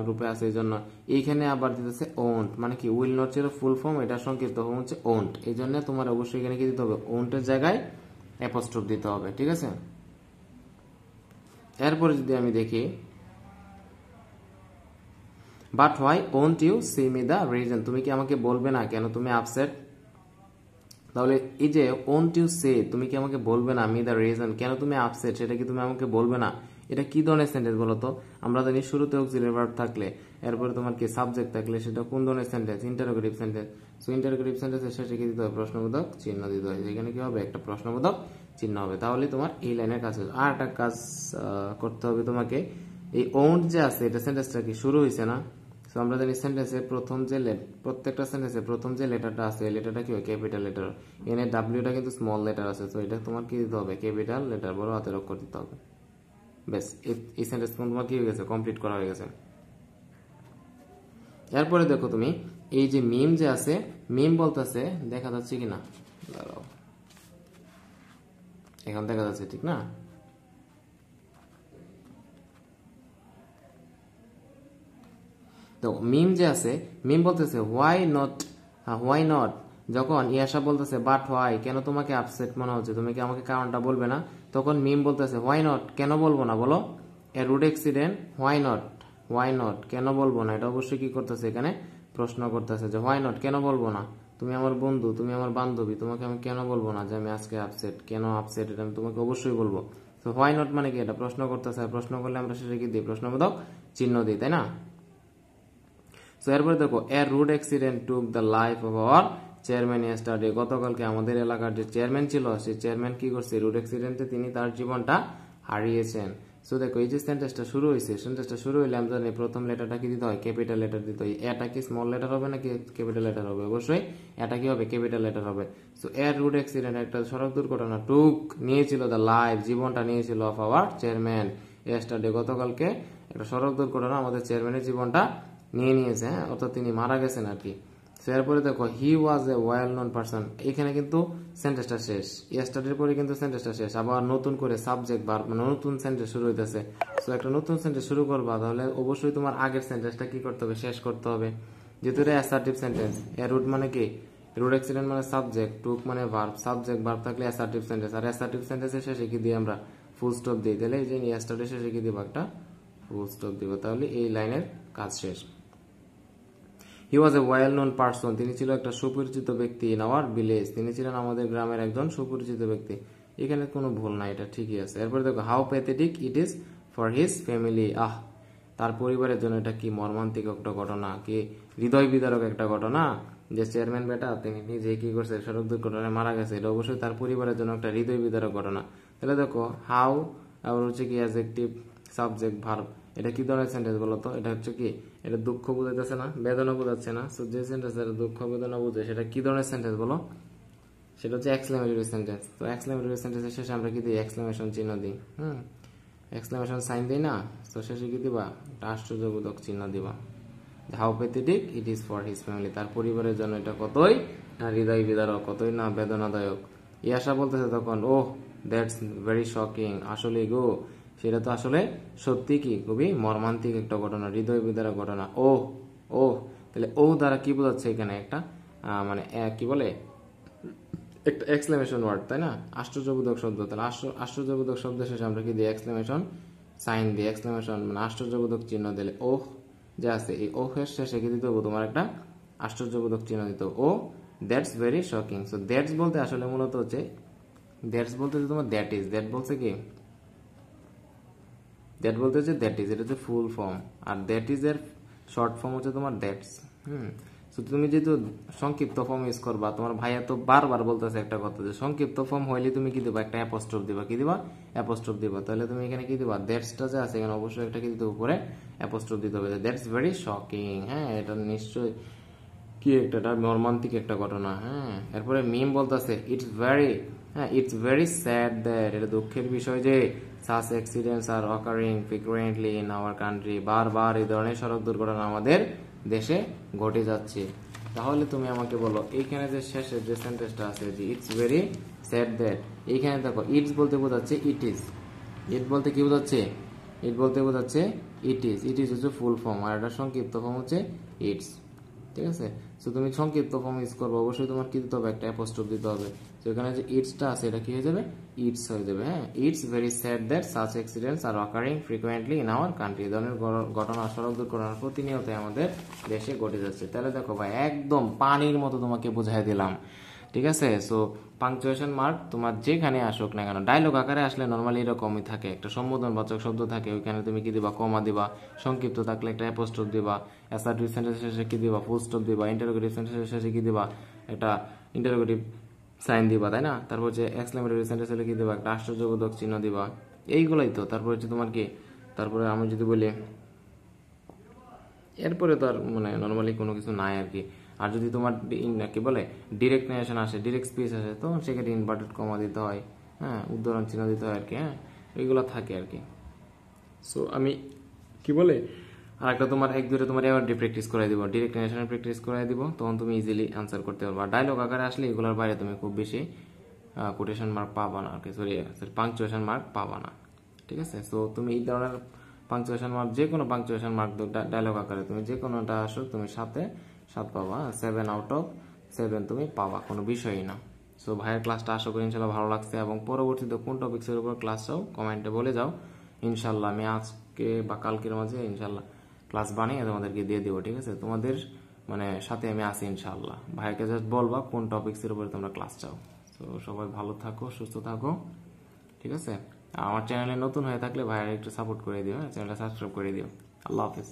রূপে আছে, এই জন্য এইখানে আবার দিতেছে ওন্ট, মানে কি উইল নট ছিল ফুল ফর্ম, এটা সংক্ষিপ্ত ফর্ম হচ্ছে ওন্ট, এই জন্য তোমার অবশ্যই এখানে কি দিতে হবে, ওন্টের জায়গায় অ্যাপোস্ট্রোফ দিতে হবে, ঠিক আছে। এরপরে যদি আমি দেখি, but why won't you say me the reason, তুমি কি আমাকে বলবে না কেন তুমি আপসেট। তাহলে এই যে ওন্ট ইউ সে, তুমি কি আমাকে বলবে না মি দ্য রিজন, কেন তুমি আপসেট, সেটা কি তুমি আমাকে বলবে না। এটা কি ধরনের সেন্টেন্স বলো তো, আমরা জানি শুরুতে অক্সিলারি ভার্ব থাকলে এরপরে তোমার কি সাবজেক্ট থাকলে সেটা কোন ধরনের sentence, interrogative sentence. So interrogative সেন্টেন্সের শেষে কি দিতে হবে, প্রশ্নবোধক চিহ্ন দিতে হয়, এখানে কি হবে, একটা প্রশ্নবোধক চিহ্ন হবে, তাহলে তোমার এই লাইনের কাজ হবে। আর একটা কাজ করতে হবে তোমাকে, এই ওন্ট যে আছে এটা সেন্টেন্সটা কি শুরু হয়েছে না, তো আমরা জানি সেন্টেন্সের প্রথম যে প্রত্যেকটা সেন্টেন্সের প্রথম যে লেটারটা আছে এই লেটারটা কি হয়, ক্যাপিটাল লেটার, এখানে ডাব্লিউটা কিন্তু স্মল লেটার আছে, তো এটা তোমার কি দিতে হবে, ক্যাপিটাল লেটার বড় হাতের অক্ষর দিতে হবে। বেশ, এই সেন্টেন্স তোমার কি হয়ে গেছে, কমপ্লিট করা হয়ে গেছে। এরপরে দেখো তুমি এই যে মিম যে আছে, মিম বলতেছে, দেখা যাচ্ছে কিনা, দাঁড়াও, এখন দেখা যাচ্ছে ঠিক না। তো মিম যে আছে, মিম বলতেছে হোয়াই নট, যখন ইয়াশা বলতেছে বাট হোয়াই, কেন তোমাকে আপসেট মনে হচ্ছে, তুমি কি আমাকে কারণটা বলবে না, তখন মিম বলতেছে হোয়াই নট, কেন বলবো না বলো, a rude accident, why not কেন বলবো না, এটা অবশ্যই কি করতেছে, এখানে প্রশ্ন করতেছে যে হোয়াই নট কেন বলবো না, তুমি আমার বন্ধু, তুমি আমার বান্ধবী, তোমাকে আমি কেন বলবো না যে আমি আজকে আপসেট, কেন আপসেট, এটা আমি তোমাকে অবশ্যই বলবো। তো হোয়াই নট মানে কি, এটা প্রশ্ন করতেছে, প্রশ্ন করলে আমরা শেষে কি দিই, প্রশ্নবোধক চিহ্ন দিই, তাই না। সো এরপরে দেখো, a rude accident took the life of our chairman yesterday, গতকালকে আমাদের এলাকার যে চেয়ারম্যান ছিল সেই চেয়ারম্যান কি করছে, রুড অ্যাক্সিডেন্টে তিনি তার জীবনটা হারিয়েছেন। সো দেখো এই যে সেন্টেন্সটা শুরু হয়েছে, সেন্টেন্সটা শুরু হইলে আমরা জানি প্রথম লেটারটা কি দিতে হয়, ক্যাপিটাল লেটার দিতে হয়। এটা কি স্মল লেটার হবে নাকি ক্যাপিটাল লেটার হবে, অবশ্যই এটা কি হবে, ক্যাপিটাল লেটার হবে। সো এর রুড অ্যাক্সিডেন্ট একটা সড়ক দুর্ঘটনা, টুক নিয়েছিল, দ্য লাইফ জীবনটা নিয়েছিল, অফ আওয়ার চেয়ারম্যান ইয়েস্টারডে গতকালকে একটা সড়ক দুর্ঘটনা আমাদের চেয়ারম্যানের জীবনটা নিয়েছে, হ্যাঁ, অর্থাৎ তিনি মারা গেছেন আর কি। এরপরে দেখো হি ওয়াজ এ ওয়েল নোন পারসন, এখানে কিন্তু সেন্টেন্সটা শেষ, ইয়েস্টারডের পরে কিন্তু সেন্টেন্সটা শেষ, আবার নতুন করে সাবজেক্ট ভার্ব মানে নতুন সেন্টেন্স শুরু হইতেছে। সো একটা নতুন সেন্টেন্স শুরু করবা, তাহলে অবশ্যই তোমার আগের সেন্টেন্সটা কি করতে হবে, শেষ করতে হবে। যেহেতু এটা অ্যাসার্টিভ সেন্টেন্স, এ রুড মানে কি, রুড অ্যাক্সিডেন্ট মানে সাবজেক্ট, টুক মানে ভার্ব, সাবজেক্ট ভার্ব থাকলে অ্যাসার্টিভ সেন্টেন্স, আর অ্যাসার্টিভ সেন্টেন্সের শেষে কি দিই আমরা, ফুল স্টপ দিই, তাহলে এই যে ইয়েস্টারডে শেষে কি দিব, একটা ফুল স্টপ দিব, তাহলে এই লাইনের কাজ শেষ। হি ওয়াজ এ ওয়েল নোন পারসন, তিনি ছিল একটা সুপরিচিত ব্যক্তি, ইন আওয়ার ভিলেজ, তিনি ছিলেন আমাদের গ্রামের একজন সুপরিচিত ব্যক্তি, এখানে কোনো ভুল নাই, এটা ঠিকই আছে। এরপরে দেখো how pathetic it is for his family, তার পরিবারের জন্য এটা কি মর্মান্তিক একটা ঘটনা, কি হৃদয় বিদারক একটা ঘটনা, যে চেয়ারম্যান বেটা তিনি নিজে কি করছে, সড়ক দুর্ঘটনায় মারা গেছে, এটা অবশ্যই তার পরিবারের জন্য একটা হৃদয় বিদারক ঘটনা। তাহলে দেখো হাউ, আবার হচ্ছে কি অ্যাডজেক্টিভ, সাবজেক্ট ভার্ব, এটা কি ধরনের সেন্টেন্স বলো তো, এটা হচ্ছে কি, এটা দুঃখ বোঝাইতেছে না, বেদনা বোঝাচ্ছে না। সো যে সেন্টেন্স দুঃখ বেদনা বোঝে সেটা কি ধরনের সেন্টেন্স বলো, সেটা হচ্ছে এক্সক্লেমেটরি সেন্টেন্স। তো এক্সক্লেমেটরি সেন্টেন্সের শেষে আমরা কি দিই, এক্সক্লেমেশন চিহ্ন দিই, এক্সক্লেমেশন সাইন দিই না, তো শেষে কি দিবা, একটা আশ্চর্যবোধক চিহ্ন দিবা। How pathetic it is for his family, তার পরিবারের জন্য এটা কতই না হৃদয় বিদারক, কতই না বেদনাদায়ক। ইয়াশা বলতেছে তখন, ওহ দ্যাটস ভেরি শকিং, আসলে গো সেটা তো আসলে সত্যি কি খুবই মর্মান্তিক একটা ঘটনা, হৃদয় বিদারক ঘটনা। ওহ তাহলে ও দ্বারা কি বোঝাচ্ছে এখানে, একটা মানে কি বলে, একটা এক্সক্লেমেশন ওয়ার্ড, তাই না, আশ্চর্যবোধক শব্দ। তাহলে আশ্চর্যবোধক শব্দ শেষে আমরা কি দিই, এক্সক্লেমেশন সাইন দিই, এক্সক্লেমেশন মানে আশ্চর্যবোধক চিহ্ন দিলে, ওহ যে আছে এই ওহের শেষে কি দিতে হবে, তোমার একটা আশ্চর্যবোধক চিহ্ন দিতে হবে। Oh that's very shocking. So that's বলতে আসলে মূলত হচ্ছে, দ্যাটস বলতে যে তোমার দ্যাট ইজ, দ্যাট বলছে কি, দ্যাট বলতে হচ্ছে দ্যাট ইজ, এটা হচ্ছে ফুল ফর্ম, আর দ্যাট ইজ এর শর্ট ফর্ম হচ্ছে তোমার দ্যাটস। তো তুমি যেহেতু সংক্ষিপ্ত ফর্ম ইউজ করবা, তোমার ভাইয়া তো বারবার বলতেছে একটা কথা যে সংক্ষিপ্ত ফর্ম হইলে তুমি কি দিবা, একটা অ্যাপোস্ট্রোফ দিবা, কি দিবা, অ্যাপোস্ট্রোফ দিবা। তাহলে তুমি এখানে কি দিবা, দ্যাটসটা যে আছে এখানে অবশ্যই একটা কি দিতে উপরে অ্যাপোস্ট্রোফ দিতে হবে, দ্যাটস ভেরি শকিং, হ্যাঁ এটা নিশ্চয়ই কি একটা মর্মান্তিক একটা ঘটনা। হ্যাঁ এরপরে মিম বলতেছে ইটস ভেরি স্যাড দ্যাট, এটা দুঃখের বিষয় যে such accidents are occurring frequently in our country. বারবার এই ধরনের সড়ক দুর্ঘটনা আমাদের দেশে ঘটে যাচ্ছে। তাহলে তুমি আমাকে বলো এইখানে যে শেষে যে সেন্টেন্সটা আছে যে ইটস ভেরি স্যাড দ্যাট, এইখানে দেখো ইটস বলতে বোঝাচ্ছে ইট ইজ, ইট বলতে কি বোঝাচ্ছে, ইট বলতে বোঝাচ্ছে ইট ইজ, ইট ইজ হচ্ছে ফুল ফর্ম আর এটা সংক্ষিপ্ত ফর্ম হচ্ছে ইটস, ঠিক আছে। সো তুমি সংক্ষিপ্ত ফর্ম ইউজ করবো, অবশ্যই তোমার কি দিতে হবে, একটা অ্যাপোস্ট্রোফ দিতে হবে। তো এখানে যে ইটসটা আছে এটা কি হয়ে যাবে, ইটস হয়ে যাবে। হ্যাঁ, it's very sad that such accidents are occurring frequently in our country, এই ধরনের ঘটনা সড়ক দুর্ঘটনা প্রতিনিয়ত আমাদের দেশে ঘটে যাচ্ছে। তাহলে দেখো ভাই একদম পানির মতো তোমাকে বুঝাই দিলাম, ঠিক আছে। সো পাংচুয়েশন মার্ক তোমার যেখানে আসুক না কেন, ডায়লগ আকারে আসলে নর্মালি এরকমই থাকে, একটা সম্বোধনবাচক শব্দ থাকে, ওইখানে তুমি কি দিবা, কমা দিবা, সংক্ষিপ্ত থাকলে একটা অ্যাপোস্ট্রোফ দিবা, অ্যাসার্টিভ সেন্টেন্সের শেষে কি দিবা, ফুল স্টপ দিবা, ইন্টারোগেটিভ সেন্টেন্সের শেষে কি দিবা, একটা ইন্টারোগেটিভ সাইন দিবা, তাই না। তারপর যে এক্সক্লেমেটরি সেন্টেন্স হলে কি দিবা, একটা আশ্চর্যবোধক চিহ্ন দিবা, এইগুলাই তো। তারপর হচ্ছে তোমার কি, তারপরে আমি যদি বলি এরপরে তো আর মানে নর্মালি কোনো কিছু নাই আর কি। আর যদি তোমার কি বলে ডিরেক্ট নারেশন আসে, ডিরেক্ট স্পিচ আসে, তখন সেক্ষেত্রে ইনভার্টেড কমা দিতে হয়, হ্যাঁ, উদ্ধরণ চিহ্ন দিতে হয় আর কি, হ্যাঁ, এইগুলো থাকে আর কি। সো আমি কি বলে আর একটা তোমার এক দুটো তোমার এভারডে প্র্যাকটিস করাই দিব, ডিরেক্ট নারেশনের প্র্যাকটিস করাই দিব, তখন তুমি ইজিলি আনসার করতে পারবা। ডায়লগ আকারে আসলে এগুলোর বাইরে তুমি খুব বেশি কোটেশন মার্ক পাবা না আর কি, সরি পাংচুয়েশন মার্ক পাবা না, ঠিক আছে। সো তুমি এই ধরনের পাংচুয়েশন মার্ক, যে কোনো পাংচুয়েশন মার্ক ডায়লগ আকারে তুমি যে কোনোটা আসো তুমি 7 পাবা, 7/7 তুমি পাবা, কোনো বিষয়ই না। সো ভাইয়ের ক্লাসটা আশা করি ইনশাল্লাহ ভালো লাগছে, এবং পরবর্তীতে কোন টপিক্সের উপর ক্লাস চাও কমেন্টে বলে যাও, ইনশাল্লাহ আমি আজকে বা কালকের মাঝে ইনশাল্লাহ ক্লাস বানিয়ে তোমাদেরকে দিয়ে দেবো, ঠিক আছে। তোমাদের মানে সাথে আমি আছি ইনশাল্লাহ। ভাইকে জাস্ট বলবা কোন টপিক্সের উপরে তোমরা ক্লাস চাও। তো সবাই ভালো থাকো, সুস্থ থাকো, ঠিক আছে। আমার চ্যানেলে নতুন হয়ে থাকলে ভাইয়ের একটু সাপোর্ট করে দিও, চ্যানেলটা সাবস্ক্রাইব করে দিও। আল্লাহ হাফেজ।